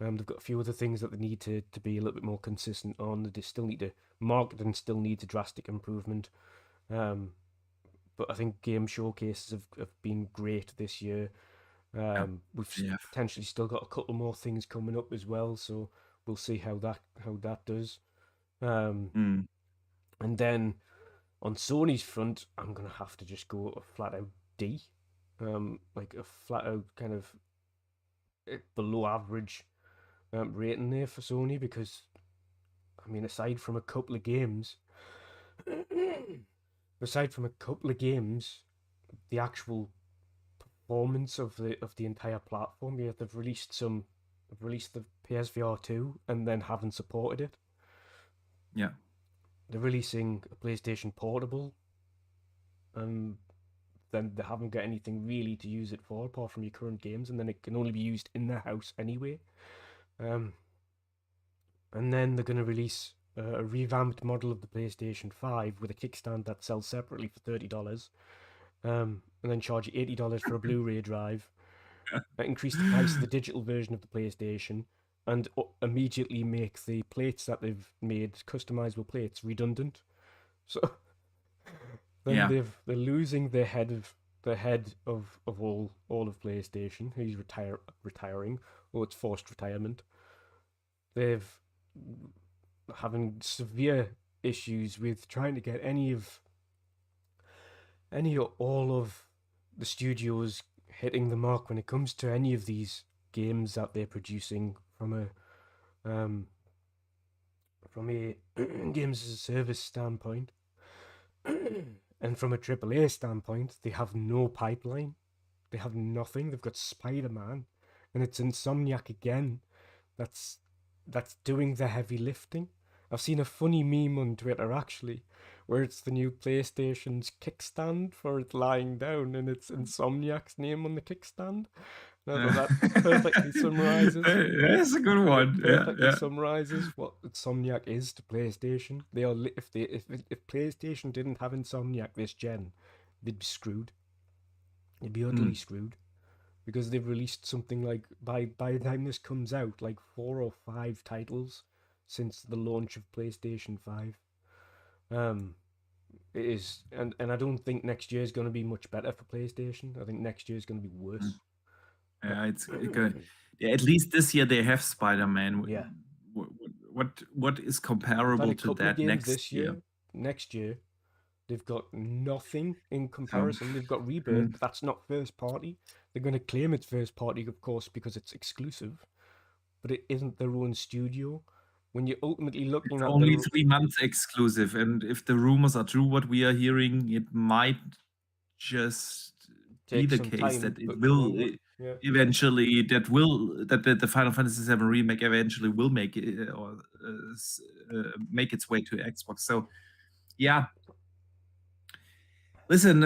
They've got a few other things that they need to be a little bit more consistent on. They still need to marketing still needs a drastic improvement. But I think game showcases have been great this year. We've potentially still got a couple more things coming up as well, so we'll see how that does. And then on Sony's front, I'm gonna have to just go a flat out D, like a flat out kind of below average rating there for Sony, because I mean, aside from a couple of games, the actual performance of the entire platform, yeah, they've released the PSVR2 and then haven't supported it. Yeah. They're releasing a PlayStation Portable, and then they haven't got anything really to use it for apart from your current games, and then it can only be used in the house anyway. And then they're going to release a revamped model of the PlayStation 5 with a kickstand that sells separately for $30, and then charge you $80 for a Blu-ray drive, increase the price of the digital version of the PlayStation, and immediately make the plates that they've made, customizable plates, redundant. So then they're losing the head of all of PlayStation. He's retiring, or it's forced retirement. They've having severe issues with trying to get any or all of the studios hitting the mark when it comes to any of these games that they're producing from a games as a service standpoint. And from a AAA standpoint, they have no pipeline. They have nothing. They've got Spider-Man, and it's Insomniac again that's doing the heavy lifting. I've seen a funny meme on Twitter actually, where it's the new PlayStation's kickstand for it lying down, and it's Insomniac's name on the kickstand. And I thought that perfectly summarizes. That's a good one. Perfectly summarizes what Insomniac is to PlayStation. They are if PlayStation didn't have Insomniac this gen, they'd be screwed. They'd be utterly screwed, because they've released something like by the time this comes out, like 4 or 5 titles since the launch of PlayStation 5. It is, and I don't think next year is going to be much better for PlayStation. I think next year is going to be worse. Yeah, it's good. Yeah, at least this year they have Spider-Man. Yeah. What is They've had comparable a to couple of that games next this year? year. Next year, they've got nothing in comparison. They've got Rebirth, but that's not first party. They're going to claim it's first party, of course, because it's exclusive, but it isn't their own studio. When you're ultimately looking It's at only the 3 months exclusive, and if the rumors are true, what we are hearing, it might just be take the some case time, that it but will go on. Yeah. eventually that the Final Fantasy VII remake eventually will make it or make its way to Xbox. So yeah, listen,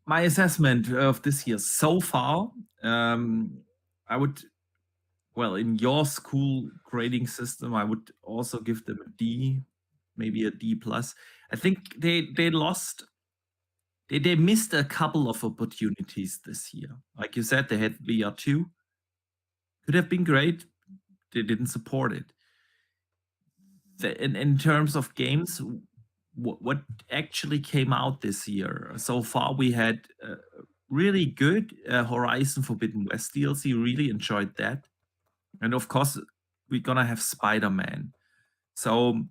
my assessment of this year so far, I would, well, in your school grading system, I would also give them a D, maybe a D plus. I think they lost. They missed a couple of opportunities this year. Like you said, they had VR2. Could have been great. They didn't support it. In terms of games, what actually came out this year? So far, we had really good Horizon Forbidden West DLC. Really enjoyed that. And of course, we're going to have Spider-Man. So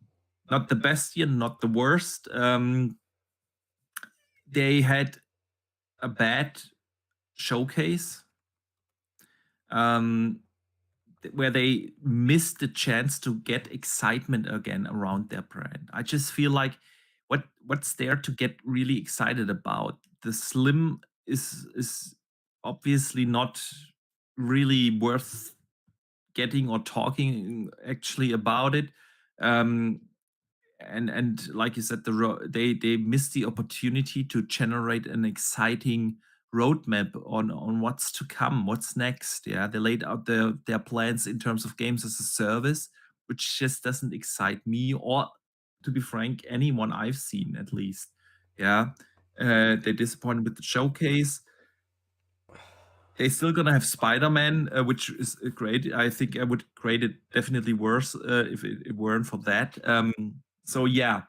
not the best year, not the worst. They had a bad showcase where they missed the chance to get excitement again around their brand. I just feel like what's there to get really excited about? The Slim is obviously not really worth getting or talking actually about it. And like you said, they missed the opportunity to generate an exciting roadmap on what's to come, what's next. Yeah, they laid out their plans in terms of games as a service, which just doesn't excite me, or to be frank, anyone I've seen at least. Yeah, they're disappointed with the showcase. They're still gonna have Spider-Man, which is great. I think I would grade it definitely worse if it weren't for that. So yeah,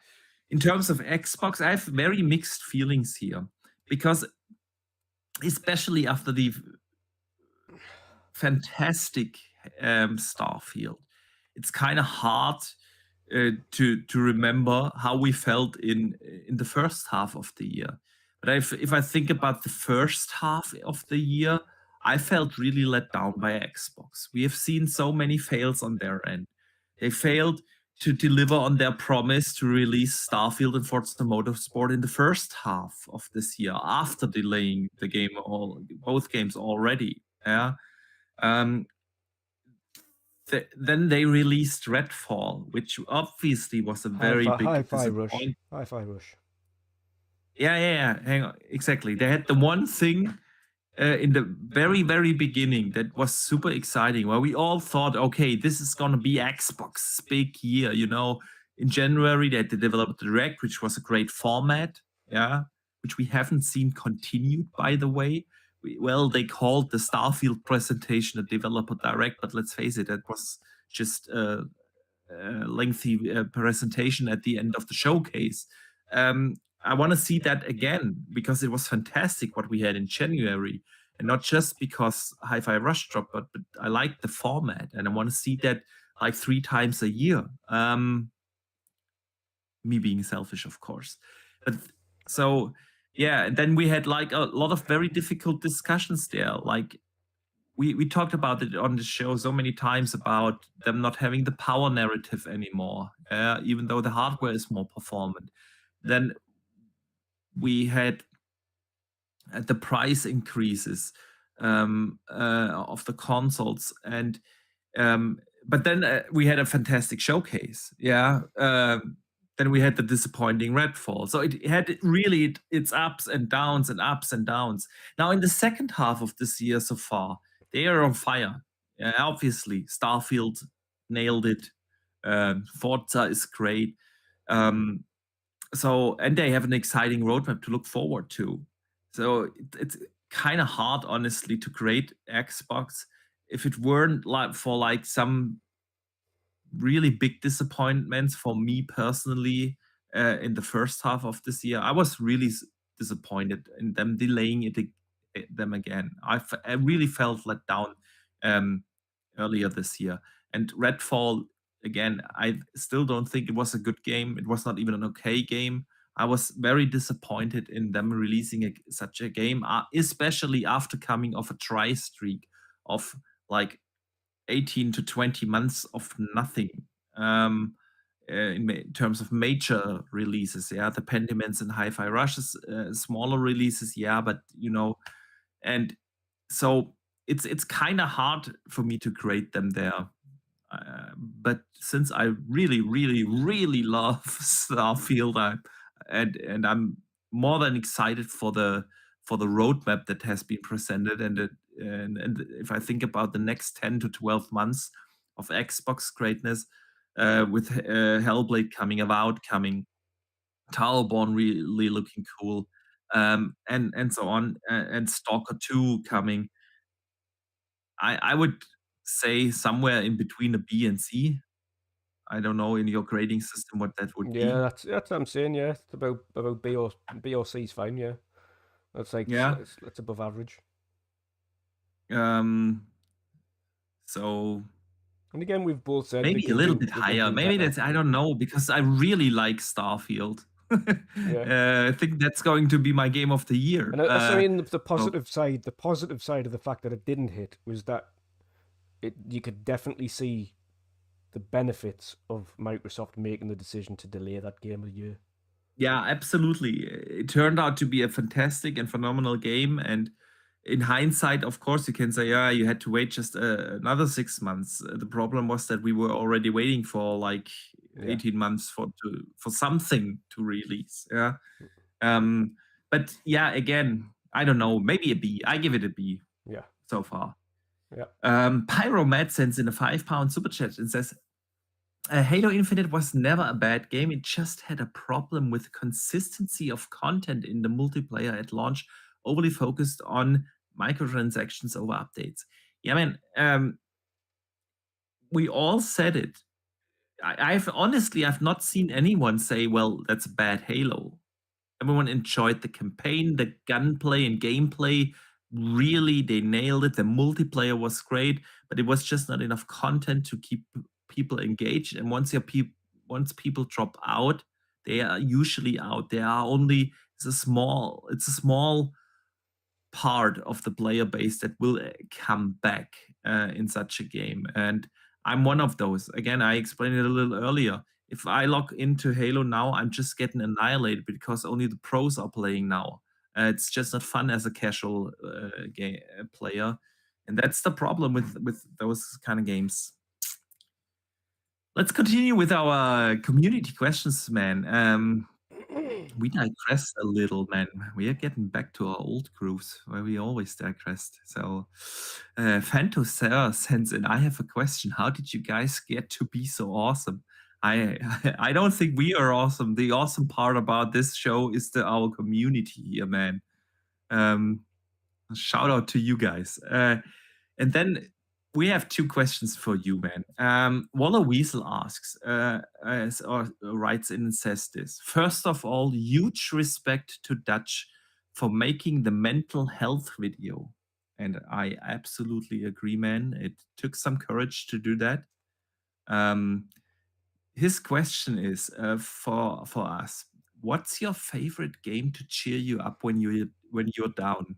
in terms of Xbox, I have very mixed feelings here, because especially after the fantastic Starfield, it's kind of hard to remember how we felt in the first half of the year. But if I think about the first half of the year, I felt really let down by Xbox. We have seen so many fails on their end. They failed to deliver on their promise to release Starfield and Forza Motorsport in the first half of this year, after delaying the game both games already. Yeah. Then they released Redfall, which obviously was a very big Hi-Fi Rush. disappointment. Hi-Fi Rush. Yeah. Hang on. Exactly. They had the one thing in the very, very beginning that was super exciting, where we all thought, okay, this is going to be Xbox's big year. In January, they had the Developer Direct, which was a great format, yeah, which we haven't seen continued, by the way. They called the Starfield presentation a Developer Direct, but let's face it, that was just a lengthy presentation at the end of the showcase. I want to see that again, because it was fantastic what we had in January, and not just because Hi-Fi Rush dropped, but I like the format, and I want to see that like 3 times a year. me being selfish, of course. But so yeah, and then we had like a lot of very difficult discussions there. Like we talked about it on the show so many times about them not having the power narrative anymore, even though the hardware is more performant. Then we had the price increases of the consoles, and but then we had a fantastic showcase. Yeah. Then we had the disappointing Redfall. So it had really its ups and downs and ups and downs. Now in the second half of this year so far, they are on fire. Obviously, Starfield nailed it. Forza is great. So and they have an exciting roadmap to look forward to. So it's kind of hard, honestly, to grade Xbox if it weren't like for like some really big disappointments for me personally in the first half of this year. I was really disappointed in them delaying them again. I really felt let down earlier this year. And Redfall, again, I still don't think it was a good game. It was not even an okay game. I was very disappointed in them releasing such a game, especially after coming off a dry streak of like 18 to 20 months of nothing in terms of major releases. Yeah, the Pentiments and Hi-Fi Rushes, smaller releases. Yeah, but and so it's kind of hard for me to grade them there. But since I really, really, really love Starfield, and I'm more than excited for the roadmap that has been presented, and if I think about the next 10 to 12 months of Xbox greatness, with Hellblade coming, Towerborn really looking cool, and so on, and Stalker 2 coming. I would say somewhere in between a B and C. I don't know in your grading system what that would Yeah, be. that's what I'm saying. Yeah, it's about B or C's fine. Yeah, that's like Yeah. it's above average. So And again, we've both said maybe a little bit higher. Maybe better. that's, I don't know, because I really like Starfield. Yeah. I think that's going to be my game of the year. And I mean, the so positive side, of the fact that it didn't hit was that you could definitely see the benefits of Microsoft making the decision to delay that game a year. yeah, absolutely. It turned out to be a fantastic and phenomenal game. And in hindsight, of course, you can say, yeah, you had to wait just another 6 months. The problem was that we were already waiting for like 18 months for something to release. Yeah. But yeah, again, I don't know, maybe a B. I give it a B. Yeah. So far. Yeah. Pyro Mad sends in a £5 super chat and says, Halo Infinite was never a bad game. It just had a problem with consistency of content in the multiplayer at launch, overly focused on microtransactions over updates. Yeah, man. We all said it. I've not seen anyone say, well, that's a bad Halo. Everyone enjoyed the campaign, the gunplay and gameplay. Really, they nailed it. The multiplayer was great, but it was just not enough content to keep people engaged. And once people drop out, they are usually out. It's a small part of the player base that will come back in such a game. And I'm one of those. Again, I explained it a little earlier. If I log into Halo now, I'm just getting annihilated because only the pros are playing now. It's just not fun as a casual player, and that's the problem with those kind of games. Let's continue with our community questions, man. We digressed a little, man. We are getting back to our old grooves where we always digressed. So, Fanto Sarah sends in, I have a question. How did you guys get to be so awesome? I don't think we are awesome. The awesome part about this show is our community here, man. Shout out to you guys. And then we have two questions for you, man. Waller Weasel asks, or writes in and says this. First of all, huge respect to Dutch for making the mental health video. And I absolutely agree, man. It took some courage to do that. his question is for us. What's your favorite game to cheer you up when you're down?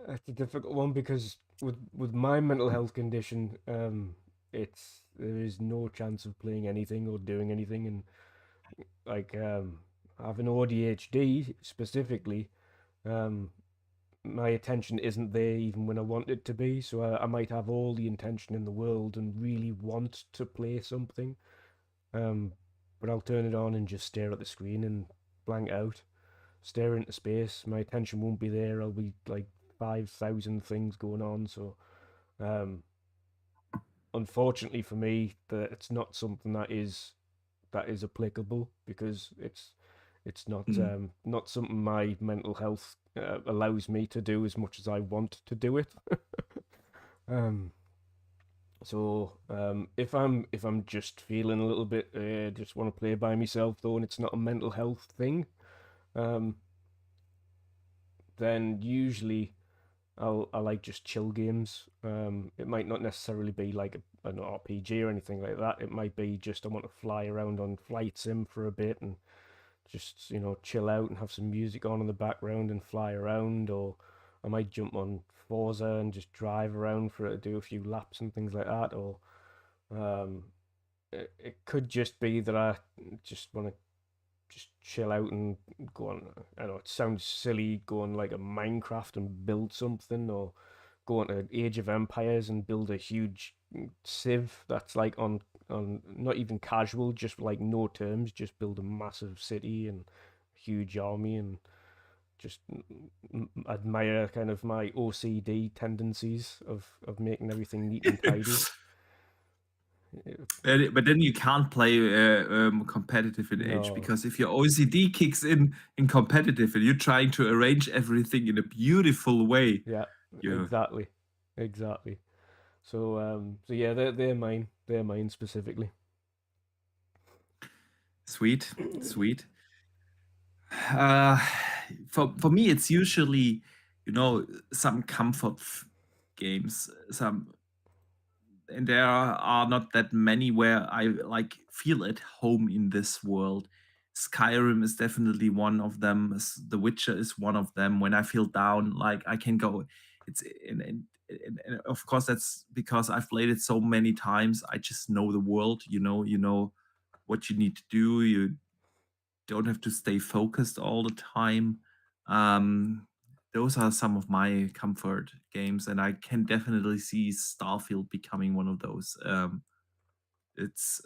It's a difficult one because with my mental health condition, there is no chance of playing anything or doing anything, and like having ADHD specifically, um, my attention isn't there even when I want it to be. So I might have all the intention in the world and really want to play something, um, but I'll turn it on and just stare at the screen and blank out, stare into space. My attention won't be there. I'll be like 5,000 things going on. So, um, unfortunately for me, that it's not something that is applicable because it's not Mm. not something my mental health allows me to do as much as I want to do it. um, if I'm just feeling a little bit, just want to play by myself though, and it's not a mental health thing, um, then usually I like just chill games. It might not necessarily be like an RPG or anything like that. It might be just I want to fly around on flight sim for a bit and just chill out and have some music on in the background and fly around, or I might jump on Forza and just drive around for it to do a few laps and things like that. Or um, it could just be that I just want to just chill out and go on. I know it sounds silly, go on like a Minecraft and build something, or go on to Age of Empires and build a huge civ that's like on not even casual, just like no terms, just build a massive city and huge army and just admire kind of my OCD tendencies of making everything neat and tidy. But then you can't play competitive in Age, No, because if your OCD kicks in competitive and you're trying to arrange everything in a beautiful way, yeah, you exactly, exactly. So yeah, they're mine. They're mine specifically. sweet, sweet. Uh, for me, it's usually, some games, and there are not that many where I like feel at home in this world. Skyrim is definitely one of them. The Witcher is one of them. When I feel down, like I can go. It's and of course that's because I've played it so many times. I just know the world. You know what you need to do. You don't have to stay focused all the time. Um, those are some of my comfort games, and I can definitely see Starfield becoming one of those. It's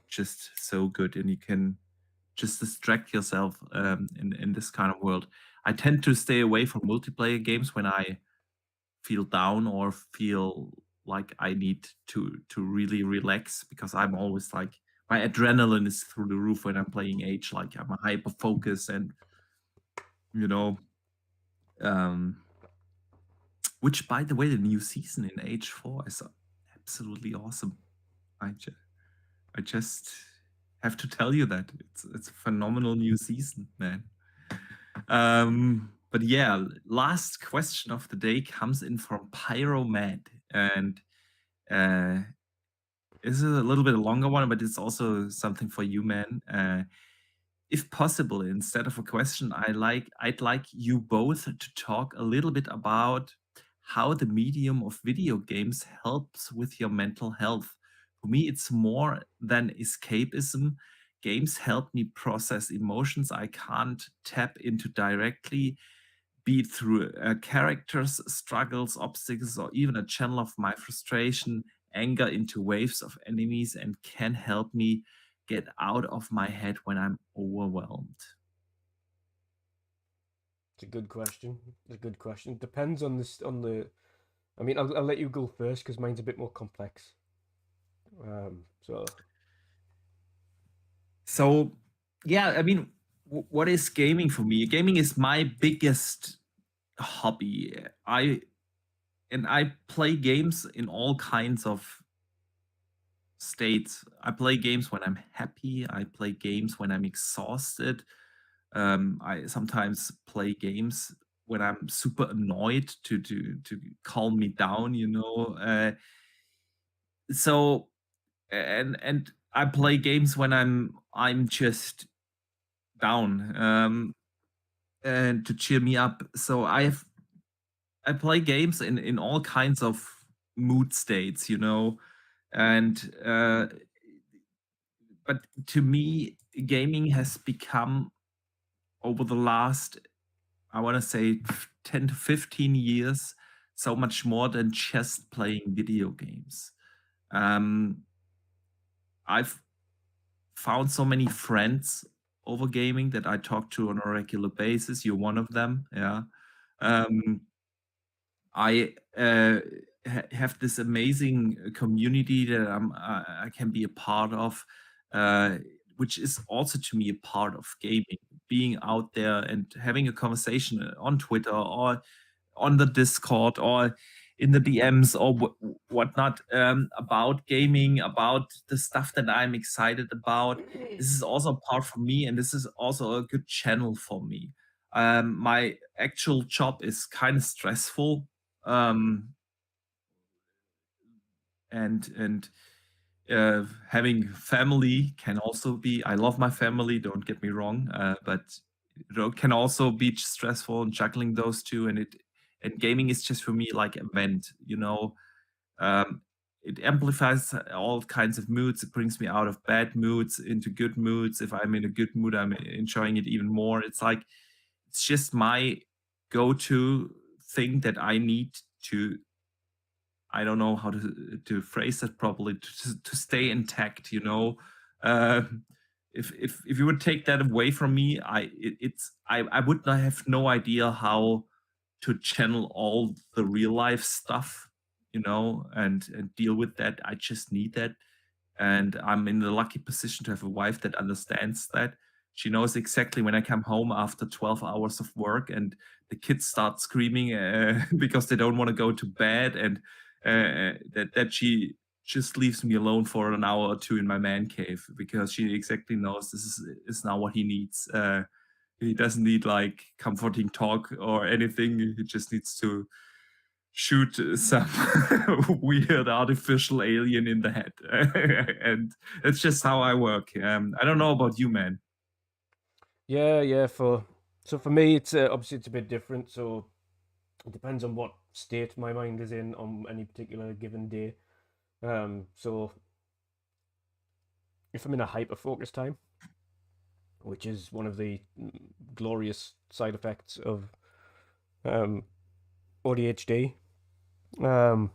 just so good, and you can just distract yourself in this kind of world. I tend to stay away from multiplayer games when I feel down or feel like I need to really relax, because I'm always like my adrenaline is through the roof when I'm playing Age. Like I'm a hyper focus, and you know, um, which by the way, the new season in Age 4 is absolutely awesome. I ju- I just have to tell you that it's a phenomenal new season, man. But yeah, last question of the day comes in from Pyromed, and uh, this is a little bit a longer one, but it's also something for you, man. If possible, instead of a question, I'd like you both to talk a little bit about how the medium of video games helps with your mental health. For me, it's more than escapism. Games help me process emotions I can't tap into directly, be it through a character's struggles, obstacles, or even a channel of my frustration, anger into waves of enemies, and can help me get out of my head when I'm overwhelmed. It's a good question. It's a good question. Depends on this on the. I mean, I'll let you go first because mine's a bit more complex. So So, yeah, I mean, what is gaming for me? Gaming is my biggest hobby. I play games in all kinds of states. I play games when I'm happy. I play games when I'm exhausted. I sometimes play games when I'm super annoyed to calm me down. So and I play games when I'm just down, and to cheer me up. So I play games in all kinds of mood states, you know, and but to me, gaming has become over the last, I want to say, 10 to 15 years, so much more than just playing video games. Um, I've found so many friends over gaming that I talk to on a regular basis. You're one of them, yeah. Um, I have this amazing community that I can be a part of, uh, which is also to me a part of gaming. Being out there and having a conversation on Twitter or on the Discord or in the DMs or whatnot, about gaming, about the stuff that I'm excited about. This is also a part for me, and this is also a good channel for me. My actual job is kind of stressful, um, and having family can also be. I love my family. Don't get me wrong, but can also be stressful and juggling those two. And gaming is just for me like a vent, you know. Um, it amplifies all kinds of moods. It brings me out of bad moods into good moods. If I'm in a good mood, I'm enjoying it even more. It's like it's just my go-to thing that I need to, I don't know how to phrase that properly, to stay intact, you know. Um, if you would take that away from me, I would not have no idea how to channel all the real life stuff, you know, and deal with that. I just need that, and I'm in the lucky position to have a wife that understands that. She knows exactly when I come home after 12 hours of work and the kids start screaming because they don't want to go to bed, and that she just leaves me alone for an hour or two in my man cave because she exactly knows this is now what he needs. He doesn't need like comforting talk or anything. He just needs to shoot some weird artificial alien in the head. And that's just how I work. I don't know about you, man. Yeah. For me, it's obviously it's a bit different. So it depends on what state my mind is in on any particular given day. So if I'm in a hyper focus time, which is one of the glorious side effects of um, ADHD, um,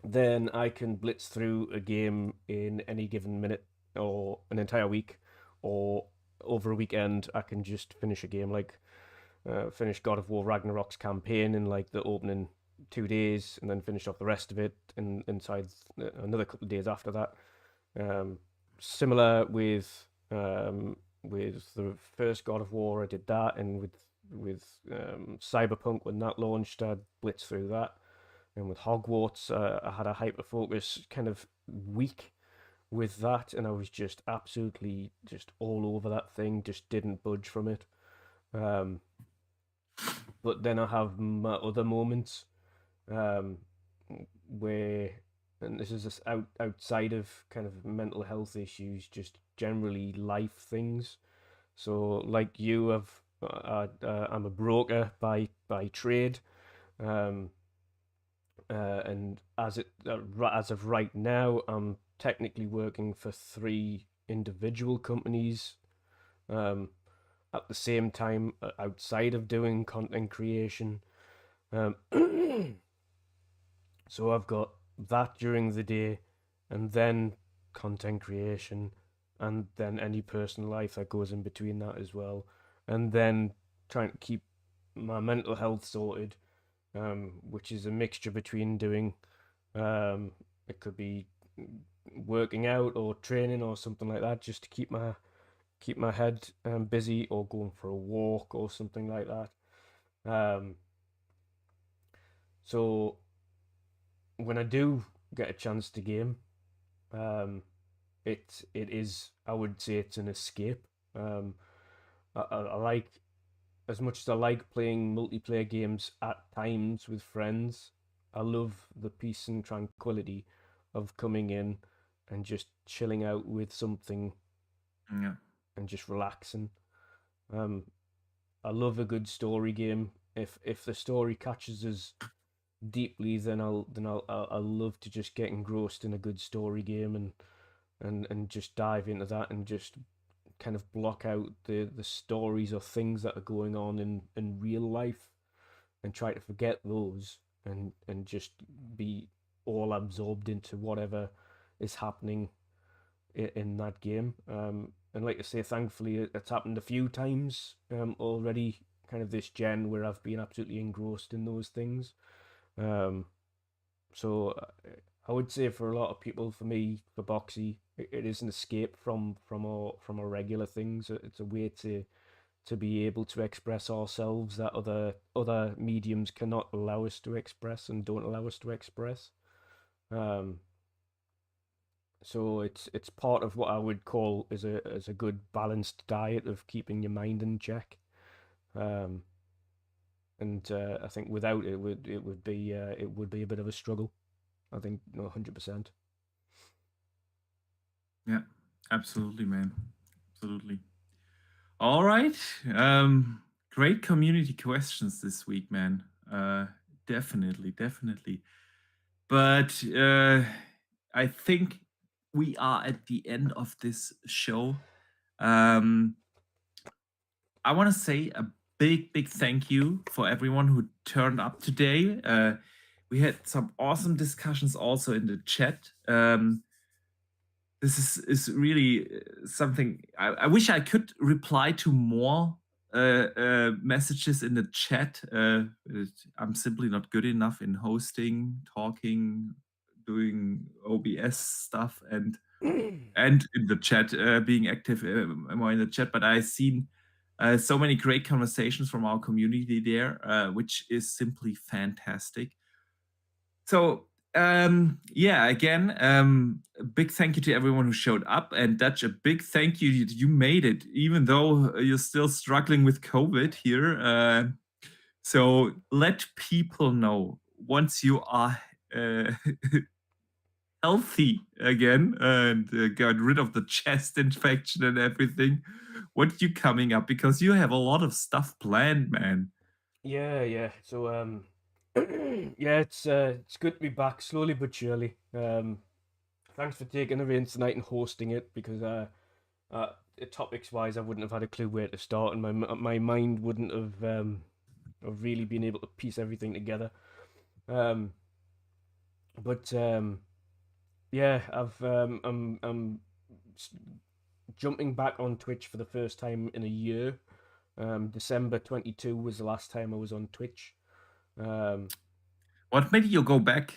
then I can blitz through a game in any given minute or an entire week, or over a weekend I can just finish a game like finish God of War Ragnarok's campaign in like the opening 2 days, and then finish off the rest of it in inside another couple of days after that. Um, Similar with the first God of War, I did that, and with Cyberpunk when that launched, I blitzed through that. And with Hogwarts, I had a hyper focus kind of week with that, and I was just absolutely just all over that thing, just didn't budge from it. Um, but then I have my other moments um, where, and this is just outside of kind of mental health issues, just generally life things. So, like you, I'm a broker by trade, um, and as of right now, I'm technically working for three individual companies. Um, at the same time, outside of doing content creation. Um, so I've got that during the day, and then content creation, and then any personal life that goes in between that as well, and then trying to keep my mental health sorted, which is a mixture between doing, it could be working out or training or something like that, just to keep my head busy, or going for a walk or something like that. Um, so when I do get a chance to game, um, it is, I would say it's an escape. Um, I like, as much as I like playing multiplayer games at times with friends, I love the peace and tranquility of coming in and just chilling out with something Yeah. and just relaxing. I love a good story game. If the story catches us deeply, then I'll love to just get engrossed in a good story game and just dive into that and just kind of block out the stories or things that are going on in real life and try to forget those and just be all absorbed into whatever is happening in that game. And like I say, thankfully it's happened a few times already, kind of this gen, where I've been absolutely engrossed in those things. Um, so I would say for a lot of people, for me, for Boxy, it is an escape from our regular things. It's a way to be able to express ourselves that other mediums cannot allow us to express and don't allow us to express. Um, so it's part of what I would call as a good balanced diet of keeping your mind in check. Um, and I think without it, would be it would be a bit of a struggle. I think 100%. Yeah. Absolutely, man. Absolutely. All right. Great community questions this week, man. Definitely, definitely. But I think we are at the end of this show. I want to say a big, big thank you for everyone who turned up today. We had some awesome discussions also in the chat. This is really something I wish I could reply to more messages in the chat. I'm simply not good enough in hosting, talking, doing OBS stuff, and in the chat, being active more in the chat. But I've seen so many great conversations from our community there, which is simply fantastic. So yeah, again, a big thank you to everyone who showed up, and Dutch, a big thank you. You made it, even though you're still struggling with COVID here. So let people know once you are healthy again and got rid of the chest infection and everything, what you coming up, because you have a lot of stuff planned, man. Yeah. So yeah, it's good to be back slowly but surely. Thanks for taking the reins tonight and hosting it, because topics wise, I wouldn't have had a clue where to start, and my mind wouldn't have really been able to piece everything together. Um, but yeah, I'm jumping back on Twitch for the first time in a year. December 22 was the last time I was on Twitch. What made you go back?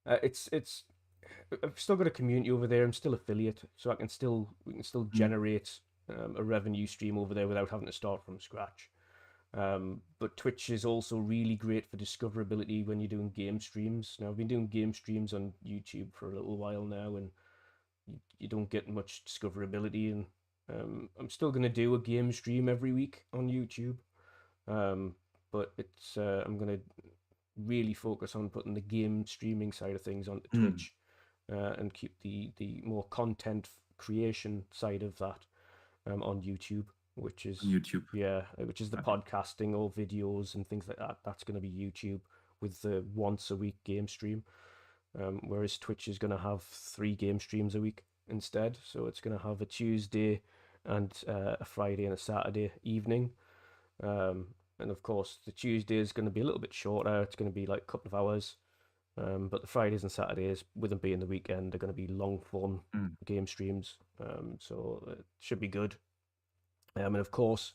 It's I've still got a community over there. I'm still affiliate, so we can still generate a revenue stream over there without having to start from scratch. But Twitch is also really great for discoverability when you're doing game streams. Now, I've been doing game streams on YouTube for a little while now, and you don't get much discoverability. And I'm still going to do a game stream every week on YouTube, but I'm going to really focus on putting the game streaming side of things onto Twitch, and keep the more content creation side of that on YouTube, which is YouTube. which is the podcasting or videos and things like that. That's going to be YouTube with the once a week game stream, whereas Twitch is going to have 3 game streams a week instead. So it's going to have a Tuesday and a Friday and a Saturday evening. And of course, the Tuesday is going to be a little bit shorter. It's going to be like a couple of hours. But the Fridays and Saturdays, with them being the weekend, are going to be long form game streams. So it should be good. And of course,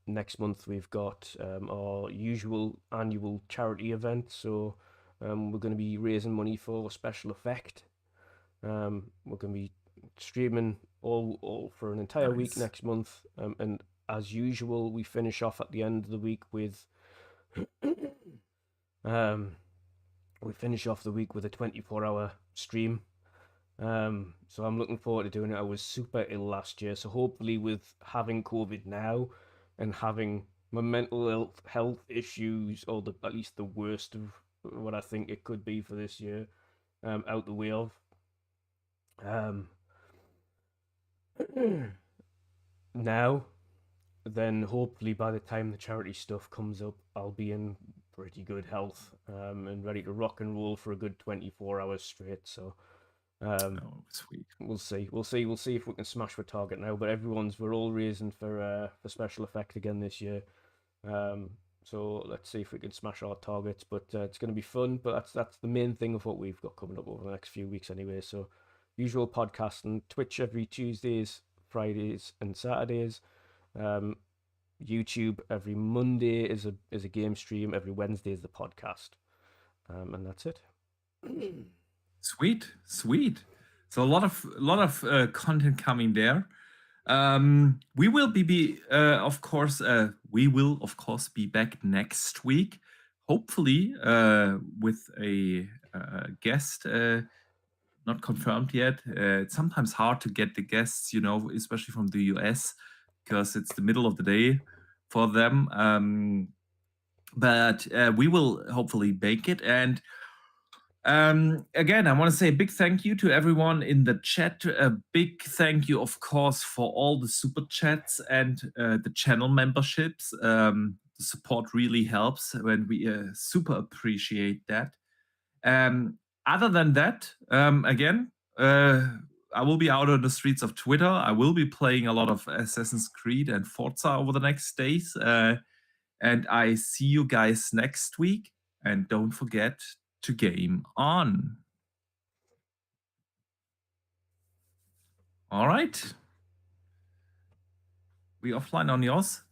next month we've got our usual annual charity event. So we're going to be raising money for Special Effect. We're going to be streaming all for an entire week next month. And as usual, we finish off at the end of the week with we finish off the week with a 24-hour stream. So I'm looking forward to doing it. I was super ill last year, so hopefully with having COVID now and having my mental health issues, or at least the worst of what I think it could be for this year, out the way of. Now, then hopefully by the time the charity stuff comes up, I'll be in pretty good health and ready to rock and roll for a good 24 hours straight. So Sweet. we'll see if we can smash the target now. But we're all raising for special effect again this year. So let's see if we can smash our targets. But it's going to be fun. But that's the main thing of what we've got coming up over the next few weeks anyway. So usual podcast and Twitch every Tuesdays, Fridays, and Saturdays. YouTube every Monday is a game stream. Every Wednesday is the podcast. And that's it. Sweet. So a lot of content coming there. We will of course be back next week, hopefully with a guest. Not confirmed yet. It's sometimes hard to get the guests, especially from the US, because it's the middle of the day for them. But we will hopefully make it. And again, I want to say a big thank you to everyone in the chat. A big thank you, of course, for all the super chats and the channel memberships. The support really helps, when we super appreciate that. Other than that, again, I will be out on the streets of Twitter. I will be playing a lot of Assassin's Creed and Forza over the next days. And I see you guys next week. And don't forget to game on. All right. We offline on yours.